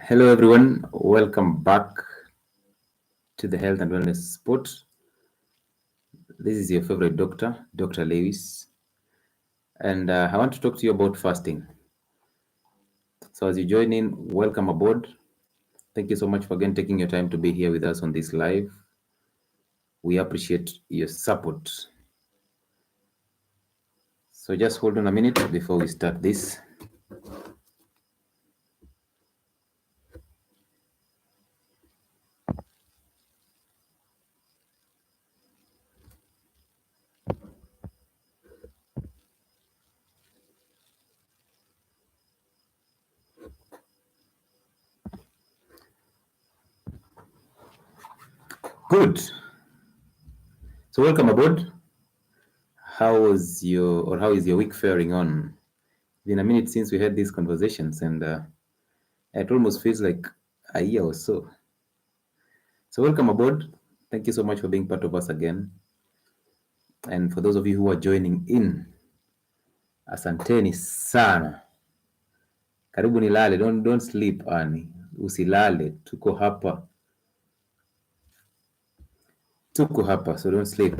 Hello, everyone. Welcome back to the Health and Wellness Spot. This is your favorite doctor, Dr. Lewis, and I want to talk to you about fasting. So, as you join in, welcome aboard. Thank you so much for again taking your time to be here with us on this live. We appreciate your support. So, just hold on a minute before we start this. Good. So, welcome aboard. How is your week faring on? It's been a minute since we had these conversations, and it almost feels like a year or so. So, welcome aboard. Thank you so much for being part of us again. And for those of you who are joining in, asanteni sana. Karibu nilale. Don't sleep, ani. Usilale. Tuko hapa, so don't sleep.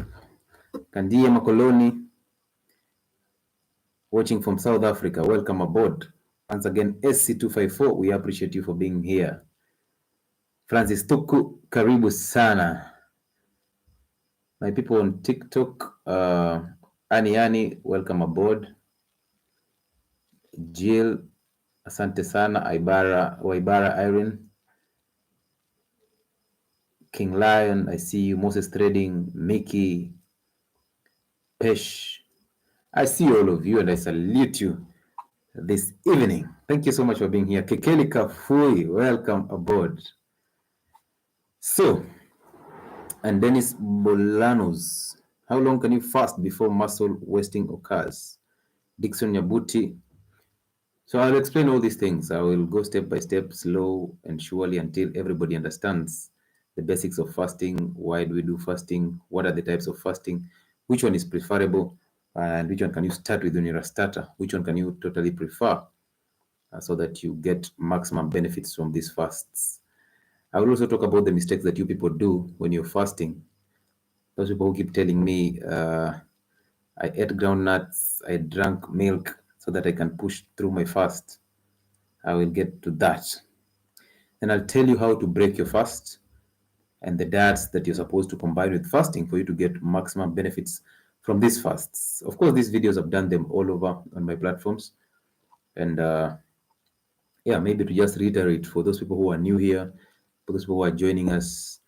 Kandia Makoloni, watching from South Africa. Welcome aboard. Once again, SC254, we appreciate you for being here. Francis Tuku, karibu sana. My people on TikTok, Ani, welcome aboard. Jill, asante sana. Waibara Irene, King Lion, I see you. Moses Trading, Mickey, Pesh, I see all of you and I salute you this evening. Thank you so much for being here. Kekeli Kafui, welcome aboard. So, and Dennis Bolanos, how long can you fast before muscle wasting occurs? Dixon Nyabuti. So I'll explain all these things. I will go step by step, slow and surely until everybody understands the basics of fasting. Why do we do fasting? What are the types of fasting? Which one is preferable? And which one can you start with when you're a starter? Which one can you totally prefer so that you get maximum benefits from these fasts? I will also talk about the mistakes that you people do when you're fasting. Those people who keep telling me, I ate groundnuts, I drank milk so that I can push through my fast. I will get to that. Then I'll tell you how to break your fast and the diets that you're supposed to combine with fasting for you to get maximum benefits from these fasts. Of course, these videos I've done them all over on my platforms. And yeah, maybe to just reiterate for those people who are new here, for those people who are joining us,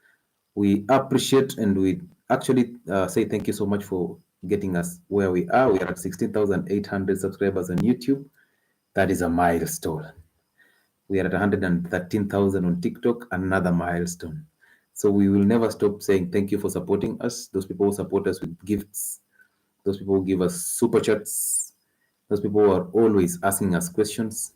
we appreciate and we actually say thank you so much for getting us where we are. We are at 16,800 subscribers on YouTube. That is a milestone. We are at 113,000 on TikTok, another milestone. So we will never stop saying thank you for supporting us. Those people who support us with gifts, those people who give us super chats, those people who are always asking us questions,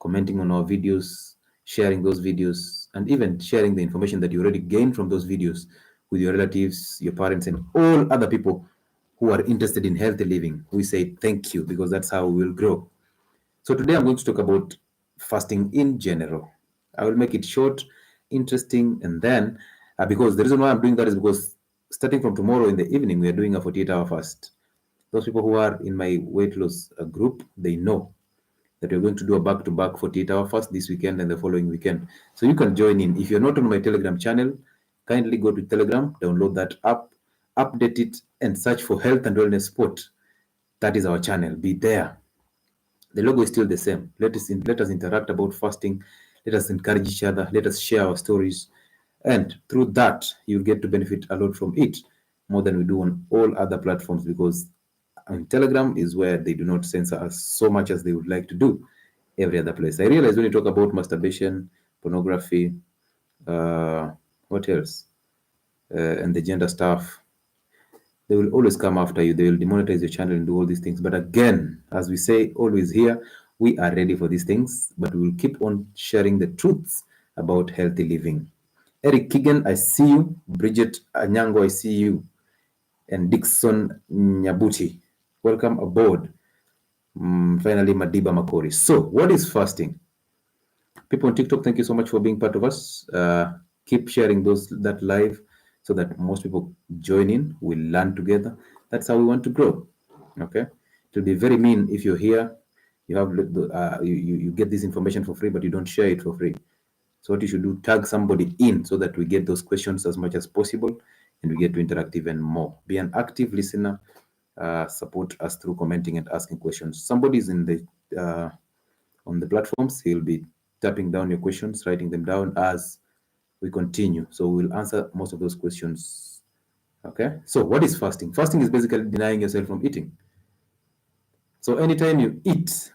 commenting on our videos, sharing those videos, and even sharing the information that you already gained from those videos with your relatives, your parents, and all other people who are interested in healthy living. We say thank you because that's how we will grow. So today I'm going to talk about fasting in general. I will make it short, interesting, and then because the reason why I'm doing that is because starting from tomorrow in the evening, we are doing a 48-hour fast. Those people who are in my weight loss group, they know that we're going to do a back-to-back 48-hour fast this weekend and the following weekend. So you can join in. If you're not on my Telegram channel, kindly go to Telegram, download that app, update it, and search for Health and Wellness Spot. That is our channel. Be there. The logo is still the same. Let us interact about fasting. Let us encourage each other. Let us share our stories. And through that, you'll get to benefit a lot from it more than we do on all other platforms because on Telegram is where they do not censor us so much as they would like to do every other place. I realize when you talk about masturbation, pornography, what else? And the gender stuff, they will always come after you. They will demonetize your channel and do all these things. But again, as we say always here, we are ready for these things, but we will keep on sharing the truths about healthy living. Eric Keegan, I see you. Bridget Anyango, I see you. And Dixon Nyabuti, welcome aboard. Finally, Madiba Makori. So, what is fasting? People on TikTok, thank you so much for being part of us. Keep sharing that live so that most people join in. We learn together. That's how we want to grow. Okay, it will be very mean if you're here, you get this information for free, but you don't share it for free. So what you should do, tag somebody in so that we get those questions as much as possible and we get to interact even more. Be an active listener. Support us through commenting and asking questions. Somebody's in the on the platforms. He'll be tapping down your questions, writing them down as we continue. So we'll answer most of those questions. Okay. So what is fasting? Fasting is basically denying yourself from eating. So anytime you eat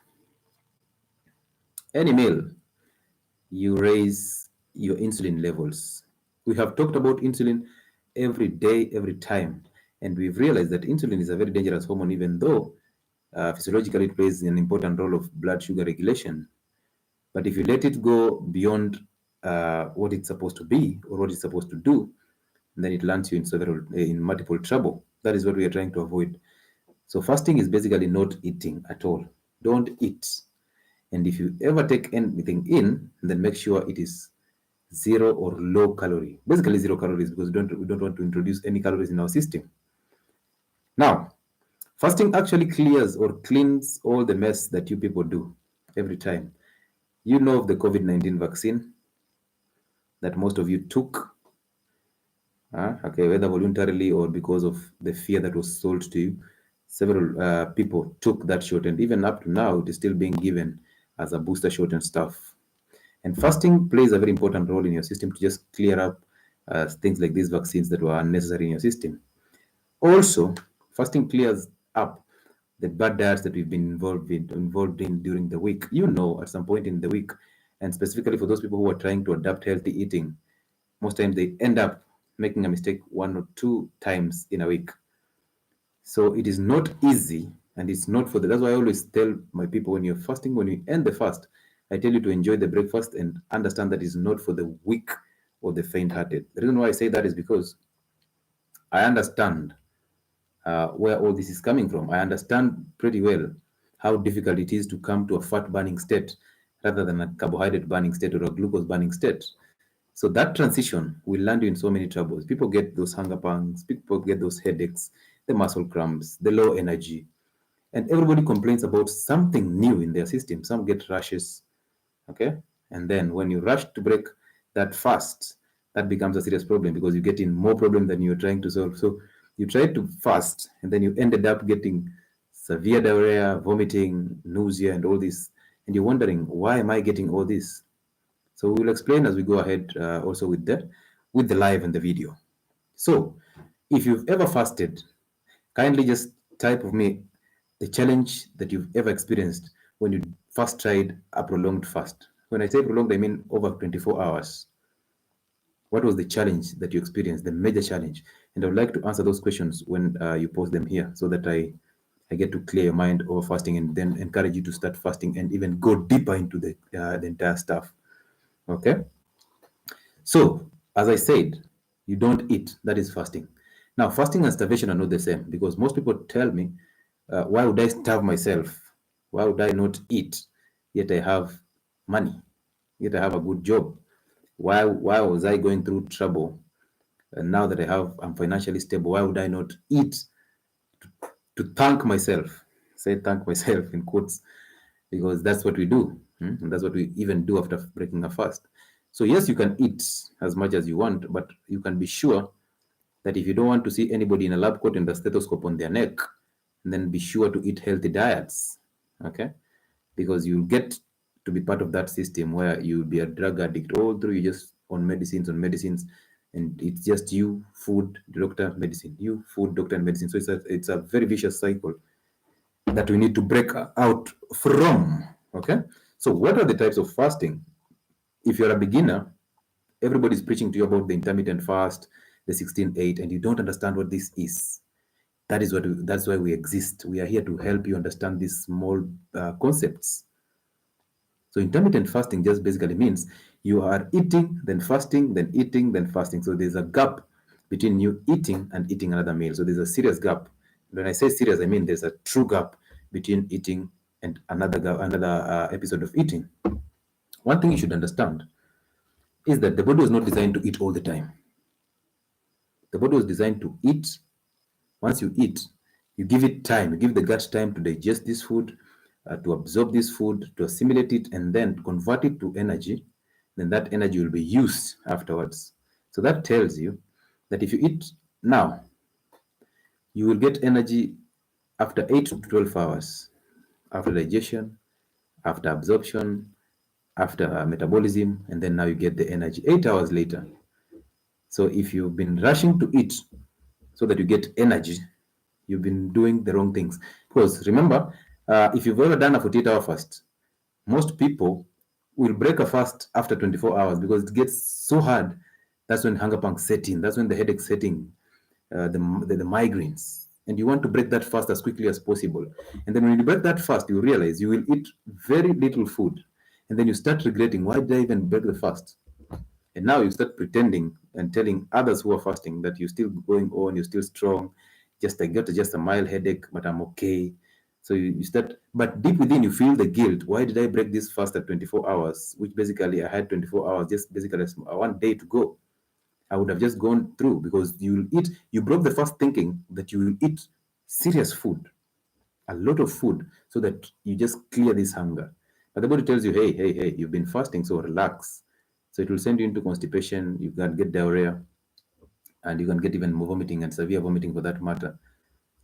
any meal, you raise your insulin levels. We have talked about insulin every day, every time, and we've realized that insulin is a very dangerous hormone, even though physiologically it plays an important role of blood sugar regulation. But if you let it go beyond what it's supposed to be or what it's supposed to do, then it lands you in multiple trouble. That is what we are trying to avoid. So fasting is basically not eating at all. Don't eat. And if you ever take anything in, then make sure it is zero or low calorie. Basically zero calories because we don't want to introduce any calories in our system. Now, fasting actually clears or cleans all the mess that you people do every time. You know of the COVID-19 vaccine that most of you took, okay, whether voluntarily or because of the fear that was sold to you. Several people took that shot, and even up to now, it is still being given as a booster shot and stuff. And fasting plays a very important role in your system to just clear up things like these vaccines that were unnecessary in your system. Also, fasting clears up the bad diets that we've been involved in during the week. At some point in the week, and specifically for those people who are trying to adapt healthy eating, most times they end up making a mistake one or two times in a week. So it is not easy, and it's not for the. That's why I always tell my people, when you're fasting, when you end the fast, I tell you to enjoy the breakfast and understand that it's not for the weak or the faint-hearted. The reason why I say that is because I understand where all this is coming from. I understand pretty well how difficult it is to come to a fat burning state rather than a carbohydrate burning state or a glucose burning state. So that transition will land you in so many troubles. People get those hunger pangs, people get those headaches, the muscle cramps, the low energy, and everybody complains about something new in their system. Some get rashes, okay? And then when you rush to break that fast, that becomes a serious problem because you get in more problem than you're trying to solve. So you tried to fast and then you ended up getting severe diarrhea, vomiting, nausea, and all this. And you're wondering, why am I getting all this? So we'll explain as we go ahead also with that, with the live and the video. So if you've ever fasted, kindly just type of me the challenge that you've ever experienced when you first tried a prolonged fast. When I say prolonged, I mean over 24 hours. What was the challenge that you experienced, the major challenge? And I would like to answer those questions when you post them here so that I get to clear your mind over fasting and then encourage you to start fasting and even go deeper into the entire stuff. Okay? So, as I said, you don't eat. That is fasting. Now, fasting and starvation are not the same because most people tell me, why would I starve myself? Why would I not eat? Yet I have money. Yet I have a good job. Why was I going through trouble? And now that I'm financially stable, why would I not eat to thank myself? Say thank myself in quotes, because that's what we do. And that's what we even do after breaking a fast. So yes, you can eat as much as you want, but you can be sure that if you don't want to see anybody in a lab coat and a stethoscope on their neck, then be sure to eat healthy diets. Okay? Because you'll get to be part of that system where you'll be a drug addict all through. You just on medicines, and it's just you, food, doctor, medicine, you, food, doctor, and medicine. So it's a very vicious cycle that we need to break out from. Okay? So what are the types of fasting? If you're a beginner, everybody's preaching to you about the intermittent fast, the 16-8, and you don't understand what this is. That's why we exist. We are here to help you understand these small concepts. So intermittent fasting just basically means you are eating, then fasting, then eating, then fasting. So there's a gap between you eating and eating another meal. So there's a serious gap. When I say serious, I mean there's a true gap between eating and another episode of eating. One thing you should understand is that the body was not designed to eat all the time. The body was designed to eat. Once you eat, you give it time, you give the gut time to digest this food, to absorb this food, to assimilate it, and then convert it to energy. Then that energy will be used afterwards. So that tells you that if you eat now, you will get energy after 8 to 12 hours, after digestion, after absorption, after metabolism, and then now you get the energy 8 hours later. So if you've been rushing to eat so that you get energy, you've been doing the wrong things. Because remember, if you've ever done a 48-hour fast, most people will break a fast after 24 hours because it gets so hard. That's when hunger pangs set in. That's when the headache set in, the migraines. And you want to break that fast as quickly as possible. And then when you break that fast, you realize you will eat very little food. And then you start regretting, why did I even break the fast? And now you start pretending and telling others who are fasting that you're still going on, you're still strong. Just I got just a mild headache, but I'm okay. So you start, but deep within you feel the guilt. Why did I break this fast at 24 hours? Which basically I had 24 hours, just basically one day to go. I would have just gone through because you broke the fast thinking that you will eat serious food, a lot of food, so that you just clear this hunger. But the body tells you, hey, hey, hey, you've been fasting, so relax. So it will send you into constipation, you can get diarrhea, and you can get even more vomiting and severe vomiting for that matter.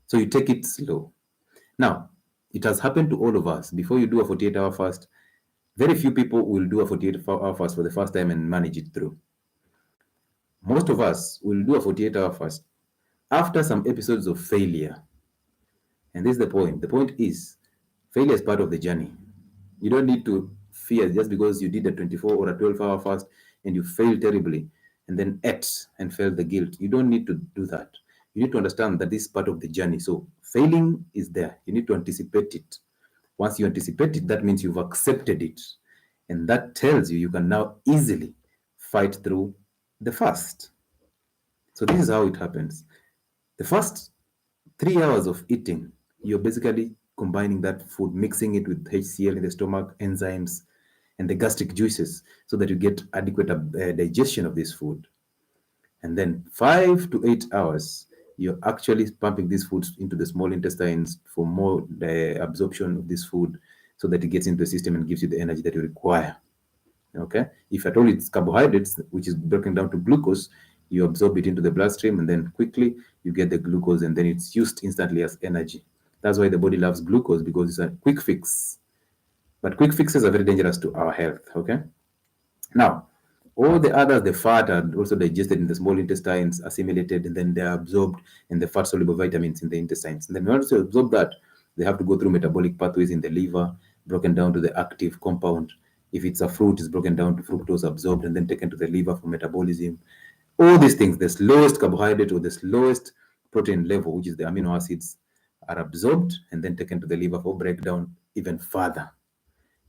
So you take it slow. Now, it has happened to all of us. Before you do a 48-hour fast, very few people will do a 48-hour fast for the first time and manage it through. Most of us will do a 48-hour fast after some episodes of failure. And this is the point. The point is, failure is part of the journey. You don't need to fear just because you did a 24 or a 12-hour fast and you failed terribly and then ate and felt the guilt. You don't need to do that. You need to understand that this is part of the journey. So failing is there. You need to anticipate it. Once you anticipate it, that means you've accepted it. And that tells you can now easily fight through the fast. So this is how it happens. The first 3 hours of eating, you're basically combining that food, mixing it with HCl in the stomach, enzymes, and the gastric juices so that you get adequate digestion of this food. And then 5 to 8 hours, you're actually pumping these foods into the small intestines for more absorption of this food so that it gets into the system and gives you the energy that you require. Okay, if at all it's carbohydrates, which is broken down to glucose, you absorb it into the bloodstream and then quickly you get the glucose and then it's used instantly as energy. That's why the body loves glucose, because it's a quick fix. But quick fixes are very dangerous to our health. Okay, now all the others, the fat, are also digested in the small intestines, assimilated, and then they're absorbed in the fat soluble vitamins in the intestines. And then once you absorb that, they have to go through metabolic pathways in the liver, broken down to the active compound. If it's a fruit, it's broken down to fructose, absorbed, and then taken to the liver for metabolism. All these things, the slowest carbohydrate or the slowest protein level, which is the amino acids, are absorbed and then taken to the liver for breakdown even further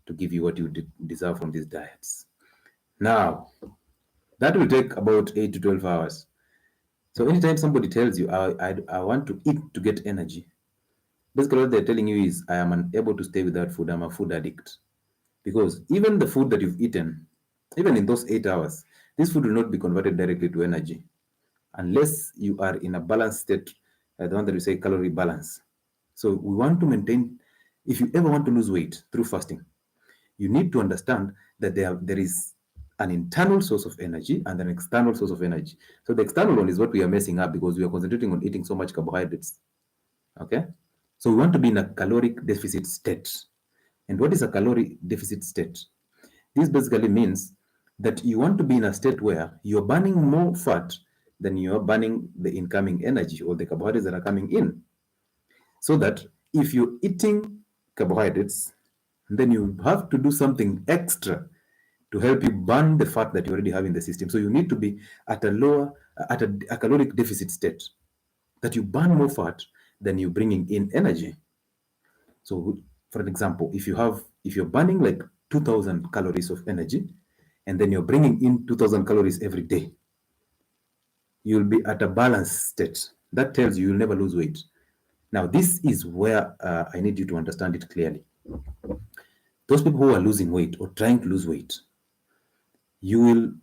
to give you what you deserve from these diets. Now, that will take about 8 to 12 hours. So anytime somebody tells you, I want to eat to get energy, basically what they're telling you is, I am unable to stay without food. I'm a food addict. Because even the food that you've eaten, even in those 8 hours, this food will not be converted directly to energy unless you are in a balanced state, the one that we say calorie balance. So we want to maintain, if you ever want to lose weight through fasting, you need to understand that there is an internal source of energy and an external source of energy. So the external one is what we are messing up because we are concentrating on eating so much carbohydrates. Okay? So we want to be in a caloric deficit state. And what is a calorie deficit state? This basically means that you want to be in a state where you're burning more fat than you're burning the incoming energy or the carbohydrates that are coming in. So that if you're eating carbohydrates, then you have to do something extra to help you burn the fat that you already have in the system. So you need to be at a caloric deficit state, that you burn more fat than you're bringing in energy. So, for an example, if you're burning like 2,000 calories of energy, and then you're bringing in 2,000 calories every day, you'll be at a balanced state. That tells you you'll never lose weight. Now, this is where I need you to understand it clearly. Those people who are losing weight or trying to lose weight, you will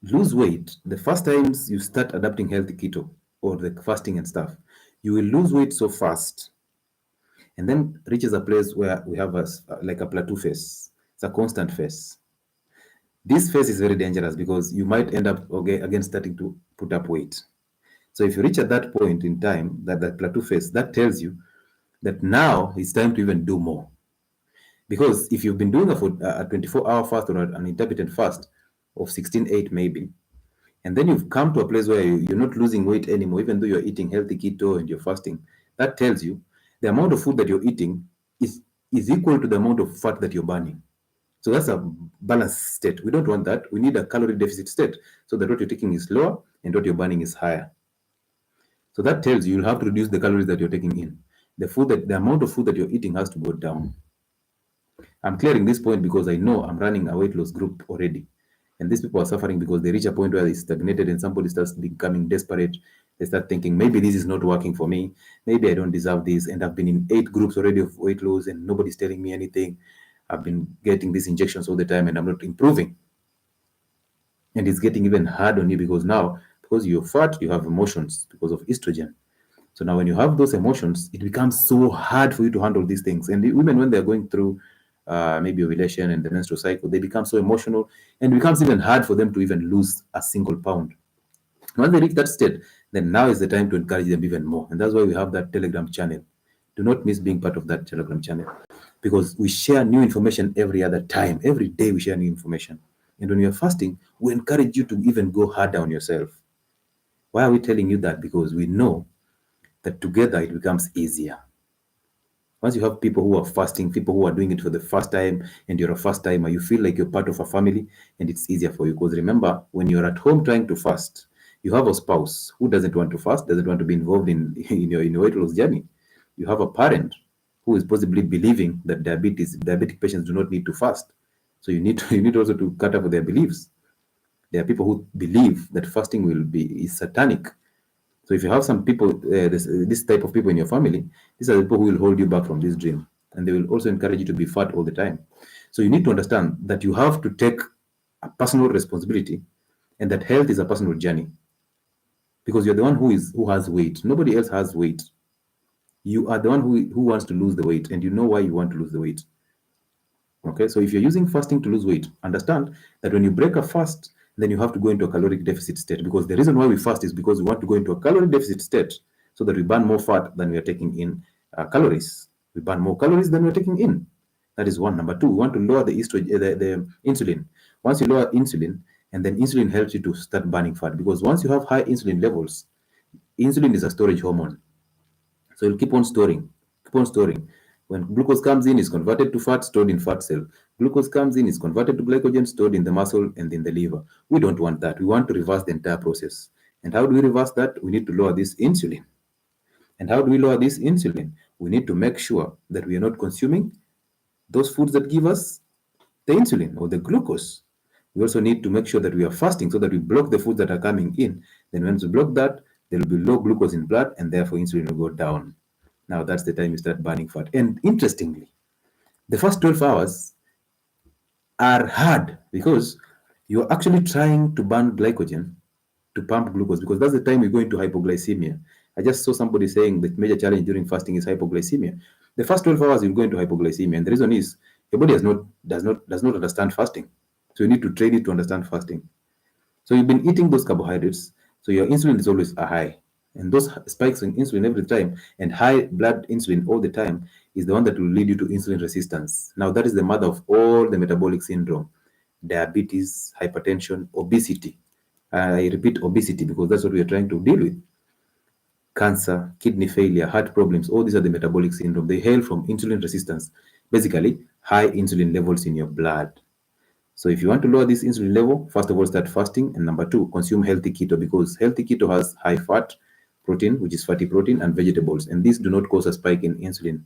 lose weight the first times you start adapting healthy keto or the fasting and stuff. You will lose weight so fast and then reaches a place where we have like a plateau phase. It's a constant phase. This phase is very dangerous because you might end up again starting to put up weight. So if you reach at that point in time, that plateau phase, that tells you that now it's time to even do more. Because if you've been doing a 24-hour fast or an intermittent fast of 16/8 maybe, and then you've come to a place where you're not losing weight anymore, even though you're eating healthy keto and you're fasting, that tells you the amount of food that you're eating is equal to the amount of fat that you're burning. So that's a balanced state. We don't want that. We need a calorie deficit state so that what you're taking is lower and what you're burning is higher. So that tells you you'll have to reduce the calories that you're taking in. The amount of food that you're eating has to go down. I'm clearing this point because I know I'm running a weight loss group already. And these people are suffering because they reach a point where they stagnated and somebody starts becoming desperate. They start thinking, maybe this is not working for me. Maybe I don't deserve this. And I've been in 8 groups already of weight loss and nobody's telling me anything. I've been getting these injections all the time and I'm not improving. And it's getting even hard on you because now, because you're fat, you have emotions because of estrogen. So now when you have those emotions, it becomes so hard for you to handle these things. And the women, when they're going through maybe ovulation and the menstrual cycle, they become so emotional and it becomes even hard for them to even lose a single pound. Once they reach that state, then now is the time to encourage them even more. And that's why we have that Telegram channel. Do not miss being part of that Telegram channel because we share new information every other time. Every day we share new information. And when you're fasting, we encourage you to even go harder on yourself. Why are we telling you that? Because we know that together it becomes easier. Once you have people who are fasting, people who are doing it for the first time, and you're a first timer, you feel like you're part of a family and it's easier for you. Because remember, when you're at home trying to fast, you have a spouse who doesn't want to fast, doesn't want to be involved in your weight loss journey. You have a parent who is possibly believing that diabetic patients do not need to fast. So you need also to cut up with their beliefs. There are people who believe that fasting is satanic. So if you have some people, this type of people in your family, these are the people who will hold you back from this dream. And they will also encourage you to be fat all the time. So you need to understand that you have to take a personal responsibility and that health is a personal journey. Because you're the one who has weight. Nobody else has weight. You are the one who wants to lose the weight and you know why you want to lose the weight. Okay, so if you're using fasting to lose weight, understand that when you break a fast, then you have to go into a caloric deficit state because the reason why we fast is because we want to go into a caloric deficit state so that we burn more fat than we are taking in calories. We burn more calories than we're taking in. That is one. Number two, we want to lower the insulin. Once you lower insulin, and then insulin helps you to start burning fat because once you have high insulin levels, insulin is a storage hormone. So you'll keep on storing, keep on storing. When glucose comes in, it's converted to fat, stored in fat cell. Glucose comes in, is converted to glycogen, stored in the muscle and in the liver. We don't want that. We want to reverse the entire process. And how do we reverse that? We need to lower this insulin. And how do we lower this insulin? We need to make sure that we are not consuming those foods that give us the insulin or the glucose. We also need to make sure that we are fasting so that we block the foods that are coming in. Then once we block that, there will be low glucose in blood and therefore insulin will go down. Now that's the time you start burning fat. And interestingly, the first 12 hours are hard because you're actually trying to burn glycogen to pump glucose because that's the time you go into hypoglycemia. I just saw somebody saying the major challenge during fasting is hypoglycemia. The first 12 hours you'll go into hypoglycemia, and the reason is your body does not understand fasting. So you need to train it to understand fasting. So you've been eating those carbohydrates, so your insulin is always a high. And those spikes in insulin every time and high blood insulin all the time is the one that will lead you to insulin resistance. Now, that is the mother of all the metabolic syndrome, diabetes, hypertension, obesity. I repeat obesity because that's what we are trying to deal with. Cancer, kidney failure, heart problems, all these are the metabolic syndrome. They hail from insulin resistance, basically high insulin levels in your blood. So if you want to lower this insulin level, first of all, start fasting. And number two, consume healthy keto because healthy keto has high fat, protein, which is fatty protein, and vegetables. And these do not cause a spike in insulin.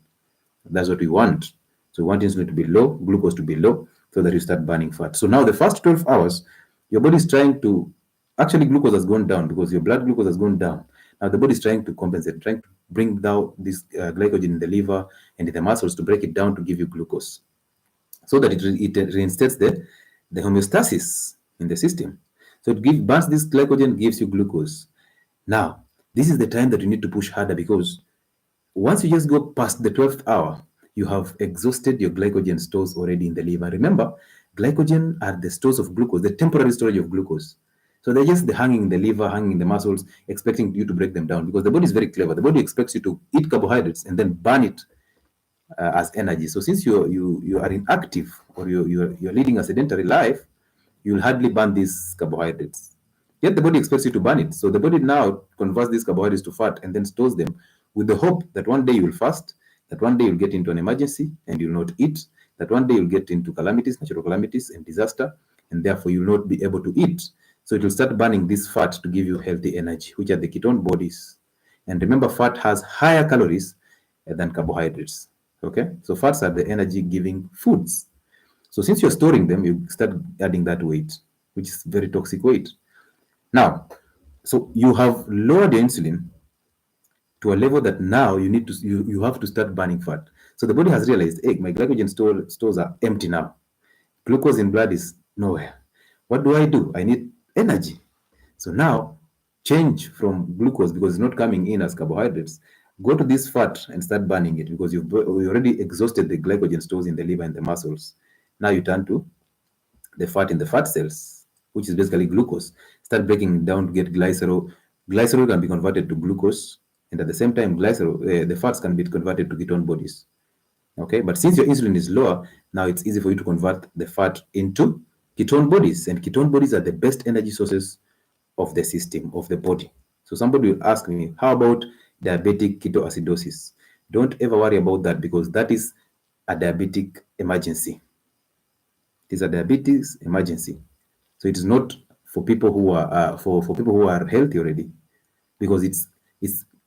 That's what we want. So we want insulin to be low, glucose to be low, so that you start burning fat. So now the first 12 hours, your body is trying to, actually glucose has gone down because your blood glucose has gone down. Now the body is trying to compensate, trying to bring down this glycogen in the liver and in the muscles to break it down to give you glucose. so that it reinstates the homeostasis in the system. So burns this glycogen, gives you glucose. Now, this is the time that you need to push harder, because once you just go past the 12th hour, you have exhausted your glycogen stores already in the liver. Remember, glycogen are the stores of glucose, the temporary storage of glucose. So they're just hanging in the liver, hanging in the muscles, expecting you to break them down, because the body is very clever. The body expects you to eat carbohydrates and then burn it as energy. So since you are inactive, or you're leading a sedentary life, you'll hardly burn these carbohydrates. Yet the body expects you to burn it. So the body now converts these carbohydrates to fat and then stores them, with the hope that one day you'll fast, that one day you'll get into an emergency and you'll not eat, that one day you'll get into calamities, natural calamities and disaster, and therefore you'll not be able to eat. So it will start burning this fat to give you healthy energy, which are the ketone bodies. And remember, fat has higher calories than carbohydrates. Okay, so fats are the energy giving foods. So since you're storing them, you start adding that weight, which is very toxic weight. Now, so you have lowered your insulin to a level that now you have to start burning fat. So the body has realized, hey, my glycogen stores are empty now. Glucose in blood is nowhere. What do? I need energy. So now change from glucose, because it's not coming in as carbohydrates. Go to this fat and start burning it, because you've already exhausted the glycogen stores in the liver and the muscles. Now you turn to the fat in the fat cells, which is basically glucose. Start breaking it down to get glycerol. Glycerol can be converted to glucose, and at the same time, the fats can be converted to ketone bodies. Okay, but since your insulin is lower, now it's easy for you to convert the fat into ketone bodies, and ketone bodies are the best energy sources of the system, of the body. So somebody will ask me, how about diabetic ketoacidosis? Don't ever worry about that, because that is a diabetic emergency. It is a diabetes emergency. So it is not for people who are for people who are healthy already, because it's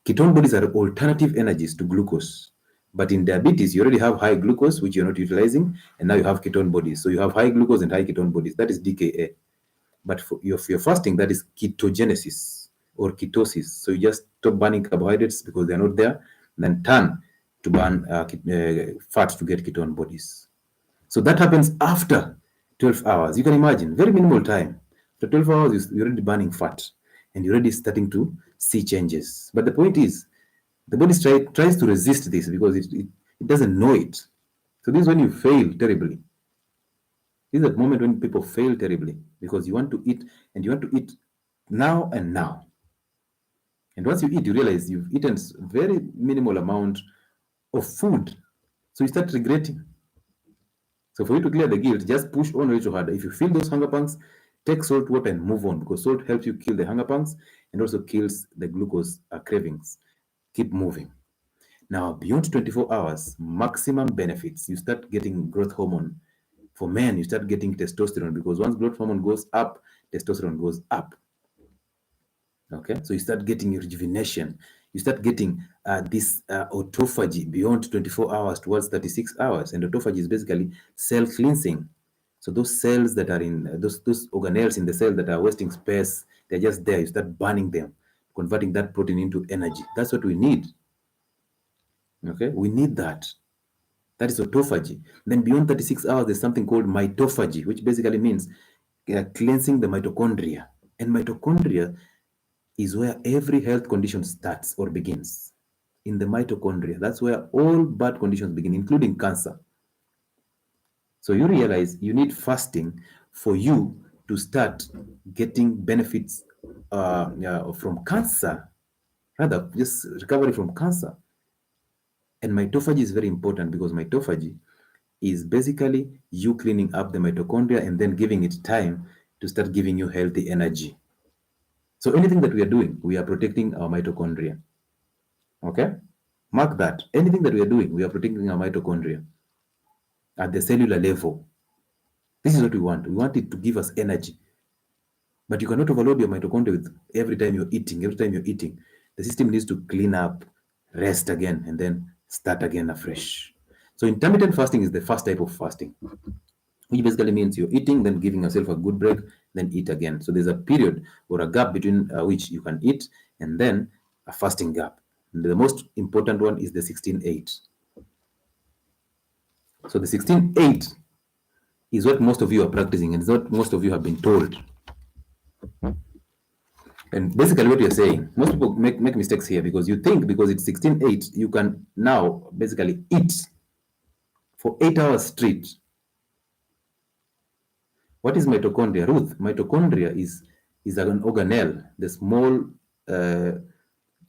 ketone bodies are alternative energies to glucose. But in diabetes, you already have high glucose, which you're not utilizing, and now you have ketone bodies. So you have high glucose and high ketone bodies. That is DKA. But for your fasting, that is ketogenesis or ketosis. So you just stop burning carbohydrates because they're not there, and then turn to burn fat to get ketone bodies. So that happens after 12 hours. You can imagine, very minimal time. After 12 hours, you're already burning fat, and you're already starting to see changes. But the point is, the body tries to resist this, because it doesn't know it. So this is when you fail terribly. This is the moment when people fail terribly, because you want to eat, and you want to eat now and now. And once you eat, you realize you've eaten very minimal amount of food. So you start regretting. So for you to clear the guilt, just push on a little harder. If you feel those hunger pangs, take salt water and move on, because salt helps you kill the hunger pangs and also kills the glucose cravings. Keep moving. Now, beyond 24 hours, maximum benefits. You start getting growth hormone. For men, you start getting testosterone, because once growth hormone goes up, testosterone goes up. Okay, so you start getting rejuvenation. You start getting this autophagy beyond 24 hours towards 36 hours. And autophagy is basically cell cleansing. So those cells that are in those organelles in the cell that are wasting space, they're just there. You start burning them, converting that protein into energy. That's what we need. Okay, we need that. That is autophagy. Then beyond 36 hours, there's something called mitophagy, which basically means cleansing the mitochondria. And mitochondria is where every health condition starts or begins. In the mitochondria, that's where all bad conditions begin, including cancer. So you realize you need fasting for you to start getting benefits from cancer, rather just recovery from cancer. And mitophagy is very important, because mitophagy is basically you cleaning up the mitochondria and then giving it time to start giving you healthy energy. So anything that we are doing, we are protecting our mitochondria. Okay? Mark that. Anything that we are doing, we are protecting our mitochondria at the cellular level. This is what we want. We want it to give us energy. But you cannot overload your mitochondria with every time you're eating. Every time you're eating, the system needs to clean up, rest again, and then start again afresh. So intermittent fasting is the first type of fasting, which basically means you're eating, then giving yourself a good break, then eat again. So there's a period or a gap between which you can eat, and then a fasting gap. And the most important one is the 16-8. So the 16-8 is what most of you are practicing, and it's what most of you have been told. And basically, what you're saying, most people make mistakes here because you think because it's 16:8, you can now basically eat for 8 hours straight. What is mitochondria? Ruth, mitochondria is an organelle, the small uh,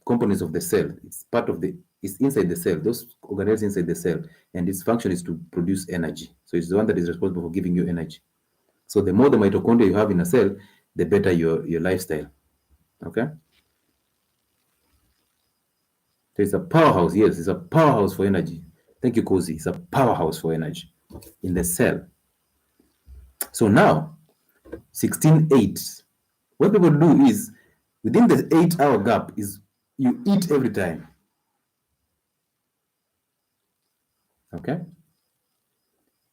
components of the cell. It's part of the, it's inside the cell, those organelles inside the cell, and its function is to produce energy. So it's the one that is responsible for giving you energy. So the more the mitochondria you have in a cell, the better your lifestyle. Okay? So it's a powerhouse. Yes, it's a powerhouse for energy. Thank you, Cozy. It's a powerhouse for energy in the cell. So now, 16:8. What people do is within the 8 hour gap is you eat every time. Okay?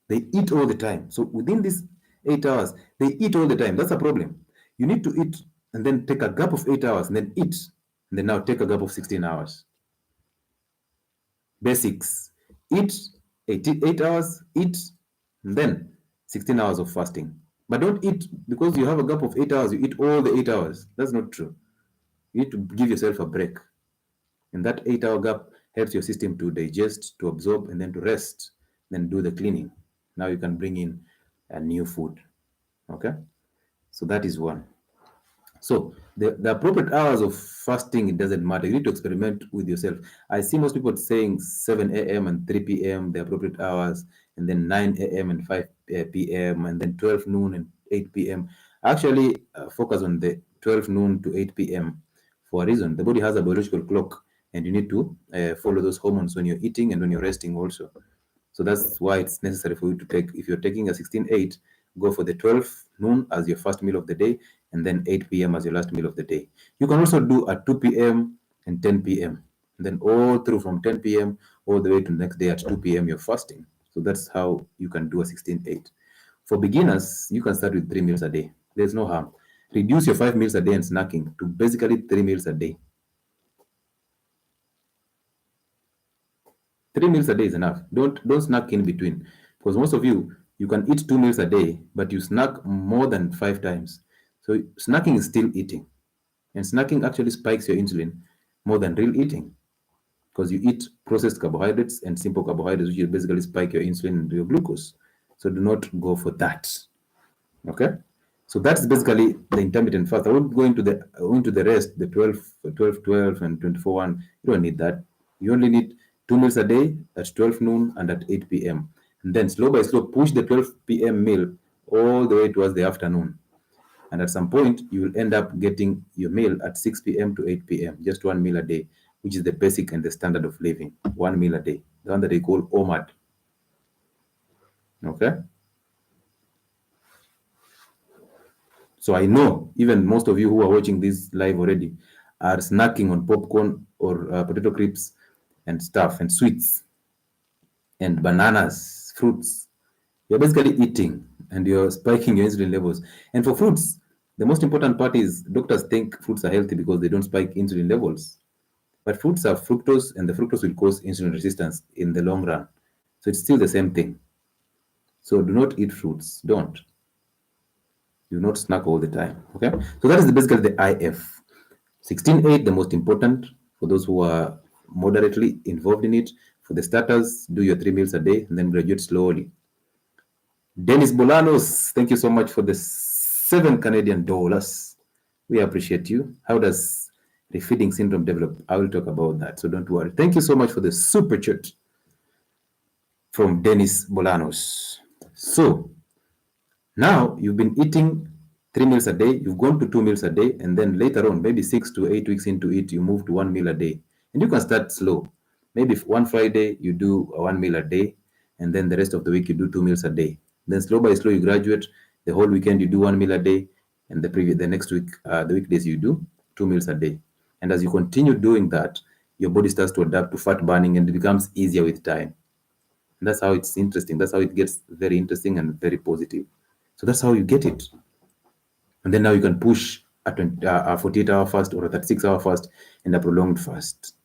They eat all the time. So within these 8 hours, they eat all the time. That's a problem. You need to eat and then take a gap of 8 hours and then eat. And then now take a gap of 16 hours. Basics. Eat 8 hours, eat, and then 16 hours of fasting. But don't eat because you have a gap of 8 hours, you eat all the 8 hours. That's not true. You need to give yourself a break. And that 8 hour gap helps your system to digest, to absorb, and then to rest, then do the cleaning. Now you can bring in a new food. Okay? So that is one. So the appropriate hours of fasting, it doesn't matter. You need to experiment with yourself. I see most people saying 7 a.m. and 3 p.m. the appropriate hours, and then 9 a.m. and 5 p.m. and then 12 noon and 8 p.m. Actually, focus on the 12 noon to 8 p.m. for a reason. The body has a biological clock, and you need to follow those hormones when you're eating and when you're resting also. So that's why it's necessary for you to take, if you're taking a 16:8, go for the 12 noon as your first meal of the day, and then 8 p.m. as your last meal of the day. You can also do a 2 p.m. and 10 p.m. And then all through from 10 p.m. all the way to the next day at 2 p.m. you're fasting. So that's how you can do a 16:8. For beginners, you can start with 3 meals a day. There's no harm. Reduce your 5 meals a day and snacking to basically 3 meals a day. 3 meals a day is enough. Don't snack in between, because most of you can eat 2 meals a day, but you snack more than 5 times. So snacking is still eating, and snacking actually spikes your insulin more than real eating, because you eat processed carbohydrates and simple carbohydrates, which will basically spike your insulin and your glucose. So do not go for that. Okay, so that's basically the intermittent fast. I won't go into the rest, the 12, 12, 12, and 24 one. You don't need that. You only need 2 meals a day at 12 noon and at 8 p.m. And then slow by slow push the 12 p.m. meal all the way towards the afternoon. And at some point, you will end up getting your meal at 6 p.m. to 8 p.m., just 1 meal a day, which is the basic and the standard of living. 1 meal a day, the one that they call OMAD. Okay? So I know even most of you who are watching this live already are snacking on popcorn or potato crisps and stuff and sweets and bananas, fruits. You're basically eating and you're spiking your insulin levels. And for fruits, the most important part is doctors think fruits are healthy because they don't spike insulin levels. But fruits have fructose, and the fructose will cause insulin resistance in the long run. So it's still the same thing. So do not eat fruits. Don't. Do not snack all the time. Okay. So that is basically the IF. 16:8, the most important for those who are moderately involved in it. For the starters, do your 3 meals a day and then graduate slowly. Dennis Bolanos, thank you so much for the $7 Canadian. We appreciate you. How does refeeding syndrome develop? I will talk about that, so don't worry. Thank you so much for the super chat from Dennis Bolanos. So now you've been eating 3 meals a day, you've gone to 2 meals a day, and then later on, maybe 6 to 8 weeks into it, you move to 1 meal a day. And you can start slow. Maybe one Friday you do a 1 meal a day, and then the rest of the week you do 2 meals a day. Then slow by slow you graduate. The whole weekend you do 1 meal a day, and the next week, the weekdays you do 2 meals a day. And as you continue doing that, your body starts to adapt to fat burning, and it becomes easier with time. And that's how it's interesting. That's how it gets very interesting and very positive. So that's how you get it. And then now you can push a 48-hour fast or a 36-hour fast and a prolonged fast.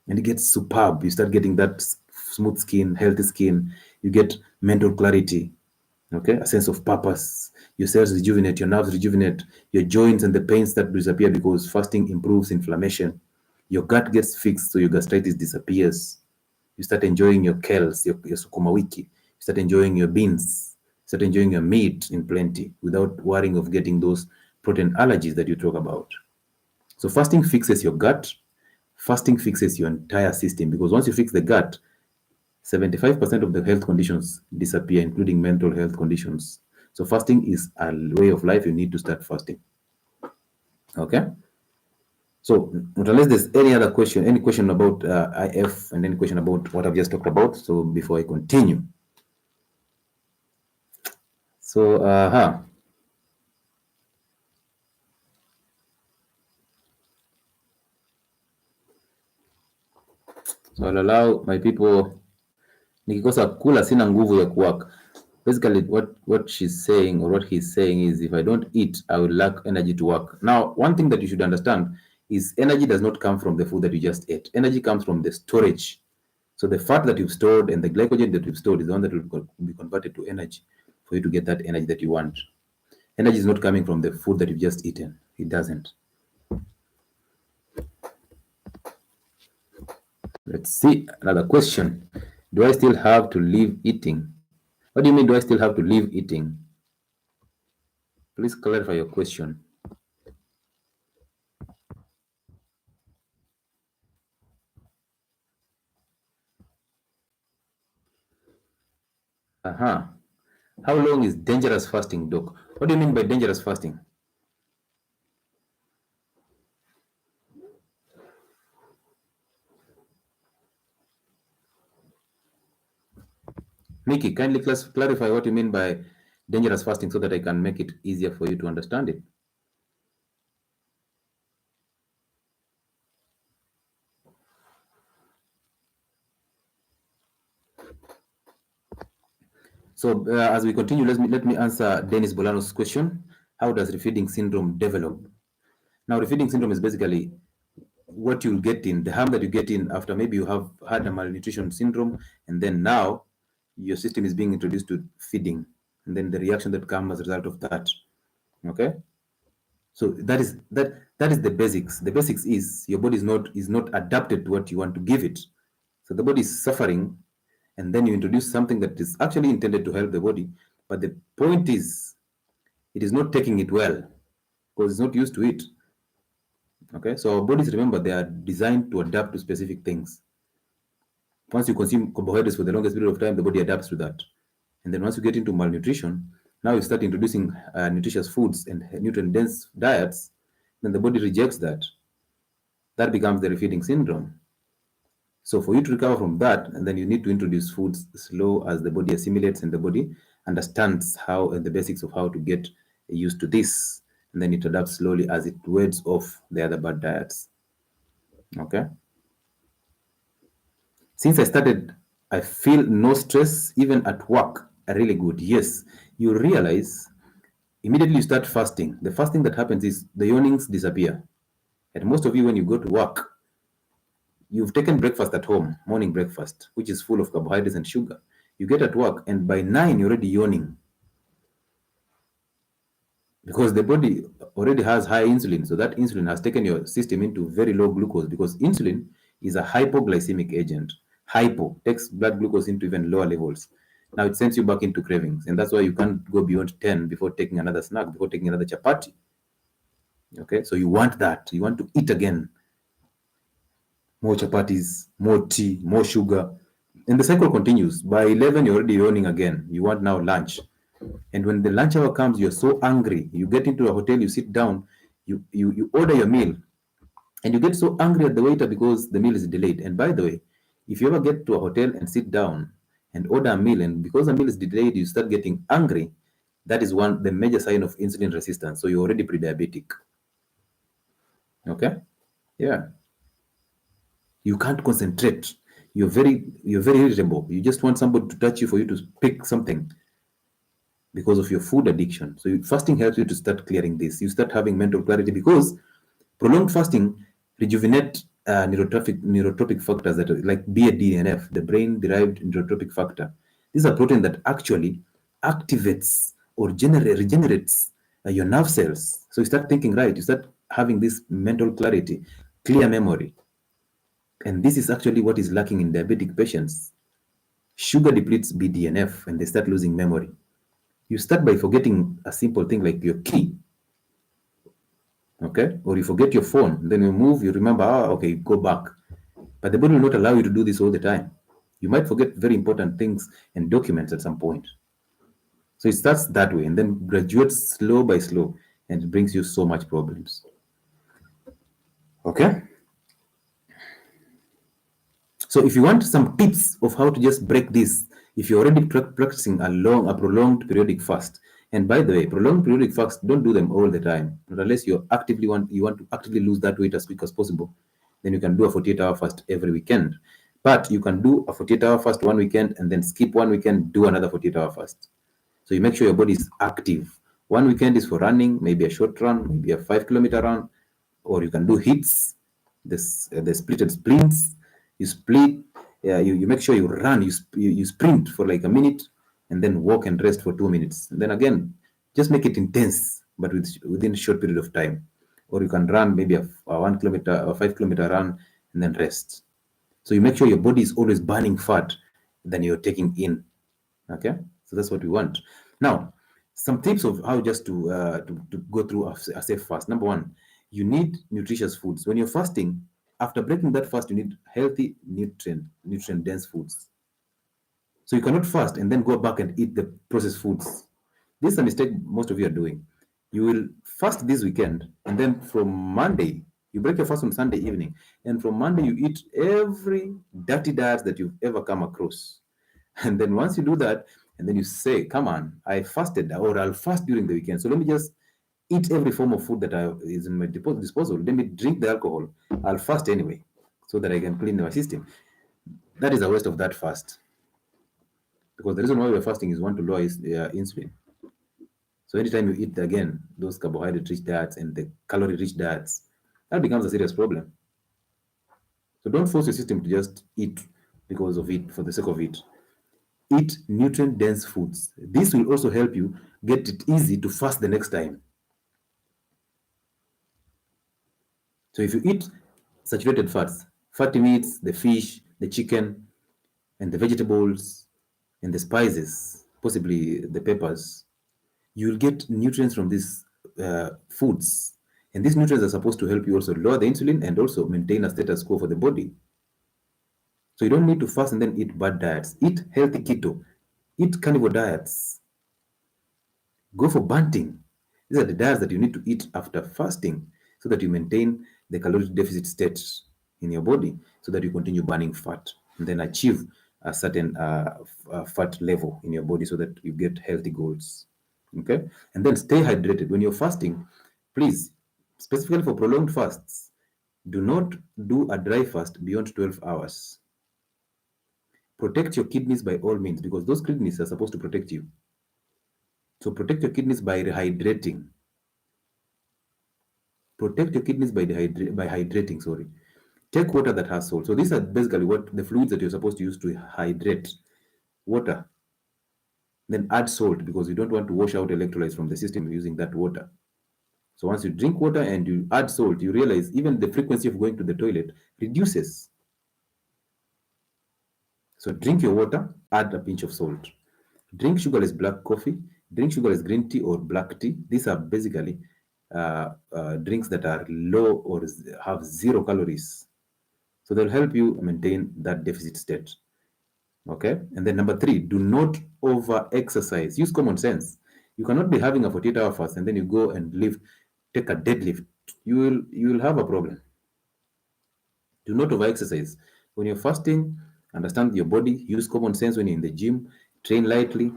And it gets superb. You start getting that smooth skin, healthy skin. You get mental clarity. Okay, a sense of purpose. Your cells rejuvenate, your nerves rejuvenate, your joints and the pains that disappear because fasting improves inflammation. Your gut gets fixed, so your gastritis disappears. You start enjoying your kales, your sukuma wiki. You start enjoying your beans. You start enjoying your meat in plenty without worrying of getting those protein allergies that you talk about. So fasting fixes your gut. Fasting fixes your entire system because once you fix the gut, 75% of the health conditions disappear, including mental health conditions. So fasting is a way of life. You need to start fasting. Okay. So unless there's any other question, any question about IF and any question about what I've just talked about. So before I continue, so so I'll allow my people. Nikikosa kula sina nguvu ya kuwork. Basically, what she's saying or what he's saying is, if I don't eat, I will lack energy to work. Now, one thing that you should understand is energy does not come from the food that you just ate. Energy comes from the storage. So the fat that you've stored and the glycogen that you've stored is the one that will be converted to energy for you to get that energy that you want. Energy is not coming from the food that you've just eaten. It doesn't. Let's see another question. Do I still have to leave eating? What do you mean, do I still have to leave eating? Please clarify your question. Uh-huh. How long is dangerous fasting, Doc? What do you mean by dangerous fasting? Nikki, kindly clarify what you mean by dangerous fasting so that I can make it easier for you to understand it. So as we continue, let me answer Dennis Bolano's question. How does refeeding syndrome develop? Now, refeeding syndrome is basically what you'll get in, the harm that you get in after maybe you have had a malnutrition syndrome, and then now your system is being introduced to feeding, and then the reaction that comes as a result of that. Okay, so that is the basics. The basics is your body is not adapted to what you want to give it, so the body is suffering, and then you introduce something that is actually intended to help the body, but the point is it is not taking it well because it's not used to it. Okay, so our bodies, remember, they are designed to adapt to specific things. Once you consume carbohydrates for the longest period of time, the body adapts to that. And then once you get into malnutrition, now you start introducing nutritious foods and nutrient dense diets, then the body rejects that. That becomes the refeeding syndrome. So for you to recover from that, and then you need to introduce foods slow as the body assimilates and the body understands how and the basics of how to get used to this. And then it adapts slowly as it weeds off the other bad diets. Okay. Since I started, I feel no stress even at work. Really good. Yes, you realize immediately you start fasting. The first thing that happens is the yawnings disappear. And most of you, when you go to work, you've taken breakfast at home, morning breakfast, which is full of carbohydrates and sugar. You get at work, and by 9, you're already yawning because the body already has high insulin. So that insulin has taken your system into very low glucose because insulin is a hypoglycemic agent. Hypo takes blood glucose into even lower levels. Now it sends you back into cravings, and that's why you can't go beyond 10 before taking another snack, before taking another chapati. Okay, so you want that. You want to eat again. More chapatis, more tea, more sugar. And the cycle continues. By 11, you're already yawning again. You want now lunch. And when the lunch hour comes, you're so angry. You get into a hotel, you sit down, you order your meal, and you get so angry at the waiter because the meal is delayed. And by the way, if you ever get to a hotel and sit down and order a meal, and because the meal is delayed, you start getting angry, that is one the major sign of insulin resistance. So you're already pre-diabetic. Okay? Yeah. You can't concentrate. You're very irritable. You just want somebody to touch you for you to pick something because of your food addiction. So fasting helps you to start clearing this. You start having mental clarity because prolonged fasting rejuvenate neurotropic factors that are like BADNF, the brain-derived neurotropic factor. These are proteins that actually activates or regenerates your nerve cells. So you start thinking right, you start having this mental clarity, clear memory. And this is actually what is lacking in diabetic patients. Sugar depletes BDNF and they start losing memory. You start by forgetting a simple thing like your key, okay? Or you forget your phone, then you move, you remember, okay, go back. But the body will not allow you to do this all the time. You might forget very important things and documents at some point. So it starts that way and then graduates slow by slow and it brings you so much problems. Okay? So if you want some tips of how to just break this, if you're already practicing a prolonged periodic fast, and by the way, prolonged periodic fast, don't do them all the time, not unless you want to actively lose that weight as quick as possible. Then you can do a 48-hour fast every weekend. But you can do a 48-hour fast one weekend and then skip one weekend, do another 48-hour fast. So you make sure your body is active. One weekend is for running, maybe a short run, maybe a 5 kilometer run, or you can do hits, the splitted sprints. You split, you make sure you run, you sprint for like a minute, and then walk and rest for 2 minutes. And then again, just make it intense, but within a short period of time. Or you can run maybe a 1 kilometer or 5 kilometer run and then rest. So you make sure your body is always burning fat than you're taking in. Okay, so that's what we want. Now, some tips of how just to go through a safe fast. Number one, you need nutritious foods. When you're fasting, after breaking that fast, you need healthy, nutrient dense foods. So you cannot fast and then go back and eat the processed foods. This is a mistake most of you are doing. You will fast this weekend, and then from Monday, you break your fast on Sunday evening, and from Monday, you eat every dirty diet that you've ever come across. And then once you do that, and then you say, come on, I fasted, or I'll fast during the weekend. So let me just eat every form of food that is in my disposal. Let me drink the alcohol. I'll fast anyway, so that I can clean my system. That is a waste of that fast. Because the reason why we're fasting is one to lower insulin. So anytime you eat again those carbohydrate-rich diets and the calorie-rich diets, that becomes a serious problem. So don't force your system to just eat because of it, for the sake of it. Eat nutrient-dense foods. This will also help you get it easy to fast the next time. So if you eat saturated fats, fatty meats, the fish, the chicken, and the vegetables, and the spices, possibly the peppers, you'll get nutrients from these foods. And these nutrients are supposed to help you also lower the insulin and also maintain a status quo for the body. So you don't need to fast and then eat bad diets. Eat healthy keto. Eat carnivore diets. Go for banting. These are the diets that you need to eat after fasting so that you maintain the caloric deficit state in your body so that you continue burning fat and then achieve a certain fat level in your body so that you get healthy goals. Okay? And then stay hydrated. When you're fasting, please, specifically for prolonged fasts, do not do a dry fast beyond 12 hours. Protect your kidneys by all means because those kidneys are supposed to protect you. So protect your kidneys by rehydrating. Protect your kidneys by hydrating, sorry. Take water that has salt. So these are basically what the fluids that you're supposed to use to hydrate. Water. Then add salt because you don't want to wash out electrolytes from the system using that water. So once you drink water and you add salt, you realize even the frequency of going to the toilet reduces. So drink your water, add a pinch of salt. Drink sugarless black coffee, drink sugarless green tea or black tea. These are basically drinks that are low or have 0 calories. So they'll help you maintain that deficit state. Okay. And then number three, do not over exercise. Use common sense. You cannot be having a 48-hour fast and then you go and take a deadlift. You will have a problem. Do not over exercise. When you're fasting, understand your body, use common sense when you're in the gym, train lightly,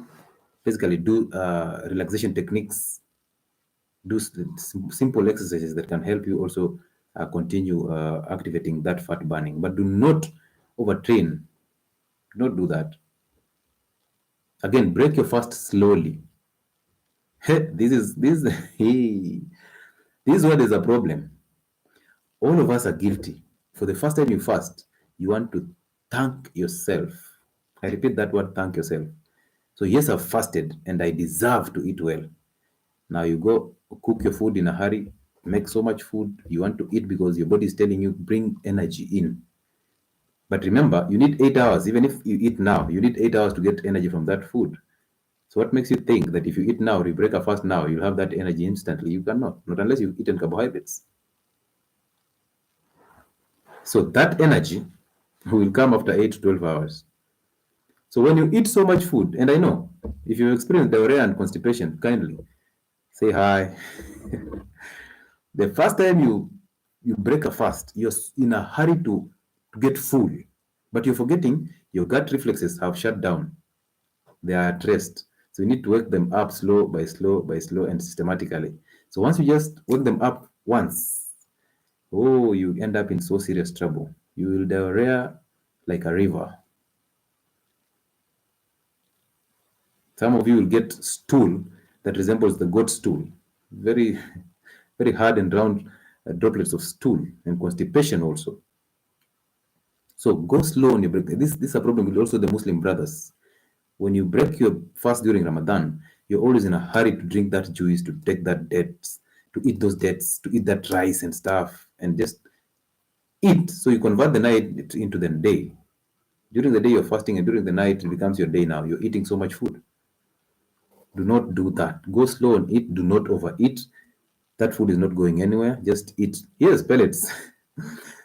basically do relaxation techniques, do simple exercises that can help you also continue activating that fat burning. But do not overtrain. Do not do that. Again, break your fast slowly. Hey, this is where there's a problem. All of us are guilty. For the first time you fast, you want to thank yourself. I repeat that word, thank yourself. So yes, I've fasted and I deserve to eat well. Now you go cook your food in a hurry, make so much food you want to eat because your body is telling you bring energy in. But remember, you need 8 hours. Even if you eat now, you need 8 hours to get energy from that food. So what makes you think that if you eat now, you break a fast now, you'll have that energy instantly? You cannot, not unless you've eaten carbohydrates. So that energy will come after 8 to 12 hours. So when you eat so much food, and I know if you experience diarrhea and constipation, kindly say hi. The first time you break a fast, you're in a hurry to get full, but you're forgetting your gut reflexes have shut down. They are at rest. So you need to wake them up slow by slow by slow and systematically. So once you just wake them up once, oh, you end up in so serious trouble. You will diarrhea like a river. Some of you will get stool that resembles the goat stool. Very, very hard and round droplets of stool and constipation also. So go slow on your break. This is a problem with also the Muslim brothers. When you break your fast during Ramadan, you're always in a hurry to drink that juice, to take that dates, to eat those dates, to eat that rice and stuff, and just eat. So you convert the night into the day. During the day you're fasting, and during the night it becomes your day now. You're eating so much food. Do not do that. Go slow and eat. Do not overeat. That food is not going anywhere. Just eat. Yes, pellets.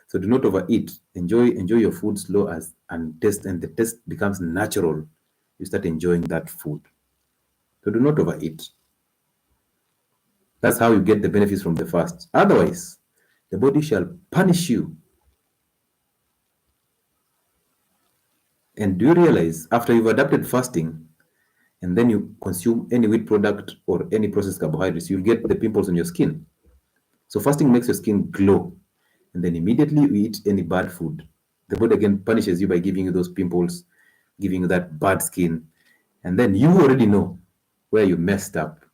So do not overeat. Enjoy your food slow as and taste, and the taste becomes natural. You start enjoying that food. So do not overeat. That's how you get the benefits from the fast. Otherwise, the body shall punish you. And do you realize after you've adapted fasting and then you consume any wheat product or any processed carbohydrates, you'll get the pimples on your skin. So fasting makes your skin glow. And then immediately you eat any bad food. The body again punishes you by giving you those pimples, giving you that bad skin. And then you already know where you messed up.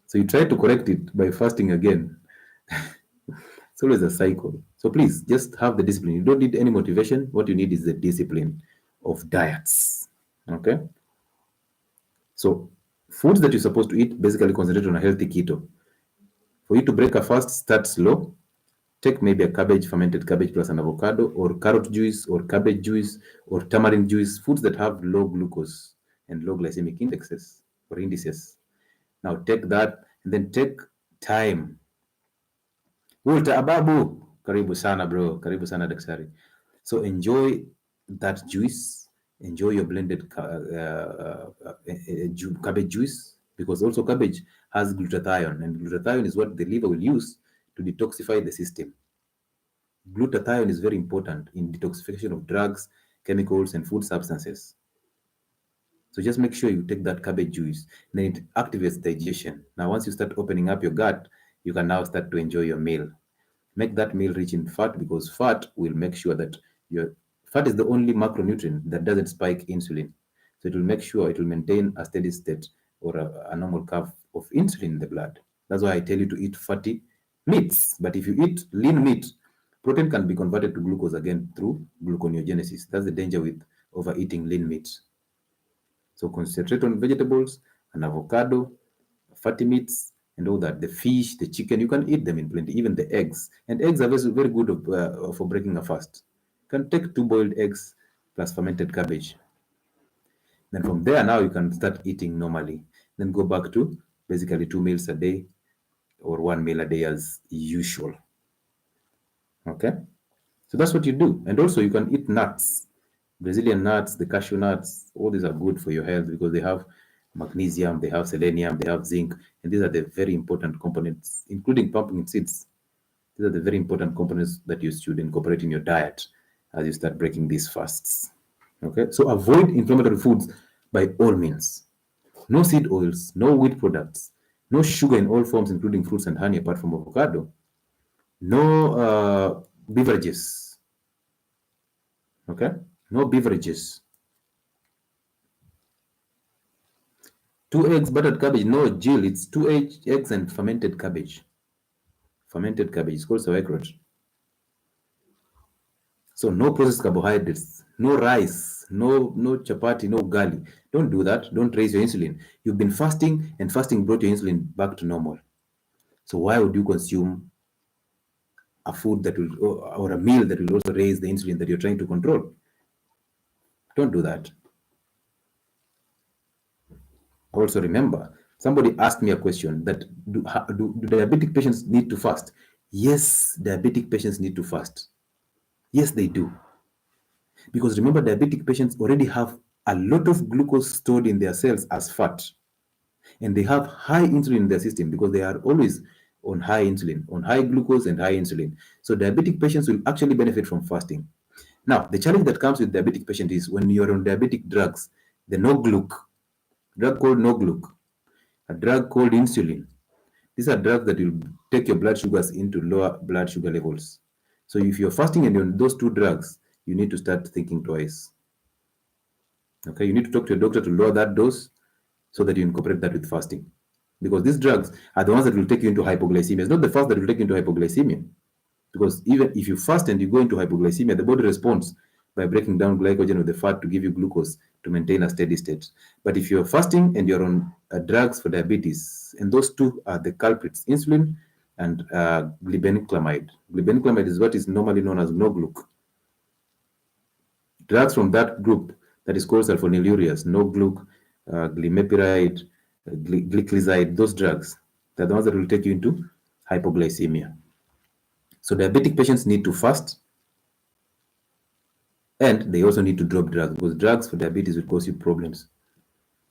So you try to correct it by fasting again. It's always a cycle. So please just have the discipline. You don't need any motivation. What you need is the discipline of diets. Okay? So foods that you're supposed to eat basically concentrate on a healthy keto. For you to break a fast, start slow. Take maybe a cabbage, fermented cabbage plus an avocado, or carrot juice, or cabbage juice, or tamarind juice, foods that have low glucose and low glycemic indexes or indices. Now take that and then take time. Ulta Ababu, karibu sana bro, karibu sana daktari. So enjoy that juice, enjoy your blended cabbage juice, because also cabbage has glutathione, and glutathione is what the liver will use to detoxify the system. Glutathione is very important in detoxification of drugs, chemicals, and food substances. So just make sure you take that cabbage juice. Then it activates digestion. Now, once you start opening up your gut, you can now start to enjoy your meal. Make that meal rich in fat, because fat will make sure that your fat is the only macronutrient that doesn't spike insulin. So it will make sure it will maintain a steady state or a normal curve of insulin in the blood. That's why I tell you to eat fatty meats. But if you eat lean meat, protein can be converted to glucose again through gluconeogenesis. That's the danger with overeating lean meat. So concentrate on vegetables, an avocado, fatty meats, and all that. The fish, the chicken, you can eat them in plenty. Even the eggs, and eggs are very good for breaking a fast. You can take two boiled eggs plus fermented cabbage. Then from there, now you can start eating normally. Then go back to basically 2 meals a day or 1 meal a day as usual. Okay, so that's what you do. And also, you can eat nuts. Brazilian nuts, the cashew nuts, all these are good for your health because they have magnesium, they have selenium, they have zinc, and these are the very important components, including pumpkin seeds. These are the very important components that you should incorporate in your diet as you start breaking these fasts. Okay, so avoid inflammatory foods by all means. No seed oils, no wheat products, no sugar in all forms, including fruits and honey, apart from avocado. No beverages. Okay, no beverages. 2 eggs, buttered cabbage. No, Jill, it's eggs and fermented cabbage. Fermented cabbage. It's called sauerkraut. So no processed carbohydrates, no rice, no chapati, no ugali. Don't do that. Don't raise your insulin. You've been fasting, and fasting brought your insulin back to normal. So why would you consume a food that will, or a meal that will also raise the insulin that you're trying to control? Don't do that. Also remember, somebody asked me a question that do diabetic patients need to fast? Yes, diabetic patients need to fast. Yes, they do. Because remember, diabetic patients already have a lot of glucose stored in their cells as fat. And they have high insulin in their system because they are always on high insulin, on high glucose and high insulin. So diabetic patients will actually benefit from fasting. Now, the challenge that comes with diabetic patient is when you're on diabetic drugs, the no gluc, drug called no gluc, a drug called insulin. These are drugs that will take your blood sugars into lower blood sugar levels. So if you're fasting and you're on those two drugs, you need to start thinking twice. Okay, you need to talk to your doctor to lower that dose so that you incorporate that with fasting. Because these drugs are the ones that will take you into hypoglycemia. It's not the fast that will take you into hypoglycemia. Because even if you fast and you go into hypoglycemia, the body responds by breaking down glycogen with the fat to give you glucose to maintain a steady state. But if you're fasting and you're on drugs for diabetes, and those two are the culprits, insulin and glibenclamide. Glibenclamide is what is normally known as no-gluc. Drugs from that group that is called sulfonylureas, no-gluc, glimepiride, gliclazide, those drugs, they're the ones that will take you into hypoglycemia. So diabetic patients need to fast, and they also need to drop drugs because drugs for diabetes will cause you problems.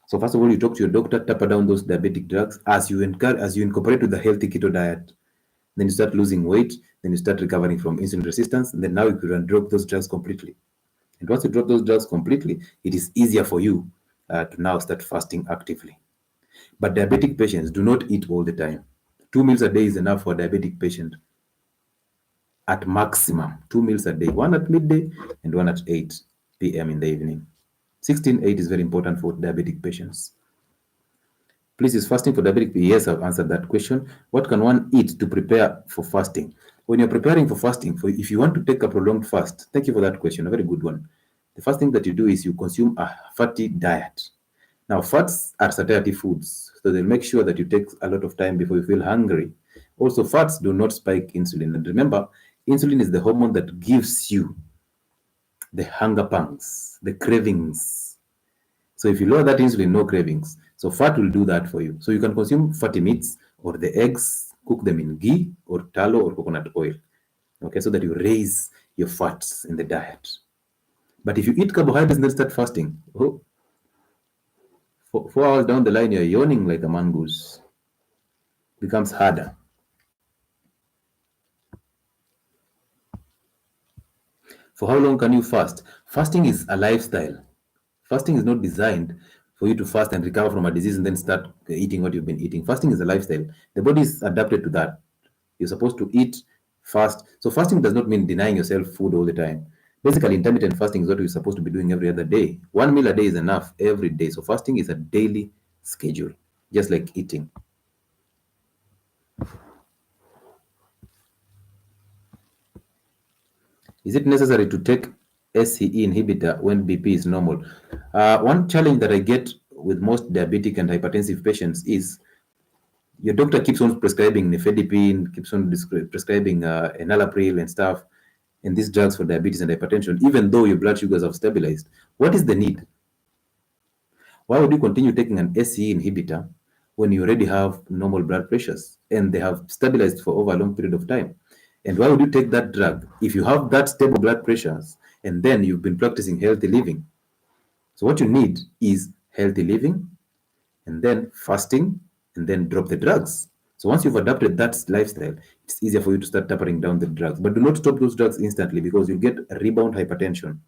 So first of all, you talk to your doctor, taper down those diabetic drugs as you incorporate with the healthy keto diet. Then you start losing weight, then you start recovering from insulin resistance, and then now you can drop those drugs completely. And once you drop those drugs completely, it is easier for you to now start fasting actively. But diabetic patients do not eat all the time. 2 meals a day is enough for a diabetic patient at maximum. 2 meals a day, one at midday and one at 8 p.m. in the evening. 16:8 is very important for diabetic patients. Please, is fasting for diabetic? Yes, I've answered that question. What can one eat to prepare for fasting? When you're preparing for fasting, if you want to take a prolonged fast, thank you for that question, a very good one. The first thing that you do is you consume a fatty diet. Now, fats are satiety foods, so they'll make sure that you take a lot of time before you feel hungry. Also, fats do not spike insulin. And remember, insulin is the hormone that gives you the hunger pangs, the cravings. So if you lower that insulin, no cravings. So fat will do that for you. So you can consume fatty meats or the eggs, cook them in ghee or tallow or coconut oil. Okay, so that you raise your fats in the diet. But if you eat carbohydrates and then start fasting, 4 hours down the line, you're yawning like a mongoose. Becomes harder. For how long can you fast? Fasting is a lifestyle. Fasting is not designed for you to fast and recover from a disease and then start eating what you've been eating. Fasting is a lifestyle. The body is adapted to that. You're supposed to eat, fast. So fasting does not mean denying yourself food all the time. Basically, intermittent fasting is what you're supposed to be doing every other day. 1 meal a day is enough every day. So fasting is a daily schedule, just like eating. Is it necessary to take SCE inhibitor when BP is normal? One challenge that I get with most diabetic and hypertensive patients is your doctor keeps on prescribing nifedipine, keeps on prescribing enalapril and stuff, and these drugs for diabetes and hypertension, even though your blood sugars have stabilized. What is the need? Why would you continue taking an SCE inhibitor when you already have normal blood pressures and they have stabilized for over a long period of time? And why would you take that drug if you have that stable blood pressures and then you've been practicing healthy living? So, what you need is healthy living and then fasting and then drop the drugs. So, once you've adapted that lifestyle, it's easier for you to start tapering down the drugs. But do not stop those drugs instantly because you'll get rebound hypertension.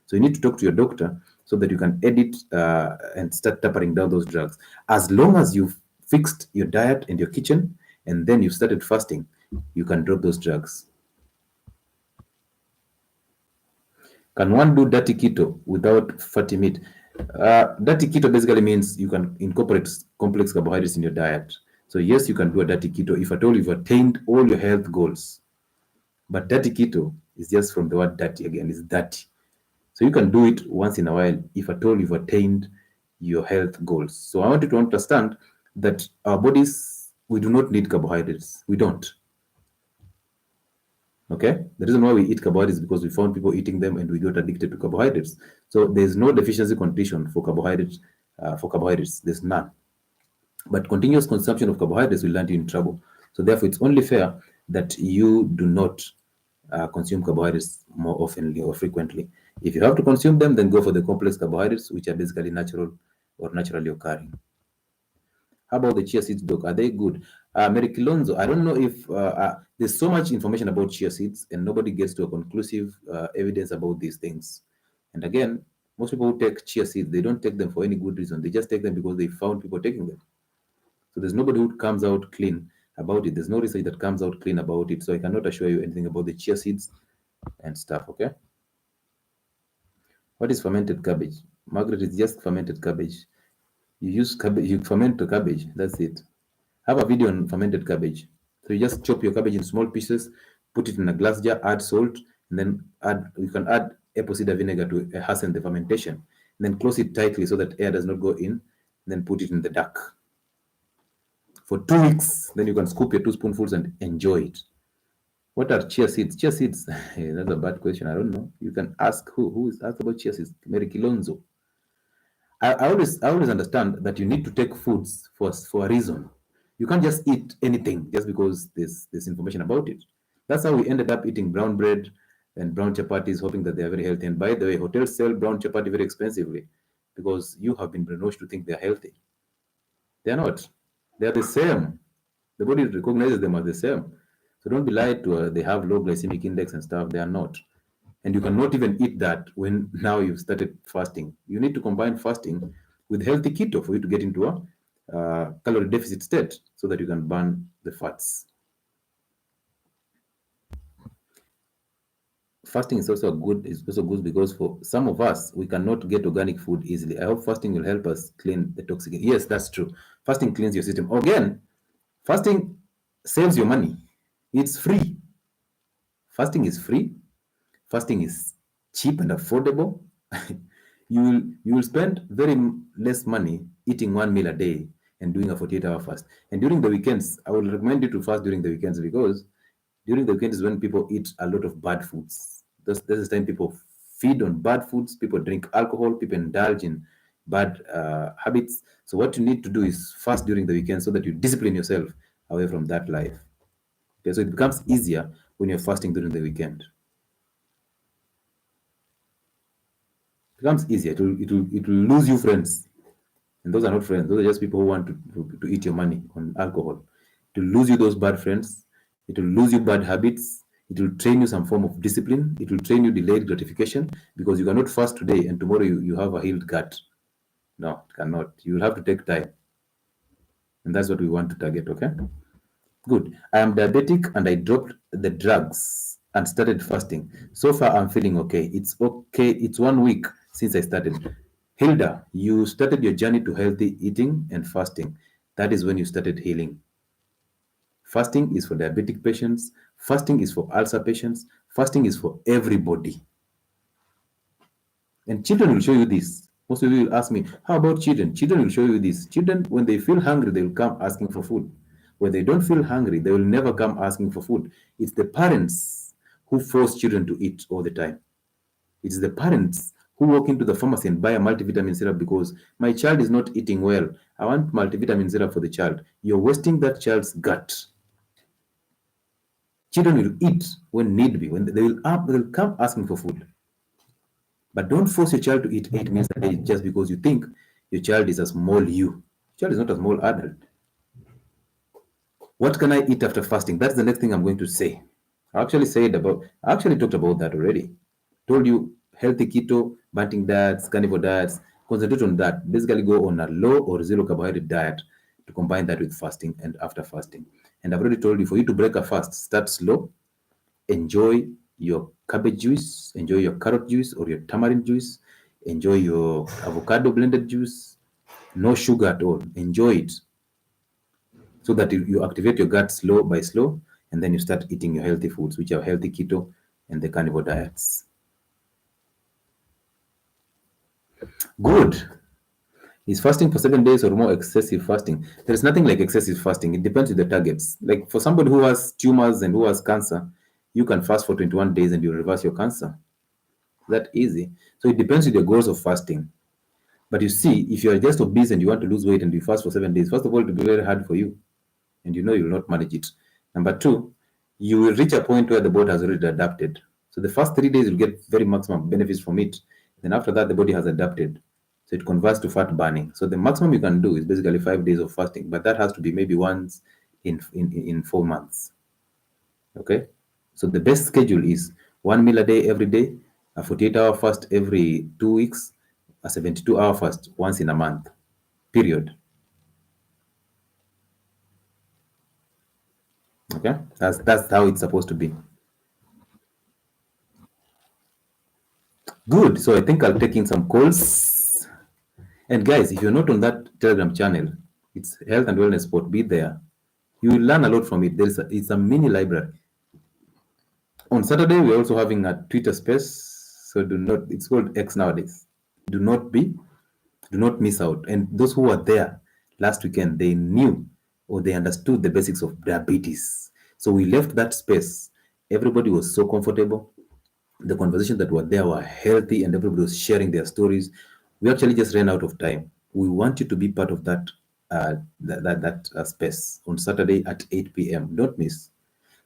So, you need to talk to your doctor so that you can edit and start tapering down those drugs. As long as you've fixed your diet and your kitchen and then you've started fasting, you can drop those drugs. Can one do dirty keto without fatty meat? Dirty keto basically means you can incorporate complex carbohydrates in your diet. So yes, you can do a dirty keto if at all you've attained all your health goals. But dirty keto It's just from the word dirty again. It's dirty. So you can do it once in a while if at all you've attained your health goals. So I want you to understand that our bodies, we do not need carbohydrates. We don't. Okay? The reason why we eat carbohydrates is because we found people eating them and we got addicted to carbohydrates. So there's no deficiency condition for carbohydrates. There's none. But continuous consumption of carbohydrates will land you in trouble. So therefore, it's only fair that you do not consume carbohydrates more oftenly or frequently. If you have to consume them, then go for the complex carbohydrates, which are basically natural or naturally occurring. How about the chia seeds, Doc? Are they good? Mary Kilonzo, I don't know if there's so much information about chia seeds and nobody gets to a conclusive evidence about these things. And again, most people who take chia seeds, they don't take them for any good reason. They just take them because they found people taking them. So there's nobody who comes out clean about it. There's no research that comes out clean about it. So I cannot assure you anything about the chia seeds and stuff, okay? What is fermented cabbage? Margaret, it's just fermented cabbage. You use cabbage, you ferment the cabbage, that's it. I have a video on fermented cabbage. So you just chop your cabbage in small pieces, put it in a glass jar, add salt, and then you can add apple cider vinegar to hasten the fermentation. And then close it tightly so that air does not go in, and then put it in the dark for 2 weeks. Then you can scoop your 2 spoonfuls and enjoy it. What are chia seeds? Chia seeds, that's a bad question. I don't know. You can ask who is asked about chia seeds. Mary Kilonzo. I always understand that you need to take foods for a reason. You can't just eat anything just because there's information about it. That's how we ended up eating brown bread and brown chapatis, hoping that they are very healthy. And by the way, hotels sell brown chapati very expensively because you have been brainwashed to think they're healthy. They're not. They're the same. The body recognizes them as the same. So don't be lied to. They have low glycemic index and stuff. They are not. And you cannot even eat that when now you've started fasting. You need to combine fasting with healthy keto for you to get into a calorie deficit state so that you can burn the fats. Fasting is also good because for some of us we cannot get organic food easily. I hope fasting will help us clean the toxic. Yes, that's true. Fasting cleans your system. Again, fasting saves your money. It's free. Fasting is free. Fasting is cheap and affordable. You will spend very less money eating one meal a day and doing a 48-hour fast. And during the weekends, I would recommend you to fast during the weekends because during the weekends is when people eat a lot of bad foods. This is time people feed on bad foods, people drink alcohol, people indulge in bad habits. So what you need to do is fast during the weekend so that you discipline yourself away from that life. Okay, so it becomes easier when you're fasting during the weekend. It becomes easier. It will lose you friends, and those are not friends. Those are just people who want to eat your money on alcohol. It will lose you those bad friends. It will lose you bad habits. It will train you some form of discipline. It will train you delayed gratification because you cannot fast today and tomorrow you have a healed gut. No, it cannot. You will have to take time, and that's what we want to target. Okay. Good. I am diabetic and I dropped the drugs and started fasting. So far, I'm feeling okay. It's okay. It's 1 week since I started. Hilda, you started your journey to healthy eating and fasting. That is when you started healing. Fasting is for diabetic patients, fasting is for ulcer patients, fasting is for everybody. And children will show you this. Most of you will ask me, how about children? Children will show you this. Children, when they feel hungry, they will come asking for food. When they don't feel hungry, they will never come asking for food. It's the parents who force children to eat all the time. It's the parents who walk into the pharmacy and buy a multivitamin syrup because my child is not eating well. I want multivitamin syrup for the child. You're wasting that child's gut. Children will eat when need be. When they will come asking for food. But don't force your child to eat 8 meals a day just because you think your child is a small you. Your child is not a small adult. What can I eat after fasting? That's the next thing I'm going to say. I actually talked about that already. Told you healthy keto, banting diets, carnivore diets, concentrate on that. Basically go on a low or zero carbohydrate diet to combine that with fasting and after fasting. And I've already told you for you to break a fast, start slow, enjoy your cabbage juice, enjoy your carrot juice or your tamarind juice, enjoy your avocado blended juice, no sugar at all. Enjoy it so that you activate your gut slow by slow, and then you start eating your healthy foods, which are healthy keto and the carnivore diets. Good. Is fasting for 7 days or more excessive fasting? There is nothing like excessive fasting. It depends on the targets. Like for somebody who has tumors and who has cancer, you can fast for 21 days and you reverse your cancer. That easy. So it depends on the goals of fasting. But you see, if you are just obese and you want to lose weight and you fast for 7 days, first of all, it will be very hard for you, and you know you will not manage it. Number two, you will reach a point where the body has already adapted. So the first 3 days you'll get very maximum benefits from it. Then after that, the body has adapted. So it converts to fat burning. So the maximum you can do is basically 5 days of fasting, but that has to be maybe once in 4 months. Okay. So the best schedule is one meal a day every day, a 48-hour fast every 2 weeks, a 72-hour fast once in a month. Period. Okay. That's how it's supposed to be. Good. So I think I'll take in some calls. And guys, if you're not on that Telegram channel, it's Health and Wellness Sport. Be there. You will learn a lot from it. It's a mini library. On Saturday, we're also having a Twitter space. So do not, it's called X nowadays. Do not be, do not miss out. And those who were there last weekend, they knew or they understood the basics of diabetes. So we left that space. Everybody was so comfortable. The conversations that were there were healthy and everybody was sharing their stories. We actually just ran out of time. We want you to be part of that space on Saturday at 8 p.m. Don't miss.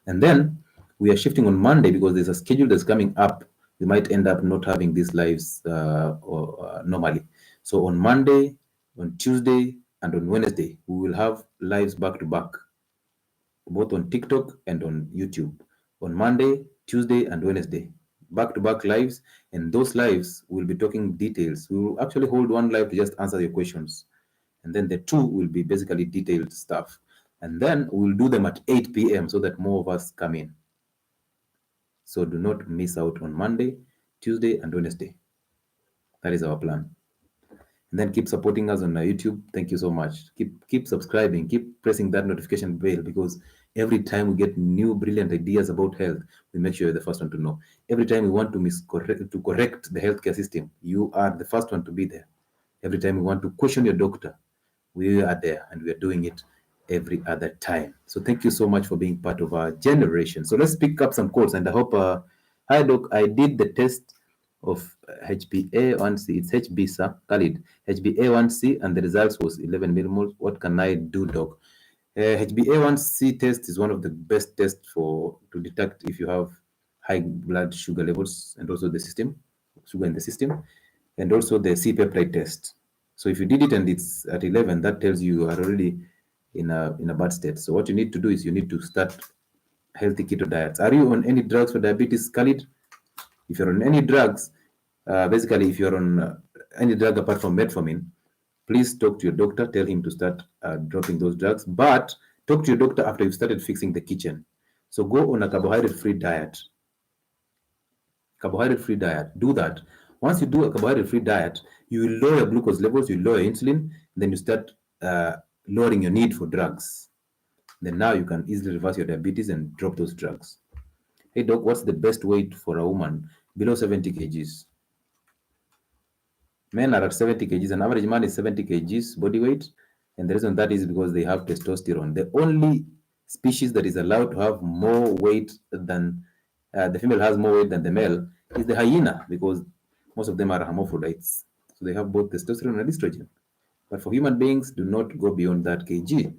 And then we are shifting on Monday because there's a schedule that's coming up. We might end up not having these lives normally. So on Monday, on Tuesday, and on Wednesday, we will have lives back to back, both on TikTok and on YouTube. On Monday, Tuesday, and Wednesday, back to back lives. And those lives will be talking details. We will actually hold one live to just answer your questions. And then the two will be basically detailed stuff. And then we'll do them at 8 p.m. so that more of us come in. So do not miss out on Monday, Tuesday, and Wednesday. That is our plan. And then keep supporting us on YouTube. Thank you so much. Keep subscribing. Keep pressing that notification bell because every time we get new brilliant ideas about health, we make sure you're the first one to know. Every time we want to correct the healthcare system, you are the first one to be there. Every time we want to question your doctor, we are there and we are doing it every other time. So thank you so much for being part of our generation. So let's pick up some quotes and I hope, hi doc, I did the test of HbA1c. It's HB, sir, Khalid. HbA1c and the results was 11 millimoles. What can I do, doc? HbA1c test is one of the best tests to detect if you have high blood sugar levels and also the sugar in the system, and also the C-peptide test. So if you did it and it's at 11, that tells you are already in a bad state. So what you need to do is you need to start healthy keto diets. Are you on any drugs for diabetes, Khalid? If you're on any drugs, basically, if you're on any drug apart from metformin, please talk to your doctor. Tell him to start dropping those drugs. But talk to your doctor after you've started fixing the kitchen. So go on a carbohydrate-free diet. Carbohydrate-free diet. Do that. Once you do a carbohydrate-free diet, you will lower your glucose levels, you lower your insulin, then you start lowering your need for drugs. Then now you can easily reverse your diabetes and drop those drugs. Hey doc, what's the best weight for a woman below 70 kgs? Men are at 70 kgs. An average man is 70 kgs body weight. And the reason that is because they have testosterone. The only species that is allowed to have more weight than the female has more weight than the male is the hyena because most of them are hermaphrodites. So they have both testosterone and estrogen. But for human beings, do not go beyond that kg.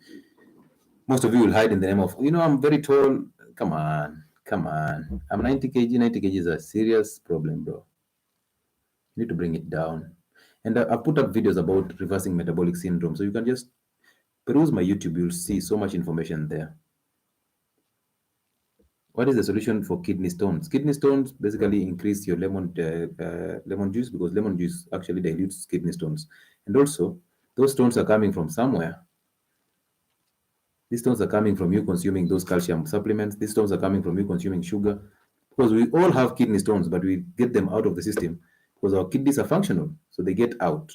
Most of you will hide in the name of, I'm very tall. Come on, come on. I'm 90 kg. 90 kg is a serious problem, bro. You need to bring it down. And I've put up videos about reversing metabolic syndrome. So you can just peruse my YouTube. You'll see so much information there. What is the solution for kidney stones? Kidney stones basically increase your lemon juice because lemon juice actually dilutes kidney stones. And also, those stones are coming from somewhere. These stones are coming from you consuming those calcium supplements. These stones are coming from you consuming sugar. Because we all have kidney stones, but we get them out of the system because our kidneys are functional. So they get out.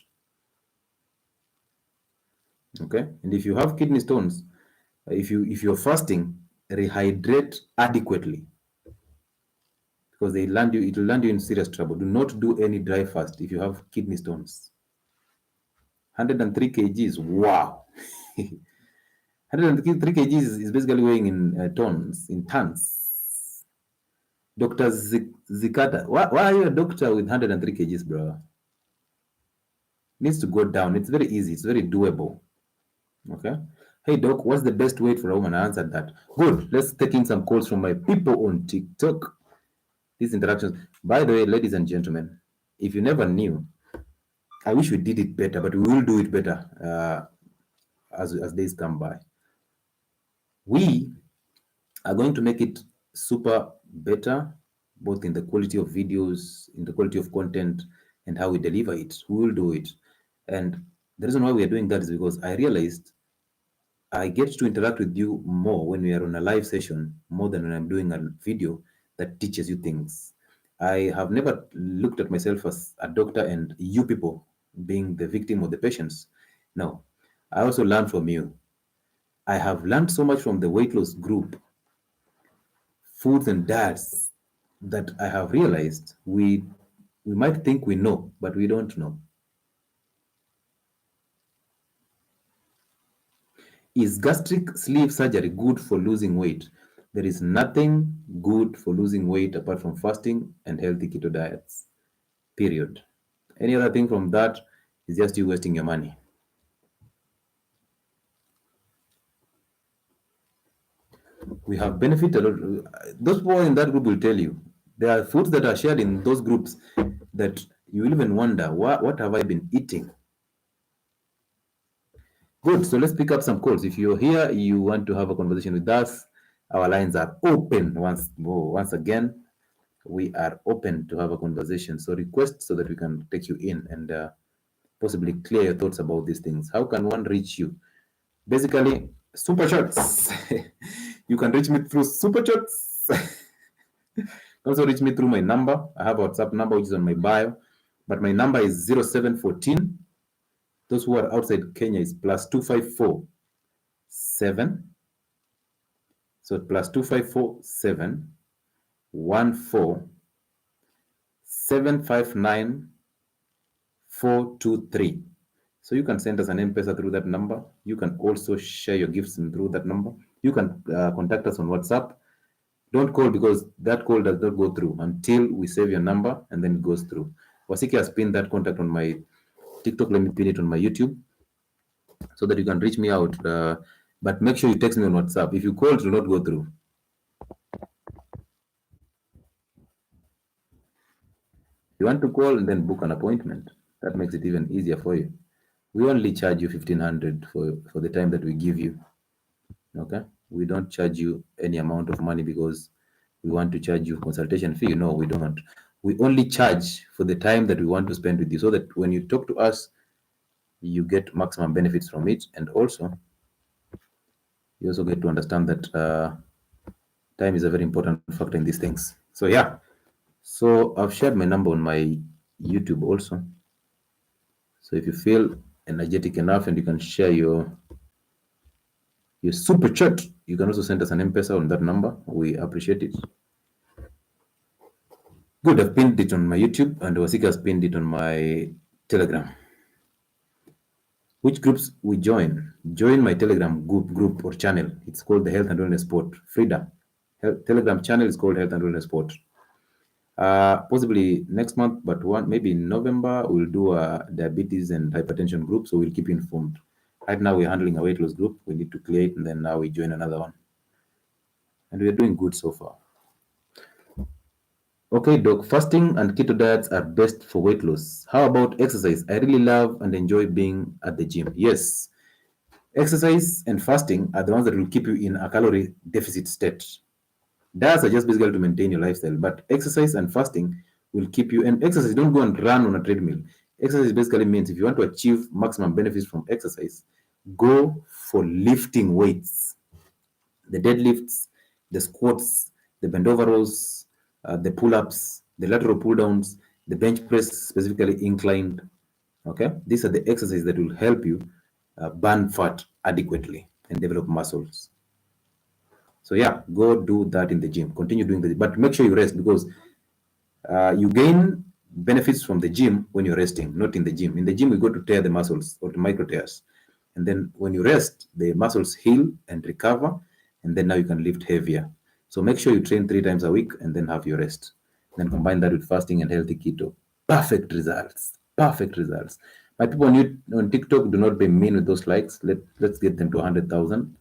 Okay. And if you have kidney stones, if you're fasting, rehydrate adequately. because it will land you in serious trouble. Do not do any dry fast if you have kidney stones. 103 kgs, wow. 103 kgs is basically weighing in tons. Dr. Zikata, why are you a doctor with 103 kgs, bro? Needs to go down. It's very easy. It's very doable. Okay. Hey, doc, what's the best weight for a woman? I answered that. Good. Let's take in some calls from my people on TikTok. These interactions. By the way, ladies and gentlemen, if you never knew, I wish we did it better, but we will do it better as days come by. We are going to make it super better, both in the quality of videos, in the quality of content, and how we deliver it. We will do it. And the reason why we are doing that is because I realized I get to interact with you more when we are on a live session more than when I'm doing a video that teaches you things. I have never looked at myself as a doctor and you people being the victim or the patients. No, I also learn from you. I have learned so much from the weight loss group, foods and diets, that I have realized we might think we know, but we don't know. Is gastric sleeve surgery good for losing weight? There is nothing good for losing weight apart from fasting and healthy keto diets. Period. Any other thing from that is just you wasting your money. We have benefited. Those people in that group will tell you there are foods that are shared in those groups that you will even wonder, what have I been eating? Good. So let's pick up some calls. If you're here, you want to have a conversation with us, our lines are open once more. Once again, we are open to have a conversation. So request so that we can take you in and possibly clear your thoughts about these things. How can one reach you? Basically, super chats. You can reach me through super chats. Also reach me through my number. I have a WhatsApp number which is on my bio, but my number is 0714. Those who are outside Kenya is plus 254 7. So plus 254 7 14 759 423. So you can send us an M-Pesa through that number. You can also share your gifts through that number. You can contact us on WhatsApp. Don't call because that call does not go through until we save your number and then it goes through. Wasiki has pinned that contact on my TikTok. Let me pin it on my YouTube so that you can reach me out. But make sure you text me on WhatsApp. If you call, it will not go through. You want to call and then book an appointment. That makes it even easier for you. We only charge you 1,500 for the time that we give you. Okay, we don't charge you any amount of money because we want to charge you consultation fee. No, we don't. We only charge for the time that we want to spend with you, so that when you talk to us, you get maximum benefits from it, and also you also get to understand that time is a very important factor in these things. So yeah, so I've shared my number on my YouTube also. So if you feel energetic enough and you can share your super chat, you can also send us an M-Pesa on that number. We appreciate it. Good, I've pinned it on my YouTube and Wasika has pinned it on my Telegram. Which groups we join? Join my Telegram group or channel. It's called the Health and Wellness Sport. Frida. Telegram channel is called Health and Wellness Sport. Possibly next month, but maybe in November, we'll do a diabetes and hypertension group, so we'll keep you informed. Right now, we're handling a weight loss group. We need to clear it, and then now we join another one. And we're doing good so far. Okay, Doc, fasting and keto diets are best for weight loss. How about exercise? I really love and enjoy being at the gym. Yes, exercise and fasting are the ones that will keep you in a calorie deficit state. Diets are just basically to maintain your lifestyle, but exercise and fasting will keep you. And exercise, don't go and run on a treadmill. Exercise basically means if you want to achieve maximum benefits from exercise, go for lifting weights, the deadlifts, the squats, the bend over rows, the pull-ups, the lateral pull-downs, the bench press, specifically inclined. Okay, these are the exercises that will help you burn fat adequately and develop muscles. So yeah, go do that in the gym. Continue doing that, but make sure you rest because You gain benefits from the gym when you're resting, not in the gym. In the gym, we go to tear the muscles or to micro tears. And then when you rest, the muscles heal and recover. And then now you can lift heavier. So make sure you train 3 times a week and then have your rest. Then combine that with fasting and healthy keto. Perfect results. Perfect results. My people on TikTok, do not be mean with those likes. Let's get them to 100,000.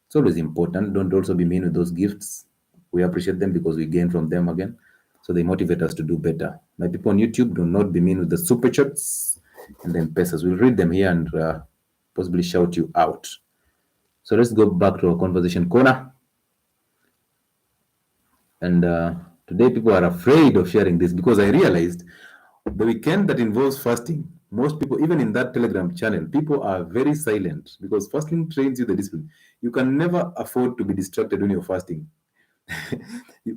It's always important. Don't also be mean with those gifts. We appreciate them because we gain from them again. So they motivate us to do better. My people on YouTube, do not be mean with the super chats and then pesos. We'll read them here and possibly shout you out. So let's go back to our conversation corner. And today people are afraid of sharing this because I realized the weekend that involves fasting, most people, even in that Telegram channel, people are very silent because fasting trains you the discipline. You can never afford to be distracted when you're fasting.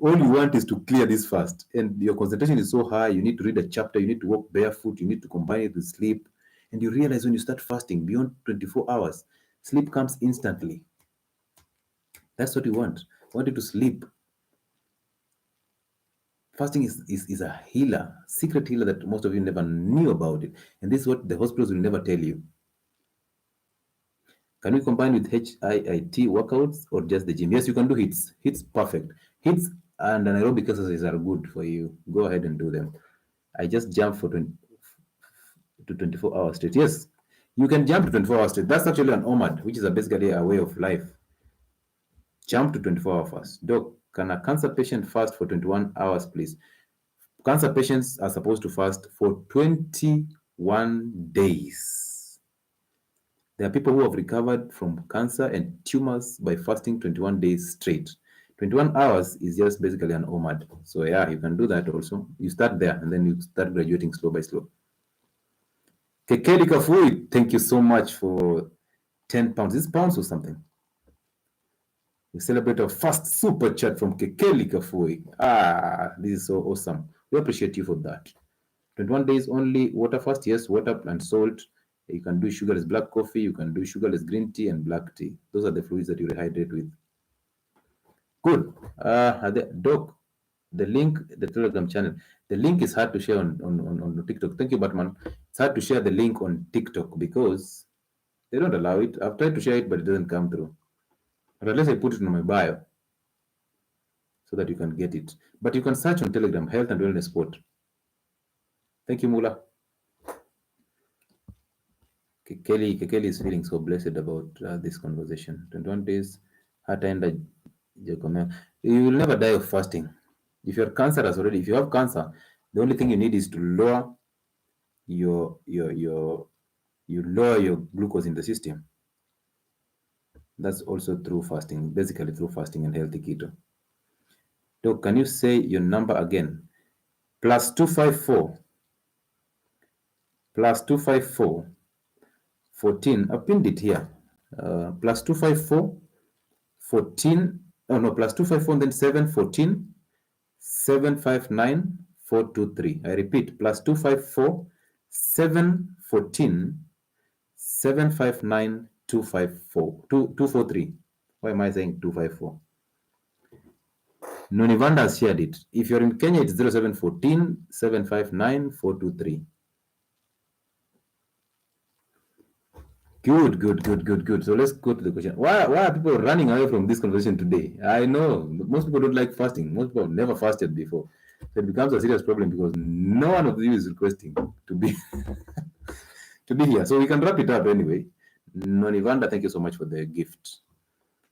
All you want is to clear this fast, and your concentration is so high. You need to read a chapter, you need to walk barefoot, you need to combine it with sleep. And you realize when you start fasting beyond 24 hours, sleep comes instantly. That's what you want. You want you to sleep. Fasting is a healer, secret healer that most of you never knew about it. And this is what the hospitals will never tell you. Can we combine with HIIT workouts or just the gym? Yes, you can do hits. Hits, perfect. Hits and anaerobic exercises are good for you. Go ahead and do them. I just jumped for 20 to 24 hours straight. Yes, you can jump to 24 hours straight. That's actually an OMAD, which is basically a way of life. Jump to 24 hours. Doc, can a cancer patient fast for 21 hours, please? Cancer patients are supposed to fast for 21 days. There are people who have recovered from cancer and tumors by fasting 21 days straight. 21 hours is just basically an OMAD. So, yeah, you can do that also. You start there and then you start graduating slow by slow. Kekeli Kafui, thank you so much for 10 pounds. Is this pounds or something? We celebrate our first super chat from Kekeli Kafui. Ah, this is so awesome. We appreciate you for that. 21 days only water fast. Yes, water and salt. You can do sugarless black coffee. You can do sugarless green tea and black tea. Those are the fluids that you rehydrate with. Good. Doc, the link, the Telegram channel, the link is hard to share on TikTok. Thank you, Batman. It's hard to share the link on TikTok because they don't allow it. I've tried to share it, but it doesn't come through. But unless I put it in my bio so that you can get it. But you can search on Telegram, Health and Wellness Sport. Thank you, Mula. Kelly is feeling so blessed about this conversation. 21 days, hataenda Jacomel. You will never die of fasting. If you're cancerous already, if you have cancer, the only thing you need is to lower your glucose in the system. That's also through fasting, basically through fasting and healthy keto. So can you say your number again? Plus 254 plus 254 14. I pinned it here. Plus 254 14. Oh no, plus 254 and then 714 759 423. I repeat, plus 254 714 759 243. Why am I saying 254? Nonivanda has shared it. If you're in Kenya, it's 0714 759 423. Good. So let's go to the question. Why are people running away from this conversation today? I know most people don't like fasting. Most people have never fasted before. So it becomes a serious problem because no one of you is requesting to be to be here. So we can wrap it up anyway. Nonivanda, thank you so much for the gift.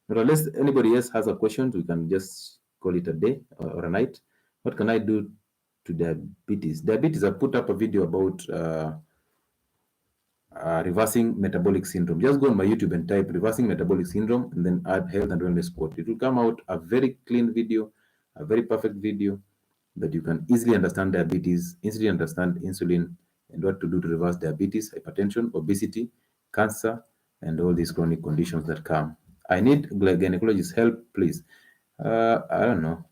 But unless anybody else has a question, we can just call it a day or a night. What can I do to diabetes? Diabetes, I put up a video about reversing metabolic syndrome. Just go on my YouTube and type reversing metabolic syndrome and then add health and wellness sport. It will come out a very clean video, a very perfect video that you can easily understand diabetes, easily understand insulin, and what to do to reverse diabetes, hypertension, obesity, cancer, and all these chronic conditions that come. I need gynecologist help, please. I don't know.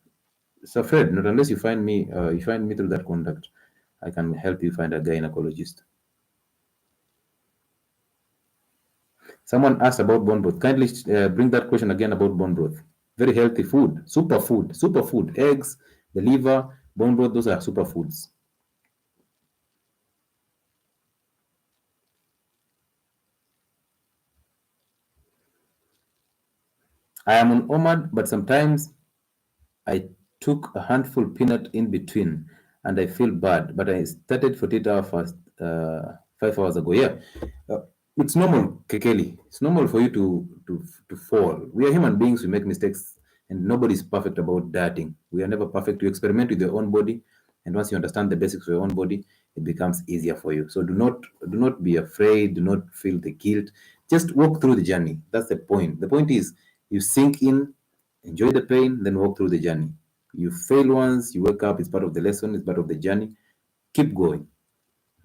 So Fred, not unless you find me through that contact, I can help you find a gynecologist. Someone asked about bone broth. Kindly bring that question again about bone broth. Very healthy food, superfood, eggs, the liver, Bone broth, those are superfoods. I am on OMAD, but sometimes I took a handful peanut in between and I feel bad, but I started 48 hour fast 5 hours ago. Yeah. Uh, it's normal, Kekeli. It's normal for you to fall. We are human beings, we make mistakes, and nobody's perfect about dieting. We are never perfect. You experiment with your own body, and once you understand the basics of your own body, it becomes easier for you. So do not be afraid, do not feel the guilt. Just walk through the journey. That's the point. The point is you sink in, enjoy the pain, then walk through the journey. You fail once, you wake up, it's part of the lesson, it's part of the journey. Keep going.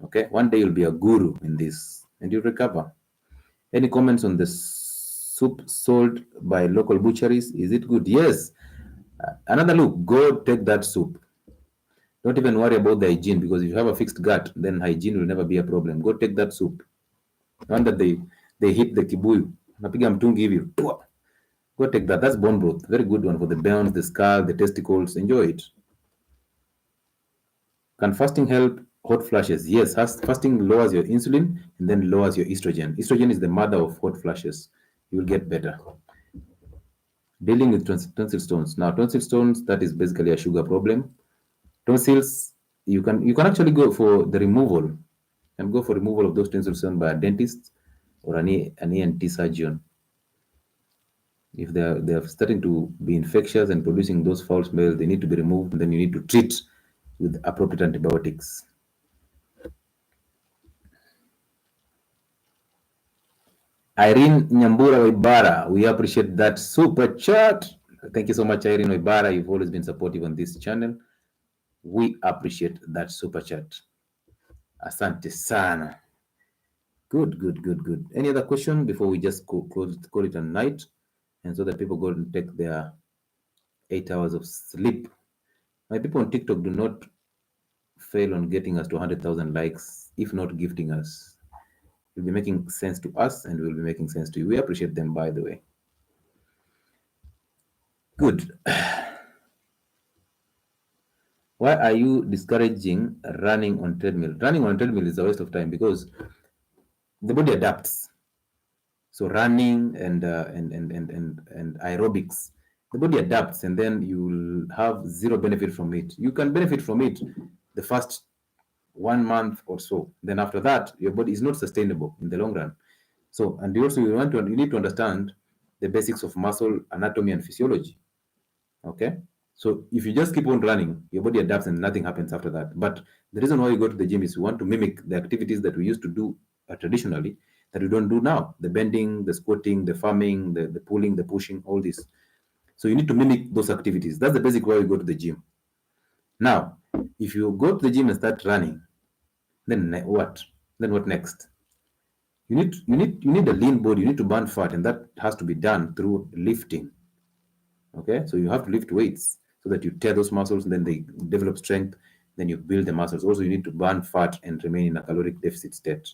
Okay? One day you'll be a guru in this and you'll recover. Any comments on the soup sold by local butcheries? Is it good? Yes. Another look, go take that soup. Don't even worry about the hygiene because if you have a fixed gut, then hygiene will never be a problem. Go take that soup. One that they hit the kibuyu. Napiga mtungi hivi. Go take that. That's bone broth. Very good one for the bones, the skull, the testicles. Enjoy it. Can fasting help hot flashes? Yes, fasting lowers your insulin and then lowers your estrogen. Estrogen is the mother of hot flashes. You will get better. Dealing with tonsil stones. Now, tonsil stones, that is basically a sugar problem. Tonsils, you can actually go for the removal and go for removal of those tonsil stones by a dentist or an ENT surgeon. If they're starting to be infectious and producing those foul smells, they need to be removed, and then you need to treat with appropriate antibiotics. Irene Nyambura Waibara, we appreciate that super chat. Thank you so much, Irene Waibara. You've always been supportive on this channel. We appreciate that super chat. Asante sana. Good, good, good, good. Any other question before we just call it a night, and so that people go and take their 8 hours of sleep? My people on TikTok, do not fail on getting us to 100,000 likes, if not gifting us. Will be making sense to us and will be making sense to you. We appreciate them, by the way. Good. Why are you discouraging running on treadmill? Running on treadmill is a waste of time because the body adapts. So running and aerobics, the body adapts, and then you'll have zero benefit from it. You can benefit from it the first 1 month or so. Then after that, your body is not sustainable in the long run. So, and also you need to understand the basics of muscle anatomy and physiology. Okay. So if you just keep on running, your body adapts and nothing happens after that. But the reason why you go to the gym is we want to mimic the activities that we used to do traditionally that we don't do now. The bending, the squatting, the farming, the pulling, the pushing, all this. So you need to mimic those activities. That's the basic why we go to the gym. Now, if you go to the gym and start running, then what? Then what next? You need a lean body. You need to burn fat, and that has to be done through lifting. Okay, so you have to lift weights so that you tear those muscles, and then they develop strength. Then you build the muscles. Also, you need to burn fat and remain in a caloric deficit state.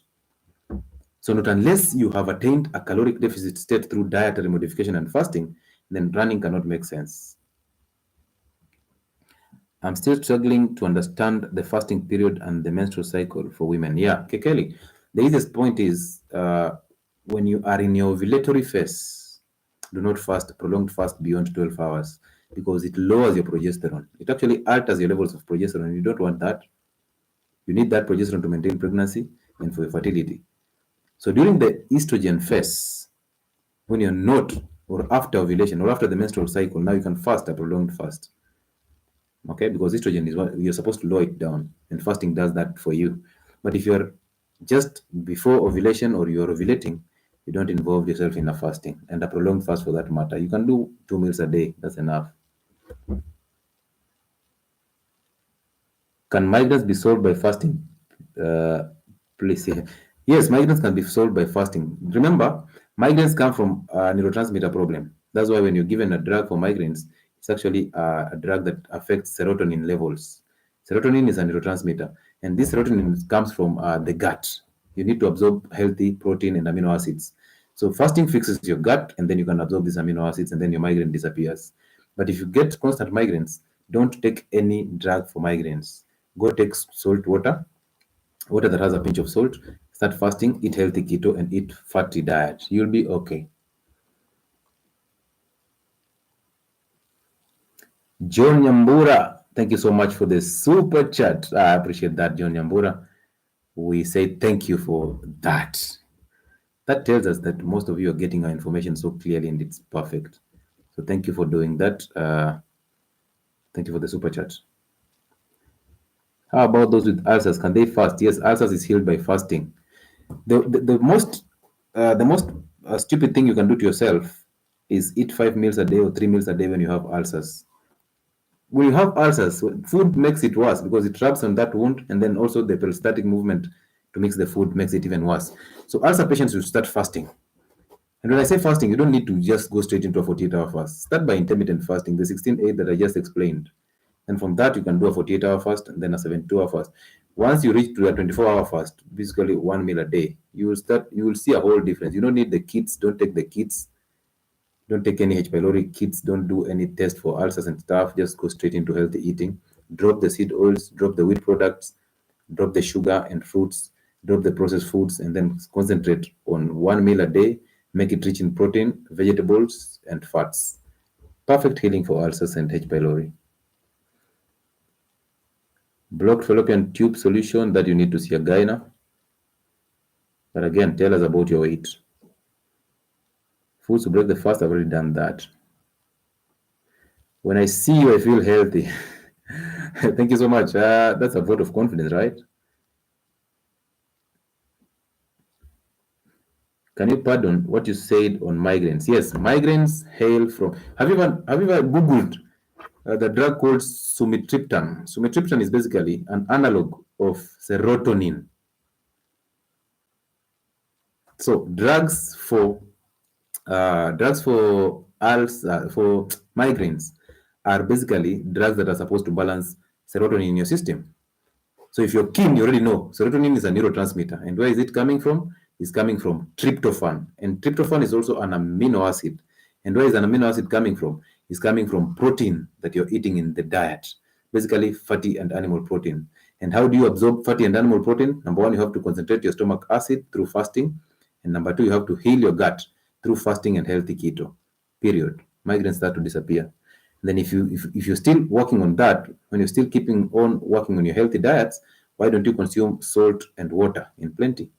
So, not unless you have attained a caloric deficit state through dietary modification and fasting, then running cannot make sense. I'm still struggling to understand the fasting period and the menstrual cycle for women. Yeah, Kekeli. The easiest point is when you are in your ovulatory phase, do not fast, prolonged fast beyond 12 hours because it lowers your progesterone. It actually alters your levels of progesterone. You don't want that. You need that progesterone to maintain pregnancy and for fertility. So during the estrogen phase, when you're not, or after ovulation, or after the menstrual cycle, now you can fast a prolonged fast. Okay, because estrogen is what you're supposed to lower it down, and fasting does that for you. But if you're just before ovulation or you're ovulating, you don't involve yourself in a fasting and a prolonged fast for that matter. You can do 2 meals a day, that's enough. Can migraines be solved by fasting? Please, yes, migraines can be solved by fasting. Remember, migraines come from a neurotransmitter problem. That's why when you're given a drug for migraines, it's actually a drug that affects serotonin levels. Serotonin is a neurotransmitter, and this serotonin comes from the gut. You need to absorb healthy protein and amino acids. So fasting fixes your gut, and then you can absorb these amino acids, and then your migraine disappears. But if you get constant migraines, Don't take any drug for migraines. Go take salt water, water that has a pinch of salt. Start fasting, eat healthy keto, and eat fatty diet. You'll be okay. John Nyambura, thank you so much for the super chat. I appreciate that, John Nyambura. We say thank you for that. That tells us that most of you are getting our information so clearly and it's perfect. So thank you for doing that. Thank you for the super chat. How about those with ulcers? Can they fast? Yes, ulcers is healed by fasting. The most stupid thing you can do to yourself is eat 5 meals a day or 3 meals a day when you have ulcers. When you have ulcers, food makes it worse because it rubs on that wound, and then also the peristaltic movement to mix the food makes it even worse. So ulcer patients should start fasting. And when I say fasting, you don't need to just go straight into a 48-hour fast. Start by intermittent fasting, the 16-8 that I just explained. And from that, you can do a 48-hour fast and then a 72-hour fast. Once you reach to a 24-hour fast, basically 1 meal a day, you will see a whole difference. You don't need the kits, don't take the kits, don't take any H. pylori kits, don't do any test for ulcers and stuff. Just go straight into healthy eating. Drop the seed oils, drop the wheat products, drop the sugar and fruits, drop the processed foods, and then concentrate on 1 meal a day. Make it rich in protein, vegetables, and fats. Perfect healing for ulcers and H. pylori. Blocked fallopian tube solution that you need to see a gyna. But again, tell us about your weight. Foods to break the fast, I've already done that. When I see you, I feel healthy. Thank you so much. That's a vote of confidence, right? Can you pardon what you said on migraines? Yes, migraines hail from. Have you ever Googled the drug called sumatriptan? Sumatriptan is basically an analog of serotonin. So drugs for migraines are basically drugs that are supposed to balance serotonin in your system. So if you're keen, you already know serotonin is a neurotransmitter. And where is it coming from? It's coming from tryptophan. And tryptophan is also an amino acid. And where is an amino acid coming from? It's coming from protein that you're eating in the diet, basically fatty and animal protein. And how do you absorb fatty and animal protein? Number one, you have to concentrate your stomach acid through fasting. And number two, you have to heal your gut through fasting and healthy keto. Period. Migraines start to disappear. Then if you're still working on that, when you're still keeping on working on your healthy diets, why don't you consume salt and water in plenty?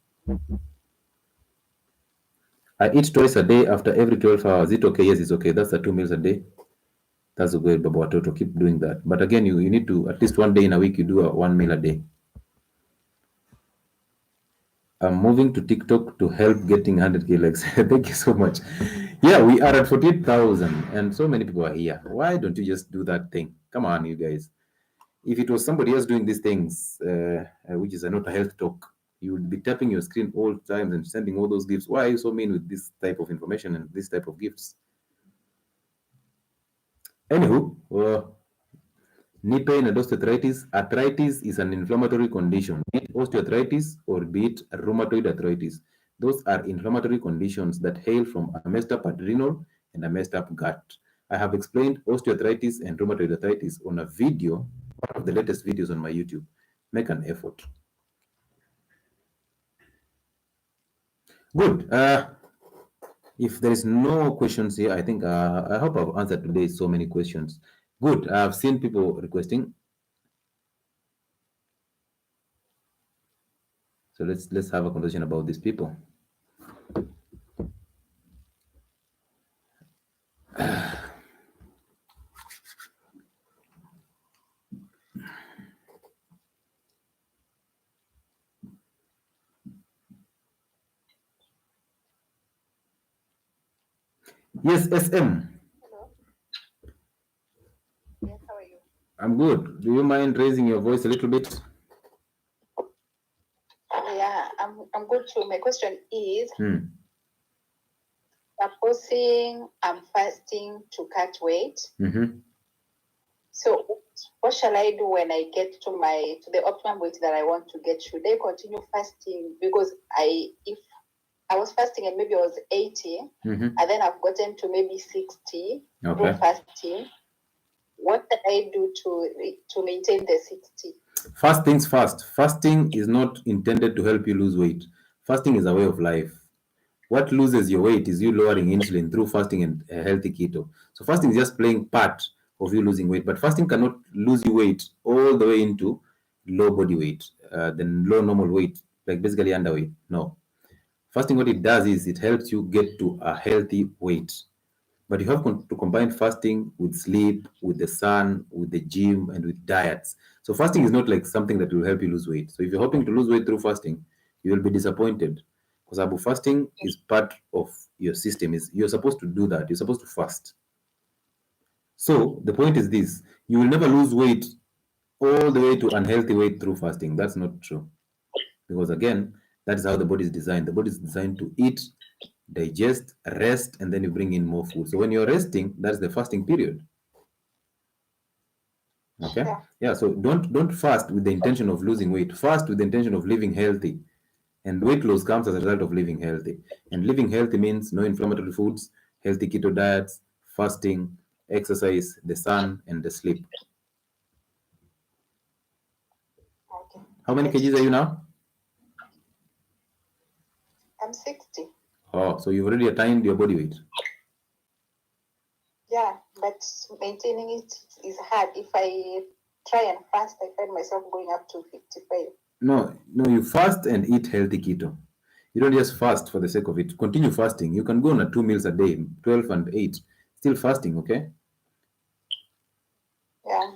I eat twice a day after every 12 hours. Is it okay? Yes, it's okay. That's the 2 meals a day. That's a good Baba Toto. Keep doing that. But again, you need to at least one day in a week you do a 1 meal a day. I'm moving to TikTok to help getting 100K likes. Thank you so much. Yeah, we are at 48,000 and so many people are here. Why don't you just do that thing? Come on, you guys. If it was somebody else doing these things, which is not a health talk, you would be tapping your screen all the time and sending all those gifts. Why are you so mean with this type of information and this type of gifts? Anywho, knee pain and osteoarthritis. Arthritis is an inflammatory condition, be it osteoarthritis or be it rheumatoid arthritis. Those are inflammatory conditions that hail from a messed up adrenal and a messed up gut. I have explained osteoarthritis and rheumatoid arthritis on a video, one of the latest videos on my YouTube. Make an effort. Good. If there is no questions here, I think I hope I've answered today so many questions. Good. I've seen people requesting. So let's have a conversation about these people. Yes, SM. Hello. Yes, how are you? I'm good. Do you mind raising your voice a little bit? Yeah, I'm good too. My question is, Hmm. supposing I'm fasting to cut weight, Mm-hmm. so what shall I do when I get to the optimum weight that I want to get? Should I continue fasting? Because if I was fasting and maybe I was 80, Mm-hmm. and then I've gotten to maybe 60 Okay. through fasting, what what can I do to maintain the 60? First things first. Fasting is not intended to help you lose weight. Fasting is a way of life. What loses your weight is you lowering insulin through fasting and a healthy keto. So fasting is just playing part of you losing weight, but fasting cannot lose you weight all the way into low body weight, then low normal weight, like basically underweight. No. Fasting, what it does is it helps you get to a healthy weight. But you have to combine fasting with sleep, with the sun, with the gym, and with diets. So fasting is not like something that will help you lose weight. So if you're hoping to lose weight through fasting, you will be disappointed. Because Abu, fasting is part of your system. Is you're supposed to do that. You're supposed to fast. So the point is this: you will never lose weight all the way to unhealthy weight through fasting. That's not true. Because again, that is how the body is designed. The body is designed to eat, digest, rest, and then you bring in more food. So when you're resting, that's the fasting period. Okay. Yeah. So don't fast with the intention of losing weight. Fast with the intention of living healthy. And weight loss comes as a result of living healthy. And living healthy means no inflammatory foods, healthy keto diets, fasting, exercise, the sun, and the sleep. Okay. How many kgs are you now? I'm 60. Oh, so you've already attained your body weight. Yeah, but maintaining it is hard. If I try and fast, I find myself going up to 55. No, you fast and eat healthy keto. You don't just fast for the sake of it. Continue fasting. You can go on a 2 meals a day, 12 and 8, still fasting, okay?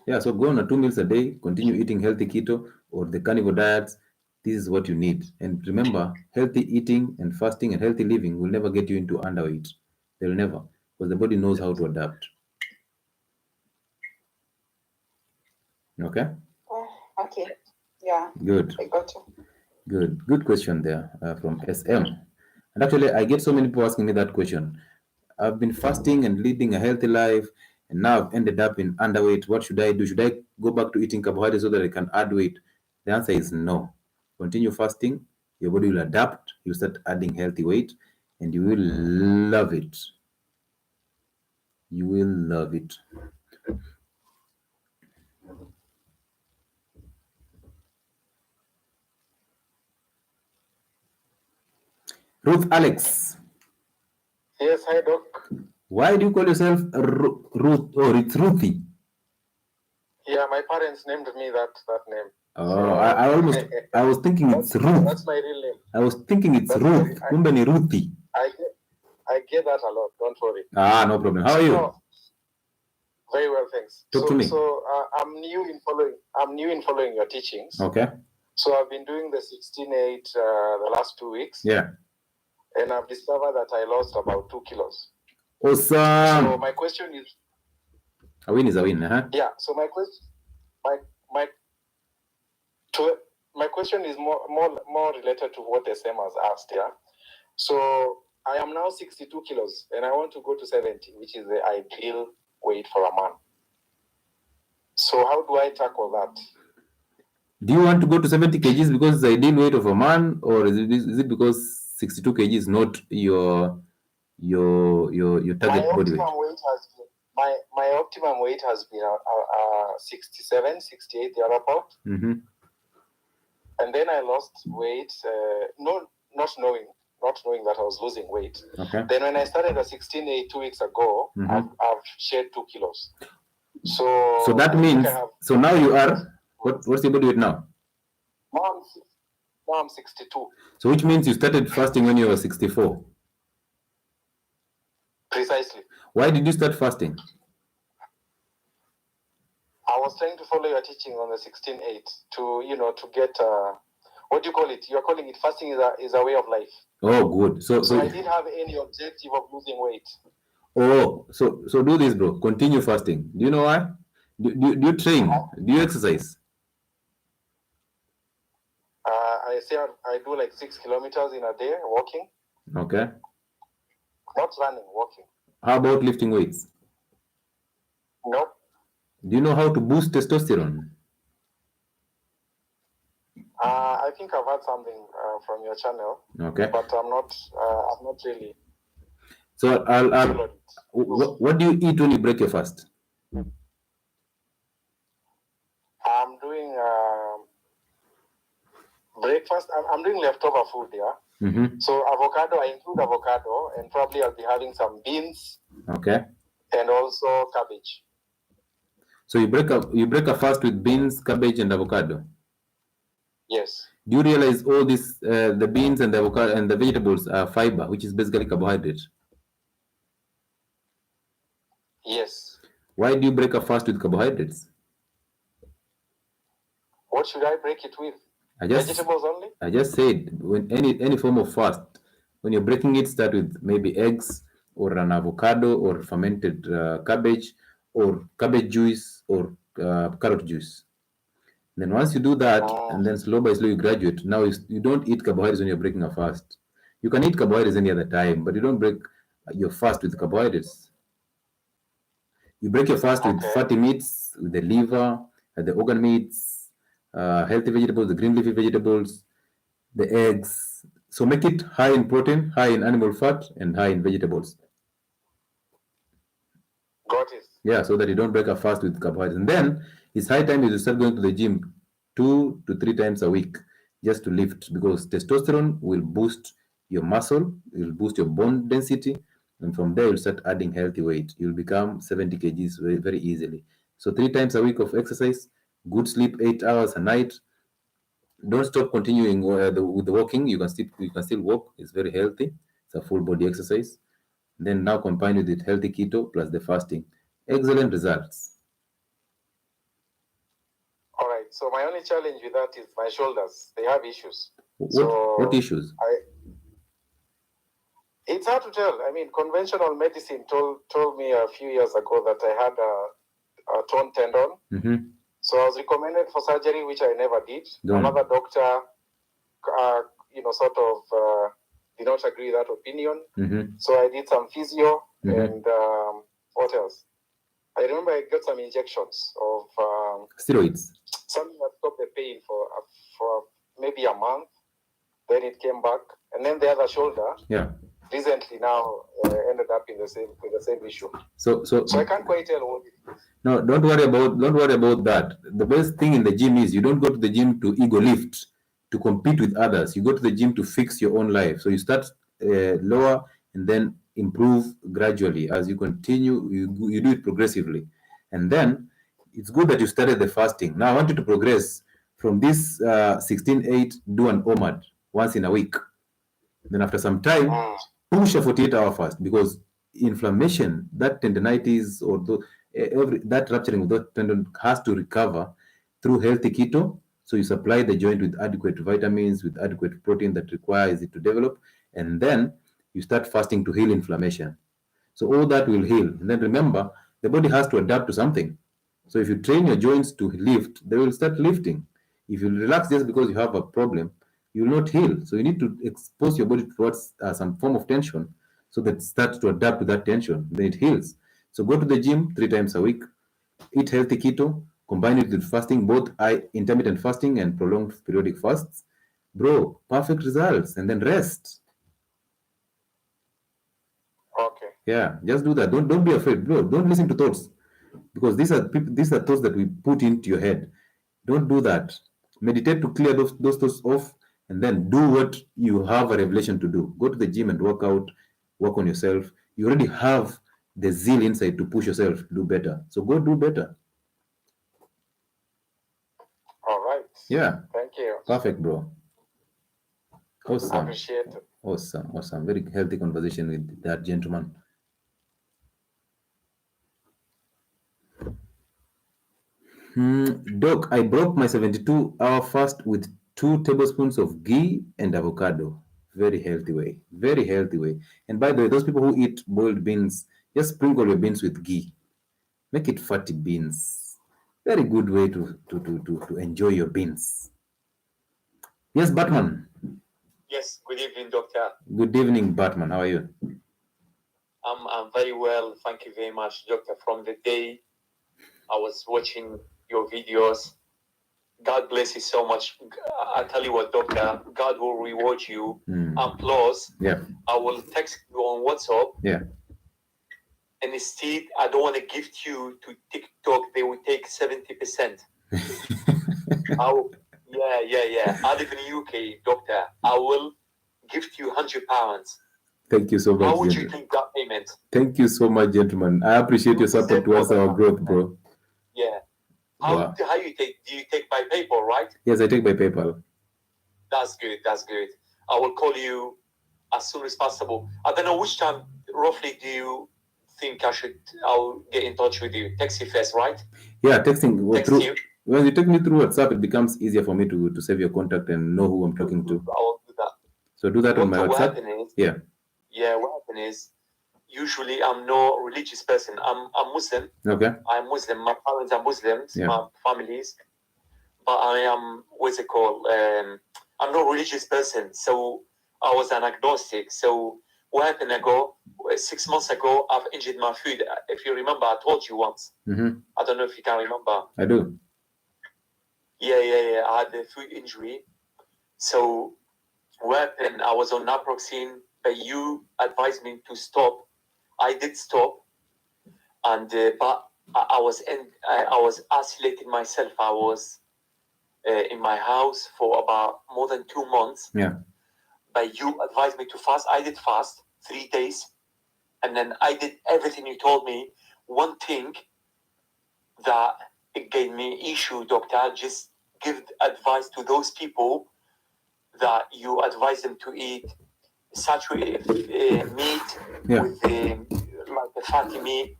Yeah, so go on a 2 meals a day, continue eating healthy keto or the carnivore diets. This is what you need. And remember, healthy eating and fasting and healthy living will never get you into underweight. They'll never, because the body knows how to adapt. Okay? Okay. Yeah. Good. I got you. Good question there from SM. And actually, I get so many people asking me that question. I've been fasting and leading a healthy life, and now I've ended up in underweight. What should I do? Should I go back to eating carbohydrates so that I can add weight? The answer is no. Continue fasting. Your body will adapt. You start adding healthy weight, and you will love it. You will love it. Ruth Alex. Yes, hi, Doc. Why do you call yourself Ruth or it's Ruthie? Yeah, my parents named me that name. Oh, so, I was thinking it's Ruth. That's my real name. I was thinking it's Ruth. Kumbe ni Ruthie. I get that a lot. Don't worry. No problem. How are you? No, very well, thanks. Talk to me. So I'm new in following your teachings. Okay. So I've been doing the 16-8 the last 2 weeks. Yeah. And I've discovered that I lost about 2 kilos. Awesome. So my question is. A win is a win, huh? Yeah. So my question, my question is more related to what SM has asked. Yeah. So I am now 62 kilos, and I want to go to 70, which is the ideal weight for a man. So how do I tackle that? Do you want to go to 70 kgs because it's the ideal weight of a man, or is it because 62 kg is not your target body weight? My optimum weight has been 67, 68, thereabout. Mm-hmm. And then I lost weight, not knowing that I was losing weight. Okay. Then when I started at 16-8 2 weeks ago, mm-hmm. I've shed 2 kilos. So that means, so now you are, what's your body weight now? Now I'm 62. So which means you started fasting when you were 64? Precisely. Why did you start fasting? I was trying to follow your teaching on the 16-8 to get, what do you call it? You're calling it fasting is a way of life. Oh, good. So I didn't have any objective of losing weight. Oh, so do this, bro. Continue fasting. Do you know why? Do you train? Do you exercise? I say I do like 6 kilometers in a day walking. Okay. Not running, walking. How about lifting weights? Nope. Do you know how to boost testosterone? I think I've heard something from your channel. Okay. But I'm not really. So what do you eat when you break your fast? breakfast, I'm doing leftover food, yeah. Mm-hmm. So avocado, I include avocado, and probably I'll be having some beans. Okay. And also cabbage. So you break a fast with beans, cabbage, and avocado. Yes. Do you realize all this? The beans and the avocado and the vegetables are fiber, which is basically carbohydrate. Yes. Why do you break a fast with carbohydrates? What should I break it with? Vegetables only? I just said when any form of fast, when you're breaking it, start with maybe eggs or an avocado or fermented cabbage or cabbage juice or carrot juice. Then once you do that, and then slow by slow you graduate. Now you don't eat carbohydrates when you're breaking a fast. You can eat carbohydrates any other time, but you don't break your fast with carbohydrates. You break your fast with fatty meats, with the liver, the organ meats, healthy vegetables, the green leafy vegetables, the eggs. So make it high in protein, high in animal fat, and high in vegetables. Got it. Yeah, so that you don't break a fast with carbohydrates. And then it's high time you start going to the gym 2 to 3 times a week just to lift, because testosterone will boost your muscle, it will boost your bone density, and from there you'll start adding healthy weight. You'll become 70 kgs very, very easily. So 3 times a week of exercise, good sleep, 8 hours a night. Don't stop continuing with the walking. You can still walk. It's very healthy. It's a full body exercise. Then now combine with it healthy keto plus the fasting. Excellent results. All right. So my only challenge with that is my shoulders. They have issues. What issues? It's hard to tell. I mean, conventional medicine told me a few years ago that I had a torn tendon. Mm-hmm. So I was recommended for surgery, which I never did. Don't. Another doctor, did not agree with that opinion. Mm-hmm. So I did some physio Mm-hmm. and what else? I remember I got some injections of Steroids. something that stopped the pain for maybe a month. Then it came back, and then the other shoulder. Yeah. Recently now ended up with the same issue. So I can't quite tell what it is. No, don't worry about that. The best thing in the gym is you don't go to the gym to ego lift, to compete with others. You go to the gym to fix your own life. So you start lower and then improve gradually as you continue. You do it progressively, and then it's good that you started the fasting. Now I want you to progress from this 16-8. Do an OMAD once in a week. Then after some time, push a 48-hour fast, because inflammation, that tendinitis or that rupturing of that tendon has to recover through healthy keto. So you supply the joint with adequate vitamins, with adequate protein that requires it to develop, and then you start fasting to heal inflammation. So all that will heal. And then remember, the body has to adapt to something. So if you train your joints to lift, they will start lifting. If you relax just because you have a problem, you will not heal. So you need to expose your body towards some form of tension so that it starts to adapt to that tension. Then it heals. So go to the gym 3 times a week, eat healthy keto, combine it with fasting, both intermittent fasting and prolonged periodic fasts. Bro, perfect results. And then rest. Okay. Yeah, just do that. Don't be afraid, bro. Don't listen to thoughts, because these are thoughts that we put into your head. Don't do that. Meditate to clear those thoughts off, and then do what you have a revelation to do. Go to the gym and work out, work on yourself. You already have the zeal inside to push yourself to do better. So go do better. All right. Yeah. Thank you. Perfect, bro. Awesome. I appreciate it. Awesome. Very healthy conversation with that gentleman. Doc, I broke my 72-hour fast with 2 tablespoons of ghee and avocado. Very healthy way. Very healthy way. And by the way, those people who eat boiled beans, just sprinkle your beans with ghee. Make it fatty beans. Very good way to enjoy your beans. Yes, Batman. Yes, good evening, Doctor. Good evening, Batman. How are you? I'm very well. Thank you very much, Doctor. From the day I was watching your videos, God bless you so much. I tell you what, Doctor, God will reward you. Applause. Yeah. I will text you on WhatsApp. Yeah. And instead, I don't want to gift you to TikTok. They will take 70%. Yeah. I live in UK, doctor. I will gift you £100. Thank you so much, How would you gentlemen. take that payment? Thank you so much, gentlemen. I appreciate your support towards our growth, bro. Yeah. Wow. How you take? Do you take by PayPal, right? Yes, I take by PayPal. That's good. I will call you as soon as possible. I don't know which time roughly do you think I'll get in touch with you. Text you first, right? Yeah, texting. Text through, you. when you text me through WhatsApp, it becomes easier for me to save your contact and know who I'm talking to. I will do that. So do that on my What WhatsApp. happened is, Yeah. What happened is, usually I'm no religious person. I'm Muslim. Okay. I'm Muslim. My parents are Muslims. Yeah. My families, but I am what's it called? I'm not a religious person, so I was an agnostic. So what happened 6 months ago, I've injured my foot. If you remember, I told you once. Mm-hmm. I don't know if you can remember. I do. Yeah. I had a foot injury. So what happened? I was on naproxen, but you advised me to stop. I did stop, and but I was isolating myself. I was in my house for about more than 2 months. Yeah. But you advised me to fast. I did fast 3 days, and then I did everything you told me. One thing that it gave me issue, doctor, just give advice to those people that you advise them to eat saturated meat with like the fatty meat,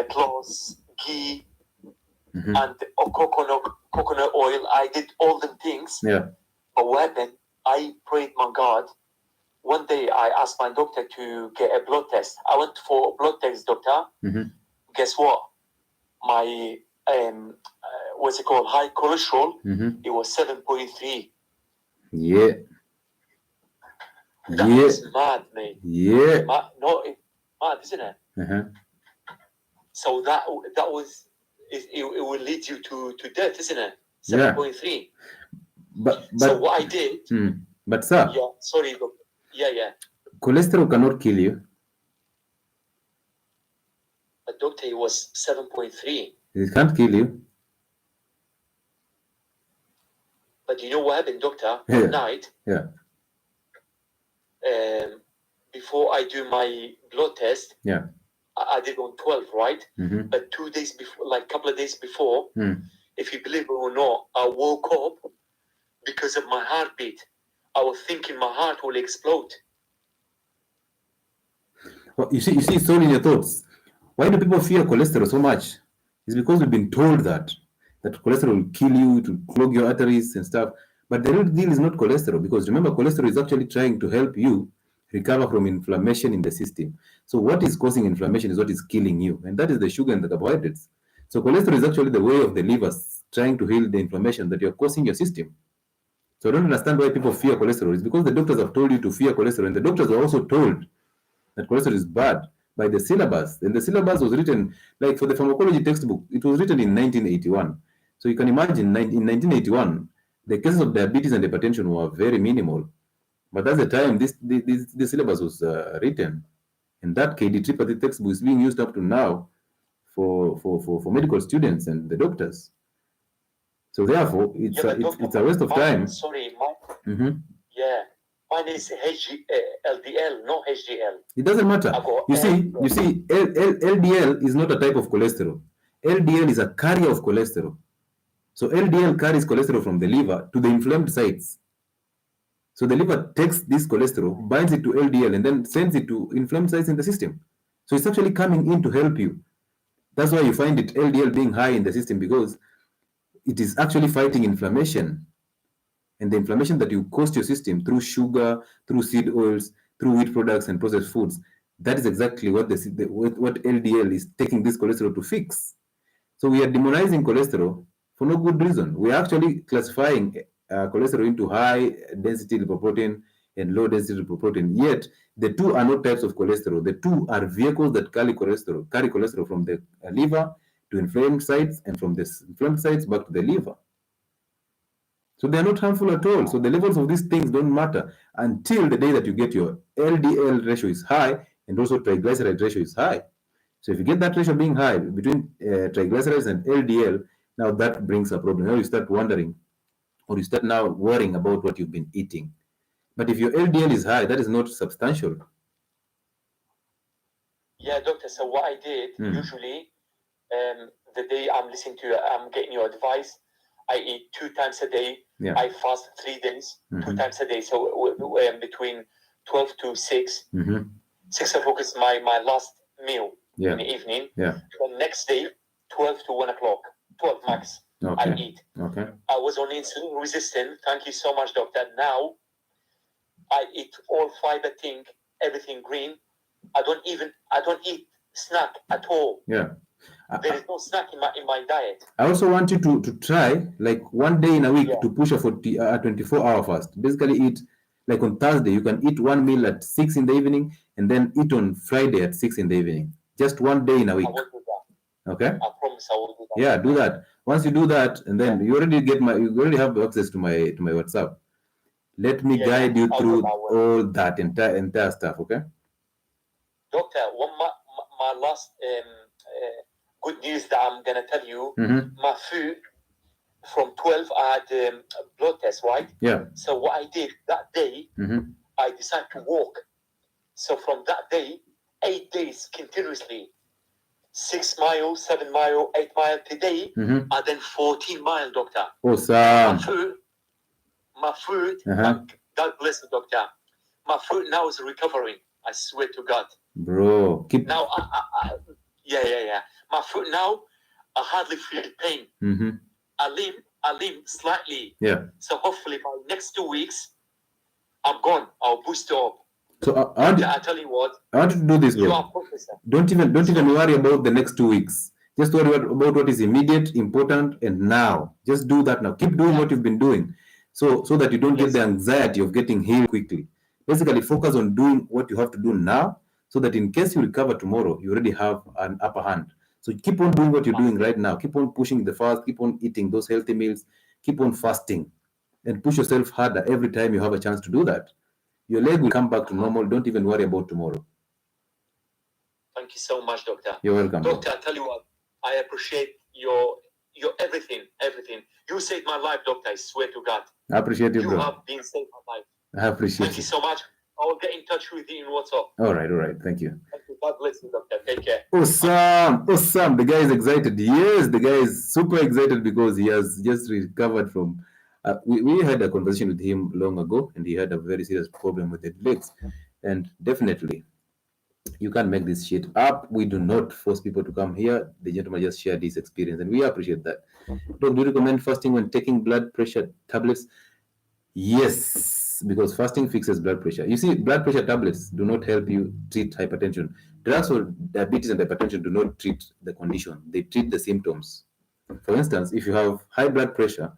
plus ghee and coconut oil. I did all them things. Yeah. But what happened? I prayed my God. One day I asked my doctor to get a blood test. I went for a blood test, doctor. Mm-hmm. Guess what? My what's it called? High cholesterol. Mm-hmm. It was 7.3. Yeah. That was mad, mate. Yeah. Mad, isn't it? Uh-huh. So that was it will lead you to death, isn't it? 7.3. But so what I did. But sir. Yeah. Sorry. Yeah. Cholesterol cannot kill you. But doctor, it was 7.3. It can't kill you. But you know what happened, doctor? One night. Yeah. Before I do my blood test. Yeah. I did on 12, right? Mm-hmm. But 2 days before, like a couple of days before, if you believe it or not, I woke up because of my heartbeat. I was thinking my heart will explode. Well, you see, it's all in your thoughts. Why do people fear cholesterol so much? It's because we've been told that cholesterol will kill you, to clog your arteries and stuff. But the real deal is not cholesterol, because remember, cholesterol is actually trying to help you recover from inflammation in the system. So what is causing inflammation is what is killing you, and that is the sugar and the carbohydrates. So cholesterol is actually the way of the liver trying to heal the inflammation that you're causing your system. So I don't understand why people fear cholesterol. It's because the doctors have told you to fear cholesterol, and the doctors were also told that cholesterol is bad by the syllabus. And the syllabus was written, like for the pharmacology textbook, it was written in 1981. So you can imagine in 1981, the cases of diabetes and hypertension were very minimal. But at the time this syllabus was written, and that KD triple textbook is being used up to now for medical students and the doctors. So therefore, it's a waste of time. Sorry, yeah. Mine is LDL, not HDL. It doesn't matter. You see, LDL is not a type of cholesterol. LDL is a carrier of cholesterol. So LDL carries cholesterol from the liver to the inflamed sites. So the liver takes this cholesterol, binds it to LDL, and then sends it to inflamed sites in the system. So it's actually coming in to help you. That's why you find it LDL being high in the system, because it is actually fighting inflammation. And the inflammation that you cause to your system through sugar, through seed oils, through wheat products and processed foods, that is exactly what what LDL is taking this cholesterol to fix. So we are demonizing cholesterol for no good reason. We are actually classifying cholesterol into high density lipoprotein and low density lipoprotein. Yet the two are not types of cholesterol. The two are vehicles that carry cholesterol from the liver to inflamed sites, and from the inflamed sites back to the liver. So they are not harmful at all. So the levels of these things don't matter until the day that you get your LDL ratio is high, and also triglyceride ratio is high. So if you get that ratio being high between triglycerides and LDL, now that brings a problem. Now you start wondering, or you start now worrying about what you've been eating. But if your LDL is high, that is not substantial. Yeah, doctor. So what I did usually, the day I'm listening to, I'm getting your advice. I eat 2 times a day. Yeah. I fast 3 days, 2 times a day. So between 12 to 6. 6 o'clock is my last meal in the evening. Yeah. The next day, 12 to 1 o'clock, 12 max. Okay. I eat. Okay. I was on insulin resistant. Thank you so much, doctor. Now I eat all fiber thing, everything green. I don't eat snack at all. Yeah. There is no snack in my diet. I also want you to try like one day in a week to push a 24-hour fast. Basically eat like on Thursday, you can eat one meal at 6 in the evening and then eat on Friday at 6 in the evening. Just one day in a week. I will do that. Okay? I promise I will do that. Yeah, do that. Once you do that, and then you already have access to my WhatsApp. Let me guide you through all that entire stuff, okay? Doctor, my last good news that I'm gonna tell you, my food from 12 I had blood test, right? Yeah. So what I did that day, I decided to walk. So from that day, 8 days continuously, 6 miles, 7 miles, 8 miles today, and then 14 miles, doctor. Awesome. My food, God bless you, doctor. My food now is recovering. I swear to God. Bro, keep now. Yeah. My foot now, I hardly feel pain. I limp slightly. Yeah. So hopefully by next 2 weeks, I'm gone. I'll boost up. So I tell you what. I want you to do this, bro. You are professor. Don't even worry about the next 2 weeks. Just worry about what is immediate, important, and now. Just do that now. Keep doing what you've been doing, so that you don't get the anxiety of getting healed quickly. Basically, focus on doing what you have to do now, so that in case you recover tomorrow, you already have an upper hand. So keep on doing what you're doing right now. Keep on pushing the fast. Keep on eating those healthy meals. Keep on fasting, and push yourself harder every time you have a chance to do that. Your leg will come back to normal. Don't even worry about tomorrow. Thank you so much, doctor. You're welcome. Doctor, I tell you what, I appreciate your everything. You saved my life, doctor. I swear to God. I appreciate you, bro. You have been saved my life. I appreciate Thank you so much. I will get in touch with you in WhatsApp. All right. Thank you. Thank you. God bless you, doctor. Take care. Awesome. The guy is excited. Yes, the guy is super excited because he has just recovered from. We had a conversation with him long ago, and he had a very serious problem with the legs. And definitely, you can't make this shit up. We do not force people to come here. The gentleman just shared his experience, and we appreciate that. Doc, do you recommend fasting when taking blood pressure tablets? Yes, because fasting fixes blood pressure. You see, blood pressure tablets do not help you treat hypertension. Drugs for diabetes and hypertension do not treat the condition. They treat the symptoms. For instance, if you have high blood pressure,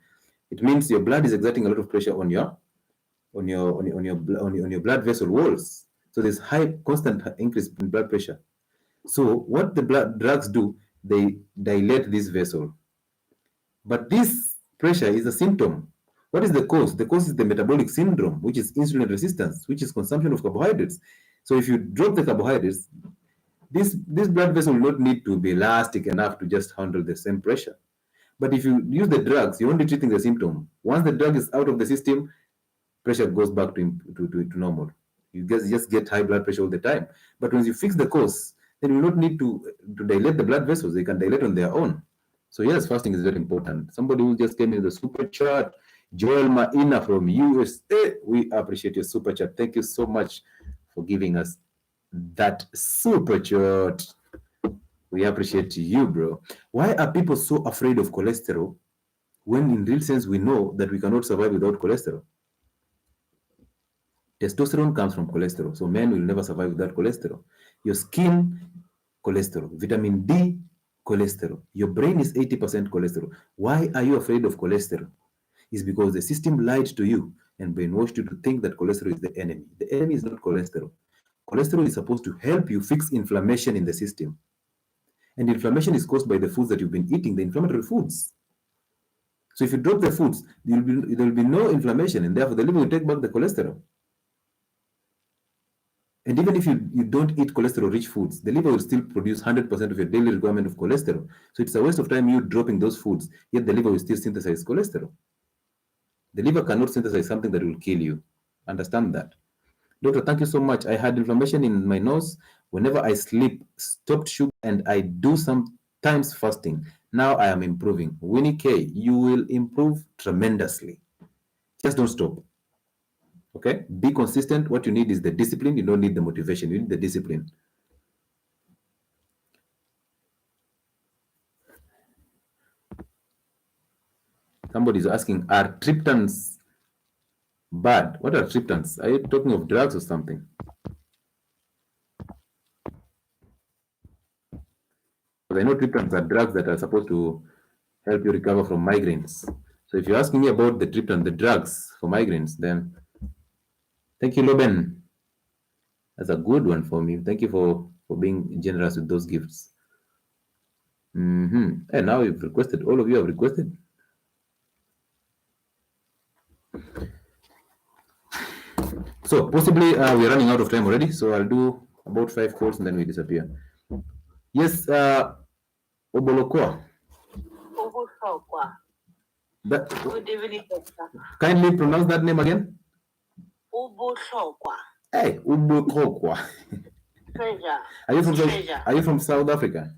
it means your blood is exerting a lot of pressure on your blood vessel walls. So there's high constant increase in blood pressure. So what the blood drugs do, they dilate this vessel. But this pressure is a symptom. What is the cause? The cause is the metabolic syndrome, which is insulin resistance, which is consumption of carbohydrates. So if you drop the carbohydrates, this blood vessel will not need to be elastic enough to just handle the same pressure. But if you use the drugs, you're only treating the symptom. Once the drug is out of the system, pressure goes back to normal. You just get high blood pressure all the time. But when you fix the cause, then you will not need to dilate the blood vessels. They can dilate on their own. So yes, fasting is very important. Somebody who just came in the super chat, Joel Maina from USA. We appreciate your super chat. Thank you so much for giving us that super chat. We appreciate you, bro. Why are people so afraid of cholesterol when in real sense we know that we cannot survive without cholesterol? Testosterone comes from cholesterol, so men will never survive without cholesterol. Your skin, cholesterol. Vitamin D, cholesterol. Your brain is 80% cholesterol. Why are you afraid of cholesterol? It's because the system lied to you and brainwashed you to think that cholesterol is the enemy. The enemy is not cholesterol. Cholesterol is supposed to help you fix inflammation in the system. And inflammation is caused by the foods that you've been eating, the inflammatory foods. So if you drop the foods, there will be no inflammation, and therefore the liver will take back the cholesterol. And even if you don't eat cholesterol-rich foods, the liver will still produce 100% of your daily requirement of cholesterol. So it's a waste of time you dropping those foods, yet the liver will still synthesize cholesterol. The liver cannot synthesize something that will kill you. Understand that. Doctor, thank you so much. I had inflammation in my nose. Whenever I sleep, stopped sugar, and I do sometimes fasting. Now I am improving. Winnie K, you will improve tremendously. Just don't stop. Okay? Be consistent. What you need is the discipline. You don't need the motivation. You need the discipline. Somebody's asking, are triptans bad? What are triptans? Are you talking of drugs or something? Because I know triptans are drugs that are supposed to help you recover from migraines. So if you're asking me about the triptan, the drugs for migraines, then thank you, Loben. That's a good one for me. Thank you for being generous with those gifts. And now you've requested. All of you have requested. So possibly we're running out of time already. So I'll do about 5 calls and then we disappear. Yes, Obolokwa. That, Good evening, doctor. kindly pronounce that name again. Ubuhlokwa. Hey, Obolokwa. Treasure. Are you from South Africa?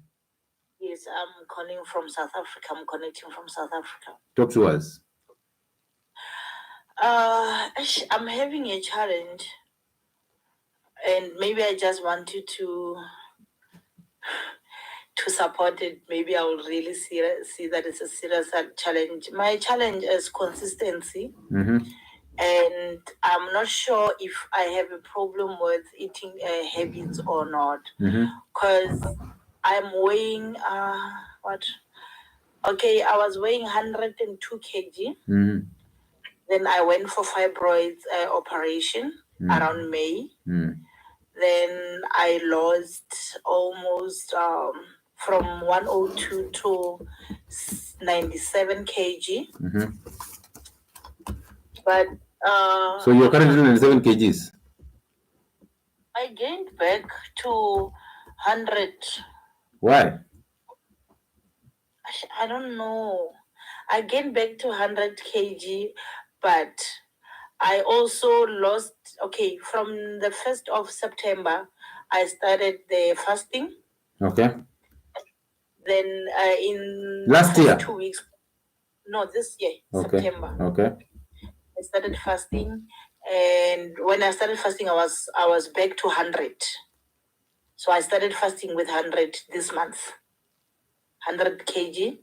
Yes, I'm calling from South Africa. I'm connecting from South Africa. Talk to us. I'm having a challenge, and maybe I just want you to support it. Maybe I will really see that it's a serious challenge. My challenge is consistency. And I'm not sure if I have a problem with eating habits or not, because I'm weighing Okay, I was weighing 102 kg. Then I went for fibroids operation around May. Then I lost almost from 102 to 97 kg. But so you're currently 97 kgs. I gained back to 100. Why? I don't know. I gained back to 100 kg, but I also lost. Okay, from the 1st of September, I started the fasting. Okay. Then in last year, 2 weeks. No, this year, okay. September. Okay. I started fasting, and when I started fasting, I was back to 100. So I started fasting with 100 this month, 100 kg.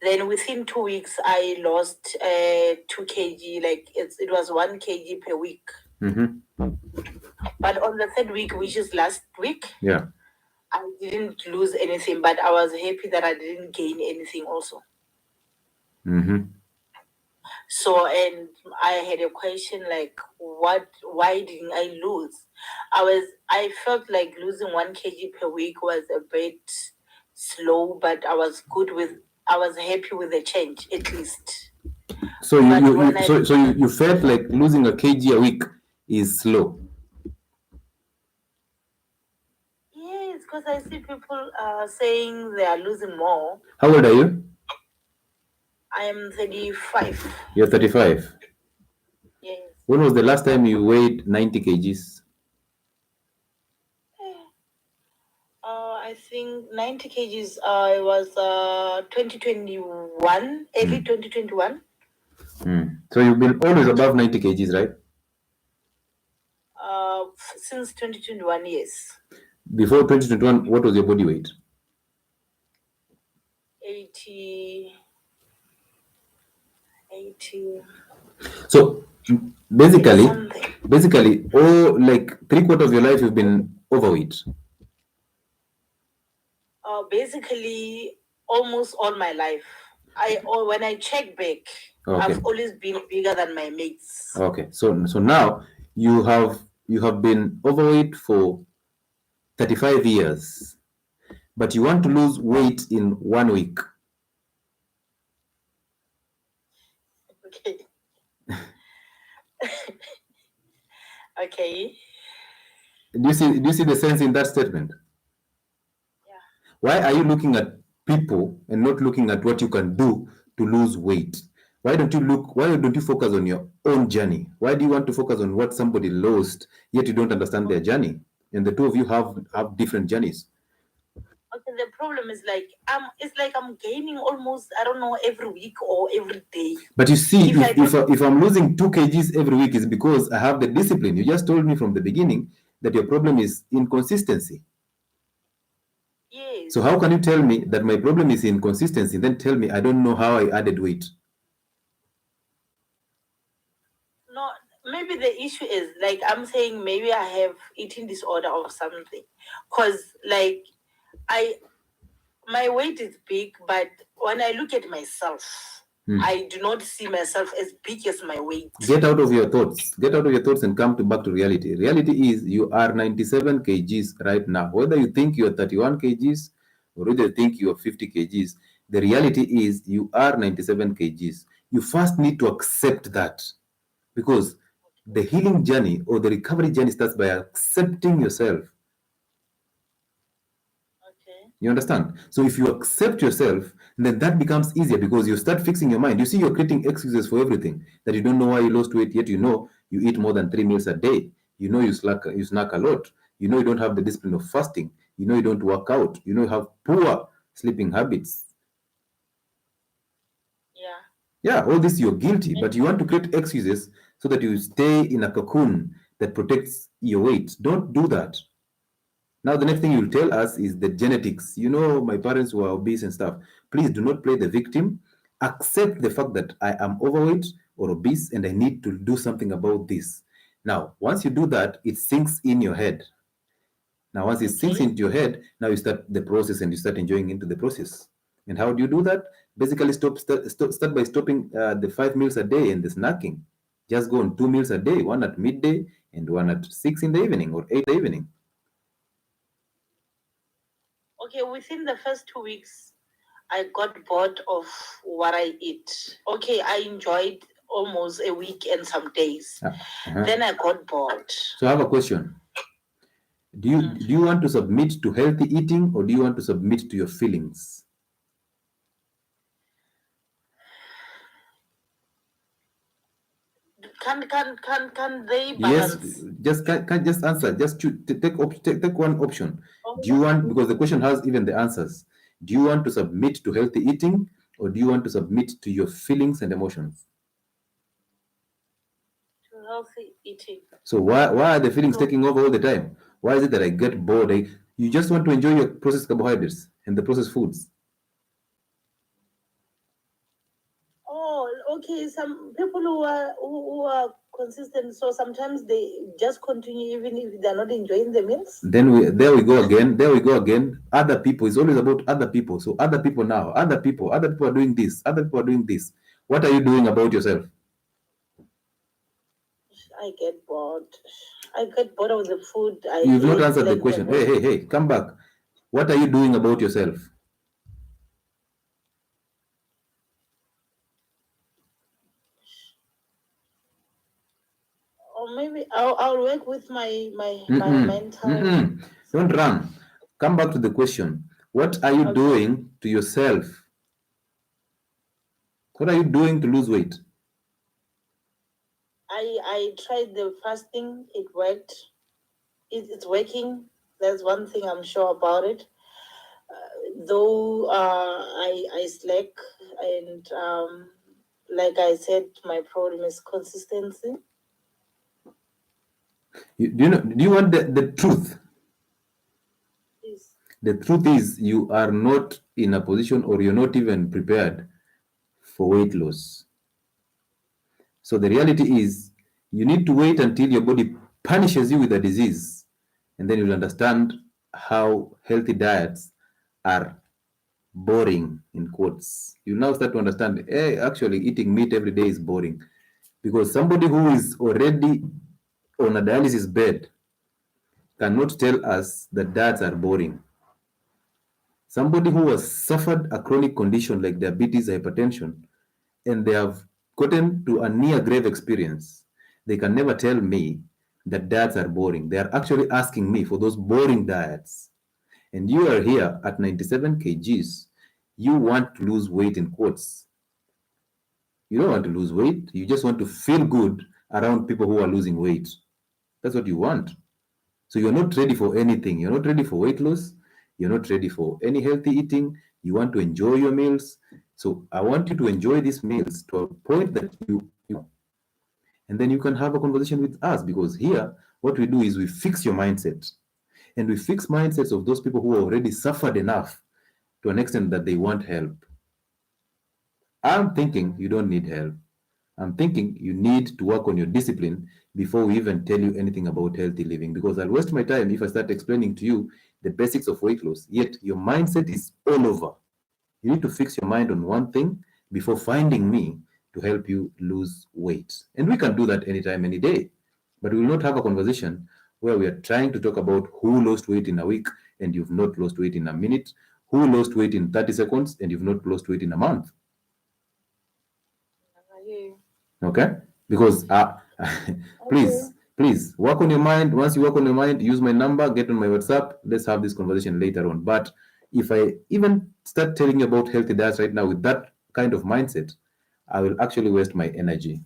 Then within 2 weeks, I lost 2 kg. Like it was 1 kg per week. But on the 3rd week, which is last week, I didn't lose anything. But I was happy that I didn't gain anything also. So, and I had a question like, why didn't I lose? I felt like losing 1 kg per week was a bit slow, but I was happy with the change, at least. So you felt like losing a kg a week is slow? Yes, because I see people saying they are losing more. How old are you? I am 35. You're 35? Yes. When was the last time you weighed 90 kgs? I think 90 kgs it was 2021, early 2021. So you've been always above 90 kgs, right? Since 2021, yes. Before 2021, what was your body weight? 80. So basically, like 3/4 of your life you've been overweight. Basically, almost all my life. When I check back, I've always been bigger than my mates. Okay, so now you have been overweight for 35 years, but you want to lose weight in 1 week. Okay. Okay. Do you see the sense in that statement? Yeah. Why are you looking at people and not looking at what you can do to lose weight? Why don't you focus on your own journey? Why do you want to focus on what somebody lost, yet you don't understand their journey? And the two of you have different journeys. Okay, the problem is like it's like I'm gaining almost, I don't know, every week or every day. But you see, If if I'm losing 2 kgs every week, is because I have the discipline. You just told me from the beginning that your problem is inconsistency. Yes. So how can you tell me that my problem is inconsistency, then tell me I don't know how I added weight? No, maybe the issue is like I'm saying maybe I have eating disorder or something. Cause like my weight is big, but when I look at myself, I do not see myself as big as my weight. Get out of your thoughts. Get out of your thoughts and come back to reality. Reality is you are 97 kgs right now. Whether you think you're 31 kgs or whether you think you're 50 kgs, the reality is you are 97 kgs. You first need to accept that, because the healing journey or the recovery journey starts by accepting yourself. Okay. You understand? So if you accept yourself, then that becomes easier because you start fixing your mind. You see, you're creating excuses for everything, that you don't know why you lost weight, yet you know you eat more than 3 meals a day. You know you snack a lot. You know you don't have the discipline of fasting. You know you don't work out. You know you have poor sleeping habits. Yeah. Yeah, all this you're guilty, but you want to create excuses so that you stay in a cocoon that protects your weight. Don't do that. Now, the next thing you'll tell us is the genetics. You know, my parents were obese and stuff. Please do not play the victim. Accept the fact that I am overweight or obese and I need to do something about this. Now, once you do that, it sinks in your head. Now, once it sinks into your head, now you start the process and you start enjoying into the process. And how do you do that? Basically, start by stopping the 5 meals a day and the snacking. Just go on 2 meals a day, one at midday and one at 6 in the evening or 8 in the evening. Okay, within the first 2 weeks, I got bored of what I eat. Okay, I enjoyed almost a week and some days. Then I got bored. So I have a question. Do you want to submit to healthy eating or do you want to submit to your feelings? Can they balance? Yes, just answer. Just take one option. Do you want, because the question has even the answers. Do you want to submit to healthy eating or do you want to submit to your feelings and emotions? To healthy eating. So why are the feelings taking over all the time? Why is it that I get bored? You just want to enjoy your processed carbohydrates and the processed foods. Oh, okay. Some people who are consistent, so sometimes they just continue even if they're not enjoying the meals. Then there we go again. There we go again. Other people. It's always about other people. So other people now. Other people are doing this. Other people are doing this. What are you doing about yourself? I get bored. I get bored of the food. You've not answered the question. Hey, come back. What are you doing about yourself? Or maybe I'll work with my mental. Don't run. Come back to the question. What are you doing to yourself? What are you doing to lose weight? I tried the fasting. It worked. It's working. That's one thing I'm sure about it. Though I slack, and like I said, my problem is consistency. Do you want the truth? Yes. The truth is you are not in a position or you're not even prepared for weight loss. So the reality is you need to wait until your body punishes you with a disease, and then you'll understand how healthy diets are boring, in quotes. You now start to understand, hey, actually eating meat every day is boring. Because somebody who is already on a dialysis bed cannot tell us that diets are boring. Somebody who has suffered a chronic condition like diabetes, hypertension, and they have gotten to a near grave experience, they can never tell me that diets are boring. They are actually asking me for those boring diets. And you are here at 97 kgs. You want to lose weight, in quotes. You don't want to lose weight. You just want to feel good around people who are losing weight. That's what you want. So you're not ready for anything. You're not ready for weight loss. You're not ready for any healthy eating. You want to enjoy your meals. So I want you to enjoy these meals to a point that you and then you can have a conversation with us, because here what we do is we fix your mindset, and we fix mindsets of those people who already suffered enough to an extent that they want help. I'm thinking you don't need help. I'm thinking you need to work on your discipline before we even tell you anything about healthy living, because I'll waste my time if I start explaining to you the basics of weight loss, yet your mindset is all over. You need to fix your mind on one thing before finding me to help you lose weight. And we can do that anytime, any day. But we will not have a conversation where we are trying to talk about who lost weight in a week and you've not lost weight in a minute, who lost weight in 30 seconds and you've not lost weight in a month. Okay? Because please work on your mind. Once you work on your mind, use my number, get on my WhatsApp. Let's have this conversation later on. But if I even start telling you about healthy diets right now with that kind of mindset, I will actually waste my energy.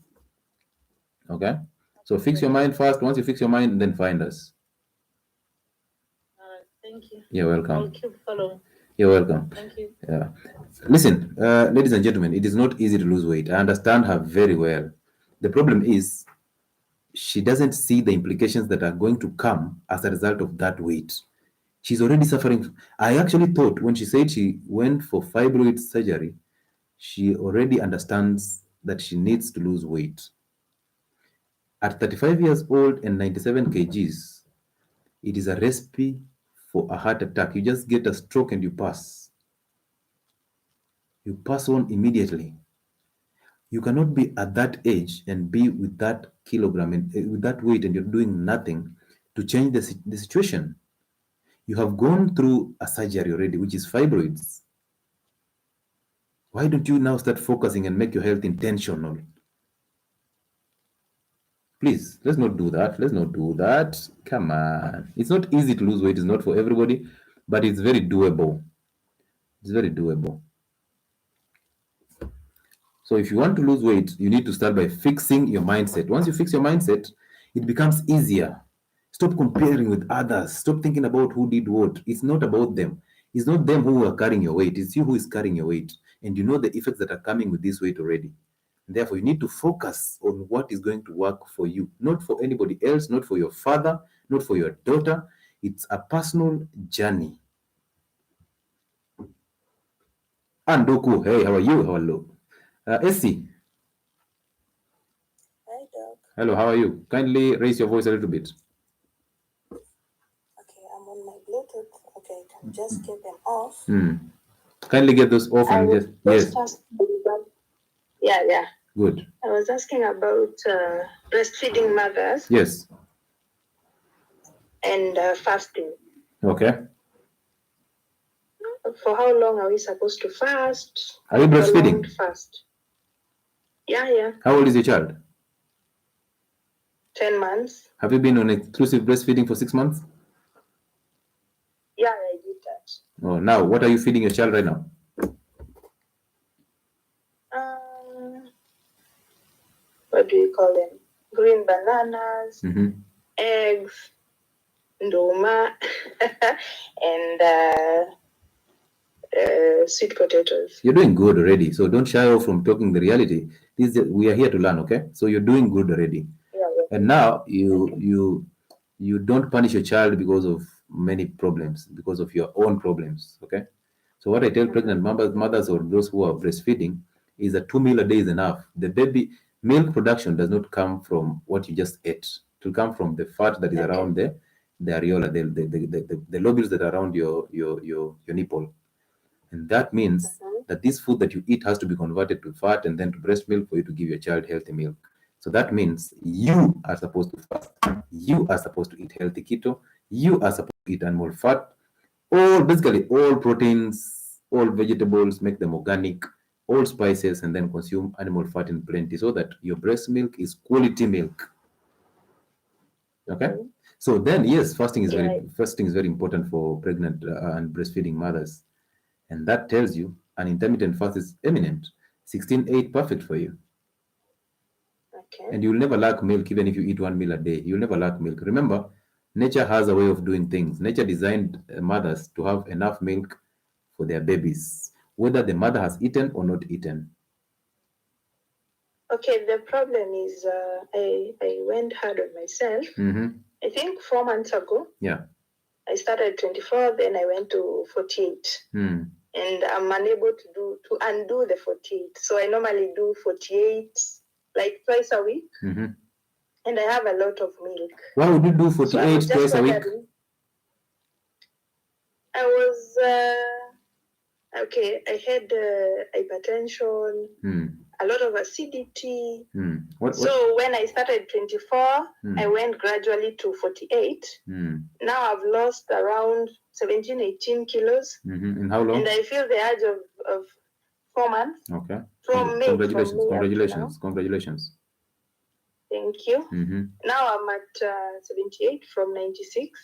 Okay? So fix your mind first. Once you fix your mind, then find us. Thank you. You're welcome. I'll keep following. You're welcome. Thank you. Yeah. Listen, ladies and gentlemen, it is not easy to lose weight. I understand her very well. The problem is she doesn't see the implications that are going to come as a result of that weight. She's already suffering. I actually thought when she said she went for fibroid surgery, she already understands that she needs to lose weight. At 35 years old and 97 kgs, it is a recipe for a heart attack. You just get a stroke and you pass. You pass on immediately. You cannot be at that age and be with that kilogram and with that weight and you're doing nothing to change the situation. You have gone through a surgery already, which is fibroids. Why don't you now start focusing and make your health intentional? Please, let's not do that. Let's not do that. Come on. It's not easy to lose weight. It's not for everybody, but it's very doable. It's very doable. So if you want to lose weight, you need to start by fixing your mindset. Once you fix your mindset, it becomes easier. Stop comparing with others. Stop thinking about who did what. It's not about them. It's not them who are carrying your weight. It's you who is carrying your weight. And you know the effects that are coming with this weight already. Therefore, you need to focus on what is going to work for you, not for anybody else, not for your father, not for your daughter. It's a personal journey. Andoku, hey, how are you? Hello. Essie. Hi, Doc. Hello, how are you? Kindly raise your voice a little bit. Okay, I'm on my Bluetooth. Okay, I can just get them off. Kindly get those off and just, yes. Yeah. Good. I was asking about breastfeeding mothers. Yes. And fasting. Okay. For how long are we supposed to fast? Are you breastfeeding? Fast. Yeah. How old is your child? 10 months. Have you been on exclusive breastfeeding for 6 months? Yeah, I did that. Oh, now what are you feeding your child right now? What do you call them? Green bananas, eggs, ndoma, and sweet potatoes. You're doing good already, so don't shy off from talking the reality. We are here to learn, okay? So you're doing good already. Yeah. And now you don't punish your child because of many problems, because of your own problems, okay? So what I tell pregnant mothers or those who are breastfeeding is that 2 meals a day is enough. The baby milk production does not come from what you just ate. It will come from the fat that is around the areola, the lobules that are around your nipple. And that means that this food that you eat has to be converted to fat and then to breast milk for you to give your child healthy milk. So that means you are supposed to fast. You are supposed to eat healthy keto. You are supposed to eat animal fat. Basically all proteins, all vegetables, make them organic, all spices, and then consume animal fat in plenty so that your breast milk is quality milk. Okay? So then, yes, fasting is very important for pregnant and breastfeeding mothers. And that tells you an intermittent fast is imminent. 16/8, perfect for you. Okay. And you'll never lack milk even if you eat 1 meal a day. You'll never lack milk. Remember, nature has a way of doing things. Nature designed mothers to have enough milk for their babies, whether the mother has eaten or not eaten. Okay, the problem is I went hard on myself. I think 4 months ago. Yeah. I started 24, then I went to 48. And I'm unable to undo the 48. So I normally do 48 like twice a week. And I have a lot of milk. Why would you do 48 twice a week? I was okay. I had hypertension, a lot of acidity. So when I started 24, I went gradually to 48. Now I've lost around 17, 18 kilos. In how long? And I feel the urge of 4 months. Okay. From May. Congratulations. From May Congratulations. Congratulations. Thank you. Now I'm at 78 from 96.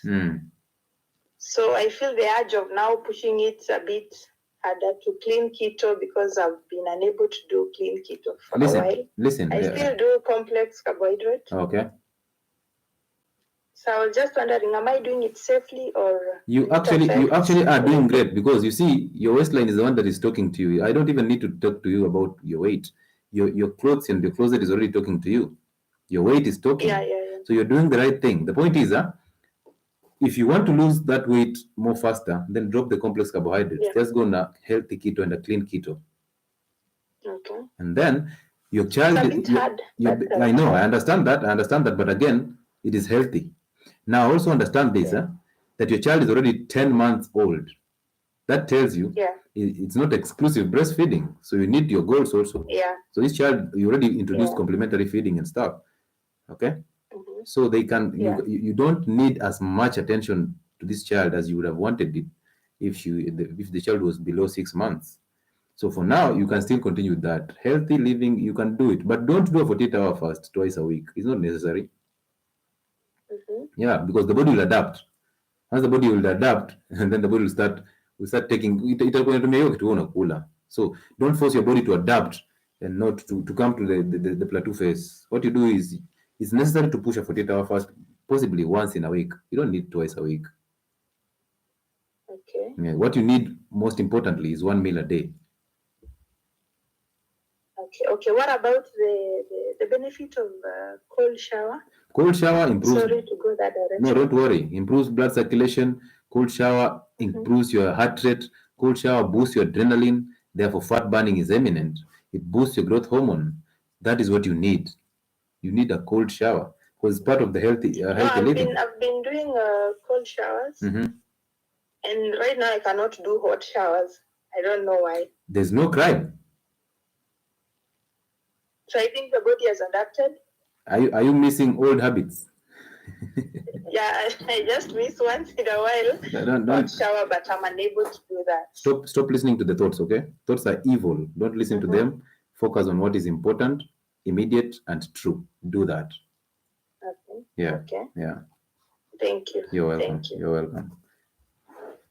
So I feel the urge of now pushing it a bit harder to clean keto because I've been unable to do clean keto for a while. Listen. I still do complex carbohydrate. Okay. So I was just wondering, am I doing it safely or you actually are doing great, because you see your waistline is the one that is talking to you. I don't even need to talk to you about your weight. Your clothes and your closet is already talking to you. Your weight is talking. Yeah. So you're doing the right thing. The point is, if you want to lose that weight more faster, then drop the complex carbohydrates. Just go on a healthy keto and a clean keto. Okay. And then your child. It's a bit hard, I know. I understand that. But again, it is healthy. Now also understand this, that your child is already 10 months old. That tells you it's not exclusive breastfeeding. So you need your goals also. Yeah. So this child, you already introduced complementary feeding and stuff. Okay. So they can. You don't need as much attention to this child as you would have wanted it if the child was below 6 months. So for now, you can still continue with that healthy living. You can do it, but don't do a 48-hour fast twice a week. It's not necessary. Yeah, because the body will adapt. Once the body will adapt, and then the body will start taking it. So don't force your body to adapt and not to come to the plateau phase. What you do is, it's necessary to push a 48-hour fast, possibly once in a week. You don't need twice a week. Okay. Yeah, what you need most importantly is 1 meal a day. Okay. What about the benefit of cold shower? Cold shower improves. Sorry to go that direction. No, don't worry. Improves blood circulation. Cold shower improves your heart rate. Cold shower boosts your adrenaline. Therefore, fat burning is imminent. It boosts your growth hormone. That is what you need. You need a cold shower because it's part of the healthy living. I've been doing cold showers, and right now I cannot do hot showers. I don't know why. There's no crime. So I think the body has adapted. Are you missing old habits? Yeah, I just miss once in a while. Don't shower, but I'm unable to do that. Stop listening to the thoughts, okay? Thoughts are evil. Don't listen to them. Focus on what is important, immediate, and true. Do that. Okay. Yeah. Okay. Yeah. Thank you. You're welcome. Thank you. You're welcome.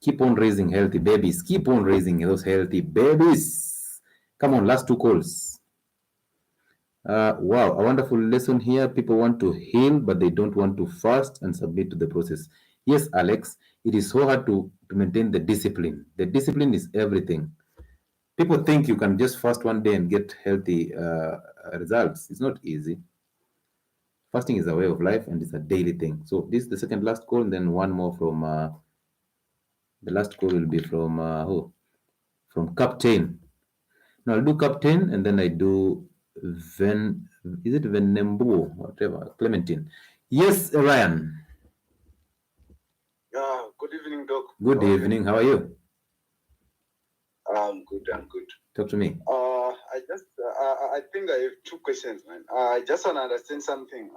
Keep on raising healthy babies. Keep on raising those healthy babies. Come on, last 2 calls. Wow, a wonderful lesson here. People want to heal, but they don't want to fast and submit to the process. Yes, Alex, it is so hard to maintain the discipline. The discipline is everything. People think you can just fast one day and get healthy results. It's not easy. Fasting is a way of life and it's a daily thing. So this is the second last call, and then one more from the last call will be from who? From Captain. Now I'll do Captain, and then I do is it Venembu, whatever, Clementine. Yes, Ryan. Good evening, Doc. Good evening. How are you? I'm good. Talk to me. I think I have 2 questions, man. I just want to understand something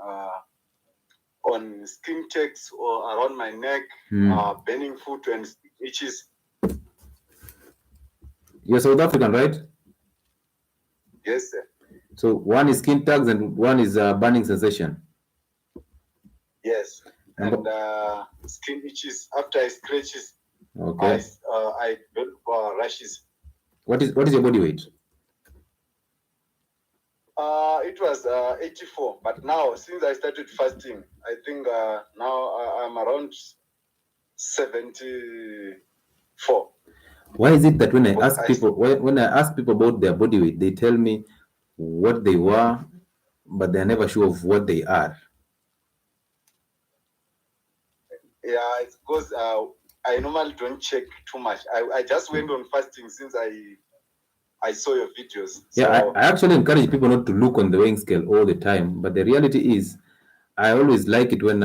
on skin checks or around my neck, burning foot and itches. You're South African, right? Yes, sir. So one is skin tags and one is burning sensation. Yes, and skin itches after I scratches. Okay. I develop rashes. What is your body weight? It was 84, but now since I started fasting, I think now I'm around 74. Why is it that when I ask people when I ask people about their body weight, they tell me what they were, but they're never sure of what they are? Yeah, it's because I normally don't check too much. I just went on fasting since I saw your videos. Yeah, So, I actually encourage people not to look on the weighing scale all the time. But the reality is, I always like it when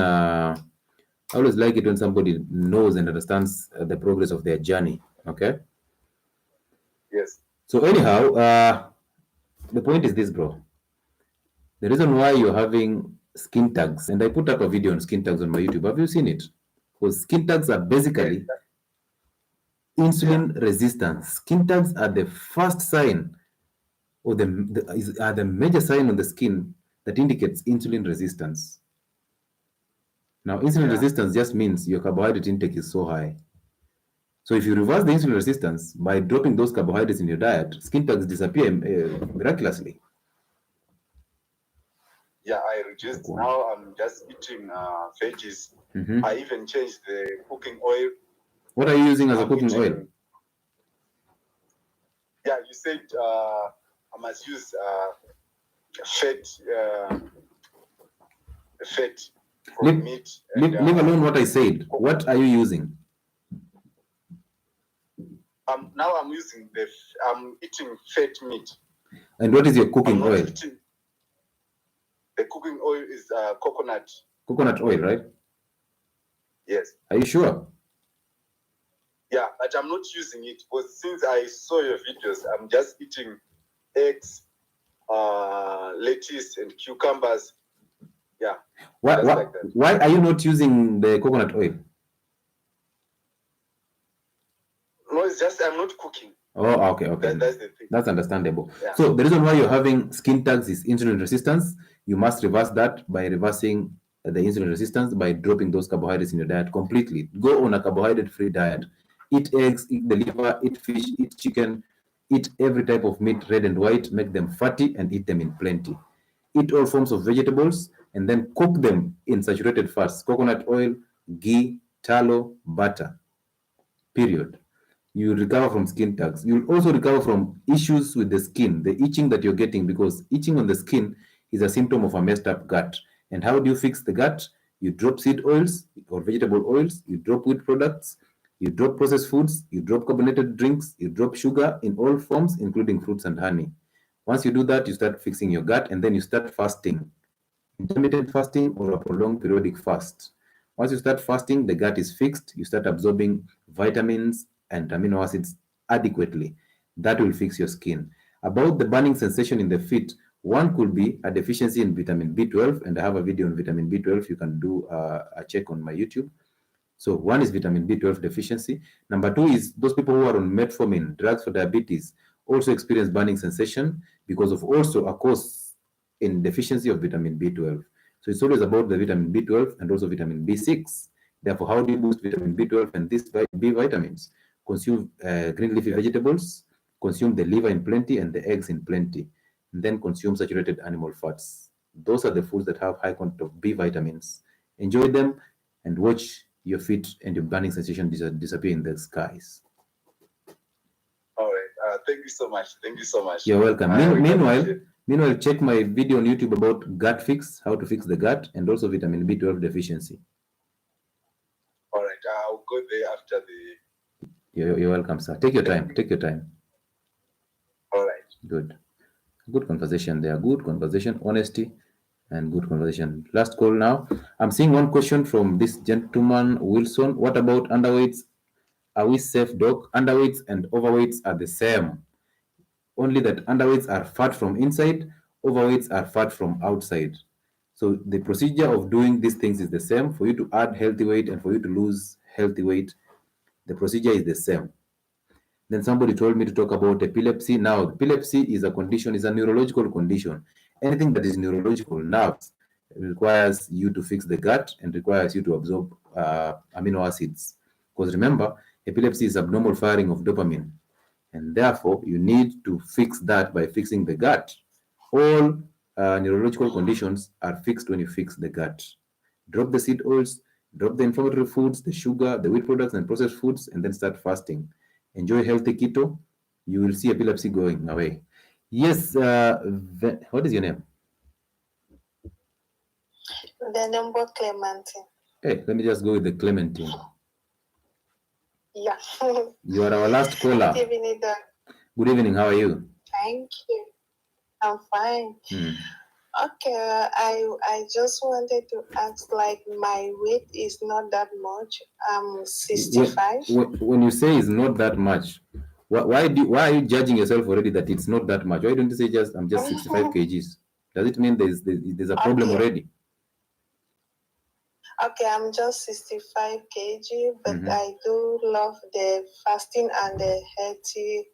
somebody knows and understands the progress of their journey. Okay. yes. So anyhow, the point is this, bro. The reason why you're having skin tags, and I put up a video on skin tags on my YouTube. Have you seen it? Because skin tags are basically insulin resistance. Skin tags are the first sign, or are the major sign on the skin that indicates insulin resistance. Now, insulin resistance just means your carbohydrate intake is so high. So if you reverse the insulin resistance by dropping those carbohydrates in your diet, skin tags disappear miraculously. Yeah, I reduced. Now I'm just eating veggies. I even changed the cooking oil. What are you using as a cooking oil? Yeah, you said I must use fat from meat. Leave alone what I said. What are you using? Now I'm using I'm eating fat meat. And what is your cooking oil? The cooking oil is coconut. Coconut oil, right? Yes. Are you sure? Yeah, but I'm not using it because since I saw your videos, I'm just eating eggs, lettuce, and cucumbers. Yeah. Why like why are you not using the coconut oil? No, it's just I'm not cooking. Oh, okay. That's the thing. That's understandable. Yeah. So the reason why you're having skin tags is insulin resistance. You must reverse that by reversing the insulin resistance by dropping those carbohydrates in your diet completely. Go on a carbohydrate-free diet. Eat eggs, eat the liver, eat fish, eat chicken, eat every type of meat, red and white, make them fatty and eat them in plenty. Eat all forms of vegetables and then cook them in saturated fats, coconut oil, ghee, tallow, butter. Period. You recover from skin tags. You'll also recover from issues with the skin, the itching that you're getting, because itching on the skin is a symptom of a messed up gut. And how do you fix the gut? You drop seed oils or vegetable oils, you drop wheat products, you drop processed foods, you drop carbonated drinks, you drop sugar in all forms, including fruits and honey. Once you do that, you start fixing your gut, and then you start fasting. Intermittent fasting or a prolonged periodic fast. Once you start fasting, the gut is fixed. You start absorbing vitamins and amino acids adequately. That will fix your skin. About the burning sensation in the feet, one could be a deficiency in vitamin B12, and I have a video on vitamin B12. You can do a check on my YouTube. So one is vitamin B12 deficiency. Number two is those people who are on metformin, drugs for diabetes, also experience burning sensation because of also a cause in deficiency of vitamin B12. So it's always about the vitamin B12 and also vitamin B6. Therefore, how do you boost vitamin B12 and these B vitamins? Consume green leafy vegetables, consume the liver in plenty and the eggs in plenty, and then consume saturated animal fats. Those are the foods that have high content of B vitamins. Enjoy them and watch your feet and your burning sensation disappear in the skies. All right. Thank you so much. Thank you so much. You're welcome. Meanwhile, check my video on YouTube about gut fix, how to fix the gut, and also vitamin B12 deficiency. All right. I'll go there after the... You're welcome, sir. Take your time. Take your time. All right. Good. Good conversation there. Good conversation, honesty, and good conversation. Last call now. I'm seeing one question from this gentleman, Wilson. What about underweights? Are we safe, doc? Underweights and overweights are the same. Only that underweights are fat from inside, overweights are fat from outside. So the procedure of doing these things is the same. For you to add healthy weight and for you to lose healthy weight, the procedure is the same. Then somebody told me to talk about epilepsy. Now, epilepsy is a condition, is a neurological condition. Anything that is neurological, nerves, requires you to fix the gut and requires you to absorb amino acids. Because remember, epilepsy is abnormal firing of dopamine. And therefore, you need to fix that by fixing the gut. All neurological conditions are fixed when you fix the gut. Drop the seed oils, drop the inflammatory foods, the sugar, the wheat products, and processed foods, and then start fasting. Enjoy healthy keto. You will see epilepsy going away. Yes, what is your name? The number Clementine. Hey, let me just go with the Clementine. Yeah. You are our last caller. Good evening, Doc. Good evening. How are you? Thank you. I'm fine. Okay, I just wanted to ask, like, my weight is not that much. I'm 65. When you say it's not that much, why are you judging yourself already that it's not that much? Why don't you say I'm just 65 kgs? Does it mean there's a problem already? Okay, I'm just 65 kg, but I do love the fasting and the healthy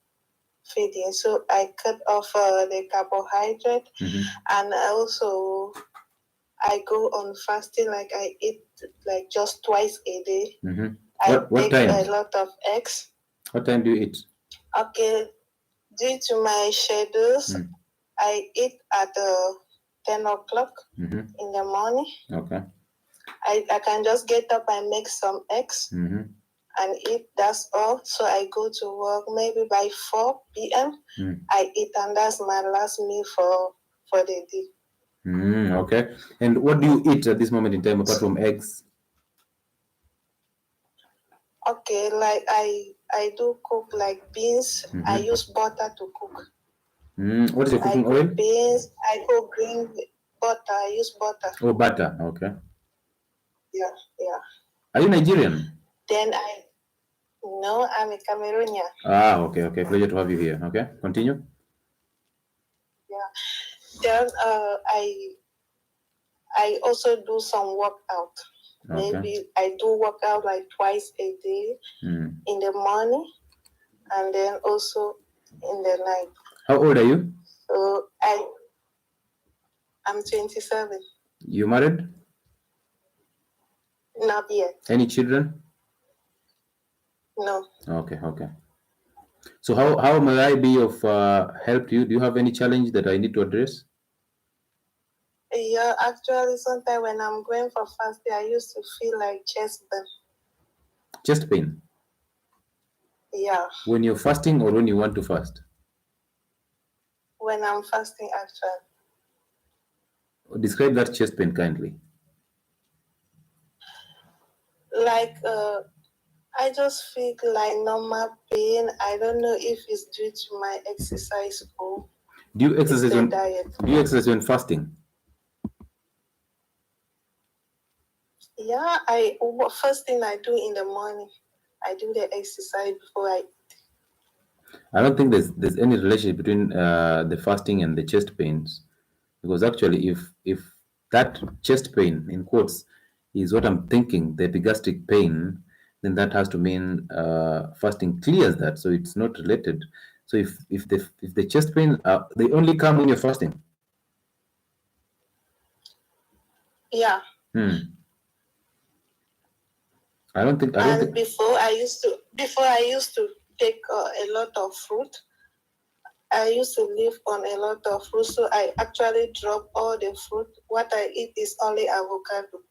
feeding. So I cut off the carbohydrate, and also I go on fasting. Like I eat like just twice a day. What take time? A lot of eggs. What time do you eat? Okay, due to my schedules, I eat at 10 o'clock in the morning. Okay. I can just get up and make some eggs and eat. That's all. So I go to work maybe by 4 p.m. I eat, and that's my last meal for the day. Okay. And what do you eat at this moment in time apart from eggs? Okay, like I do cook like beans. I use butter to cook. What is your cooking oil? Beans. I cook green butter. I use butter. Oh, butter. Okay. Yeah. Are you Nigerian? Then no, I'm a Cameroonian. Ah, okay. Pleasure to have you here. Okay, continue. Yeah. Then I also do some workout. Okay. Maybe I do workout like twice a day in the morning and then also in the night. How old are you? So I'm 27. You married? Not yet. Any children? No. Okay. So how may I be of help to you? Do you have any challenge that I need to address? Yeah, actually, sometimes when I'm going for fasting, I used to feel like chest pain. Chest pain? Yeah. When you're fasting or when you want to fast? When I'm fasting, actually. Describe that chest pain kindly. Like, I just feel like normal pain. I don't know if it's due to my exercise or do you exercise when diet. Do you exercise when fasting? Yeah, first thing I do in the morning, I do the exercise before I eat. I don't think there's any relationship between the fasting and the chest pains, because actually, if that chest pain in quotes is what I'm thinking, the epigastric pain, then that has to mean fasting clears that. So it's not related. So if the chest pain they only come when you're fasting. Yeah. I don't think. Before I used to take a lot of fruit. I used to live on a lot of fruit, so I actually drop all the fruit. What I eat is only avocado.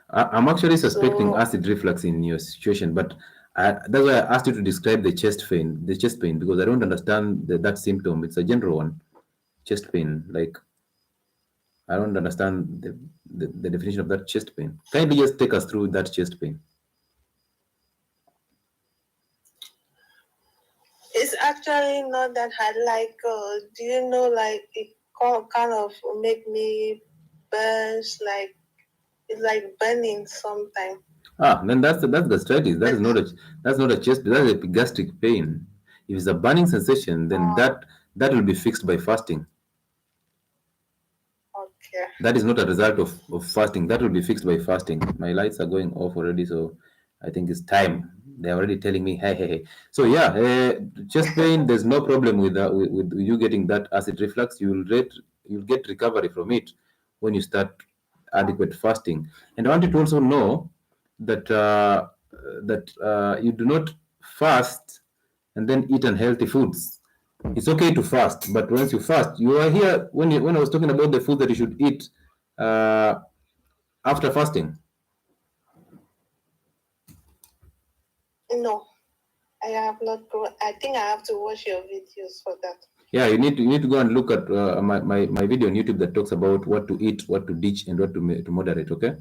I'm actually suspecting acid reflux in your situation, but that's why I asked you to describe the chest pain, because I don't understand that symptom. It's a general one, chest pain. Like I don't understand the definition of that chest pain. Kindly just take us through that chest pain. It's actually not that hard. Like, do you know, like it kind of make me burn, like it's like burning sometimes. Then that's the gastritis. That's not a chest pain. That's a gastric pain. If it's a burning sensation, then that will be fixed by fasting. Okay. That is not a result of fasting. That will be fixed by fasting. My lights are going off already, so I think it's time. They're already telling me, hey. So yeah, chest pain. There's no problem with you getting that acid reflux. You'll get recovery from it when you start adequate fasting. And I want you to also know that you do not fast and then eat unhealthy foods. It's okay to fast, but once you fast, you are here when I was talking about the food that you should eat after fasting. No, I have not. I think I have to watch your videos for that. Yeah, you need to go and look at my video on YouTube that talks about what to eat, what to ditch, and what to moderate. Okay.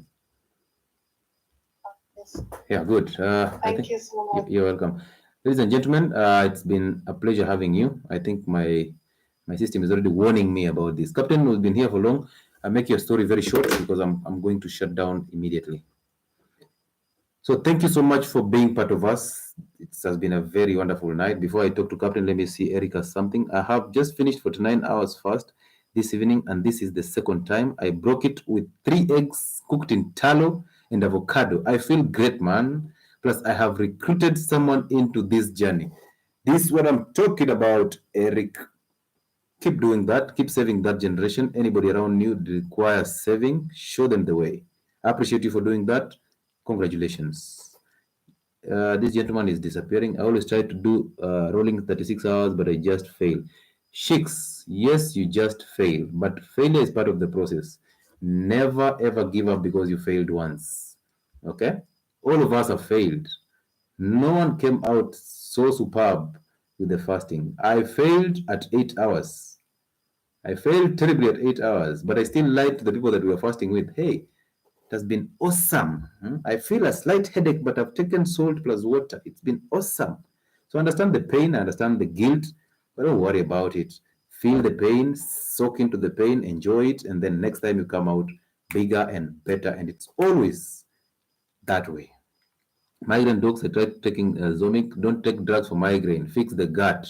Yes. Yeah, good. Thank you so much. You're welcome. Ladies and gentlemen, it's been a pleasure having you. I think my system is already warning me about this. Captain, who's been here for long, I'll make your story very short because I'm going to shut down immediately. So thank you so much for being part of us. It has been a very wonderful night. Before I talk to Captain, let me see Erica something. I have just finished 49 hours fast this evening, and this is the second time. I broke it with 3 eggs cooked in tallow and avocado. I feel great, man. Plus, I have recruited someone into this journey. This is what I'm talking about, Eric. Keep doing that. Keep saving that generation. Anybody around you requires saving, show them the way. I appreciate you for doing that. Congratulations. This gentleman is disappearing. I always try to do rolling 36 hours, but I just fail. Sheiks, yes, you just fail, but failure is part of the process. Never ever give up because you failed once. Okay? All of us have failed. No one came out so superb with the fasting. I failed at 8 hours. I failed terribly at 8 hours, but I still lied to the people that we were fasting with. Hey, it has been awesome. I feel a slight headache, but I've taken salt plus water. It's been awesome. So I understand the pain, I understand the guilt, but don't worry about it. Feel the pain, soak into the pain, enjoy it, and then next time you come out bigger and better. And it's always that way. Migraine dogs, I tried taking Zomic. Don't take drugs for migraine. Fix the gut.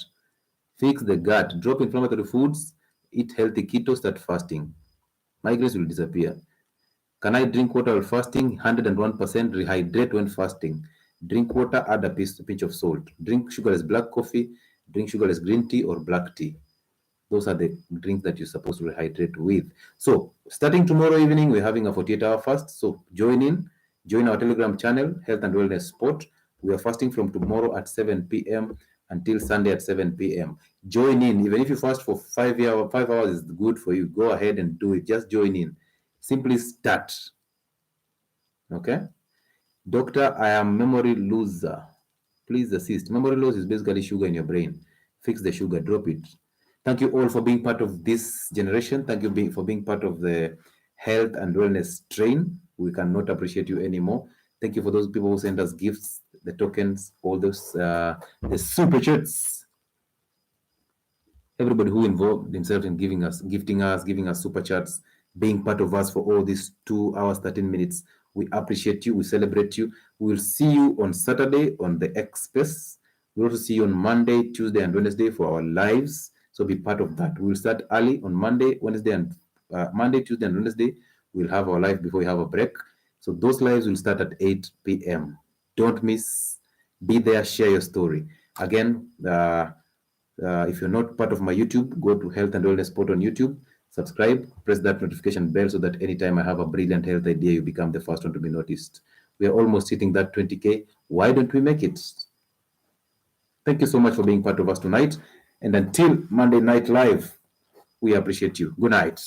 Fix the gut. Drop inflammatory foods. Eat healthy keto. Start fasting. Migraines will disappear. Can I drink water while fasting? 101%. Rehydrate when fasting. Drink water, add a pinch of salt. Drink sugarless black coffee. Drink sugarless green tea or black tea. Those are the drinks that you're supposed to rehydrate with. So, starting tomorrow evening, we're having a 48-hour fast. So, join in. Join our Telegram channel, Health and Wellness Sport. We are fasting from tomorrow at 7 p.m. until Sunday at 7 p.m. Join in. Even if you fast for 5 hours is good for you. Go ahead and do it. Just join in. Simply start. Okay? Doctor, I am memory loser. Please assist. Memory loss is basically sugar in your brain. Fix the sugar, drop it. Thank you all for being part of this generation. Thank you for being part of the health and wellness train. We cannot appreciate you anymore. Thank you for those people who send us gifts, the tokens, all those, the super chats. Everybody who involved themselves in giving us super chats, being part of us for all these 2 hours, 13 minutes. We appreciate you. We celebrate you. We will see you on Saturday on the X Space. We'll also see you on Monday, Tuesday, and Wednesday for our lives. So be part of that. We'll start early on Monday, Wednesday, and Monday, Tuesday, and Wednesday. We'll have our live before we have a break. So those lives will start at 8 p.m. Don't miss. Be there. Share your story. Again, if you're not part of my YouTube, go to Health and Wellness Sport on YouTube. Subscribe, press that notification bell so that anytime I have a brilliant health idea, you become the first one to be noticed. We are almost hitting that 20K. Why don't we make it? Thank you so much for being part of us tonight. And until Monday Night Live, we appreciate you. Good night.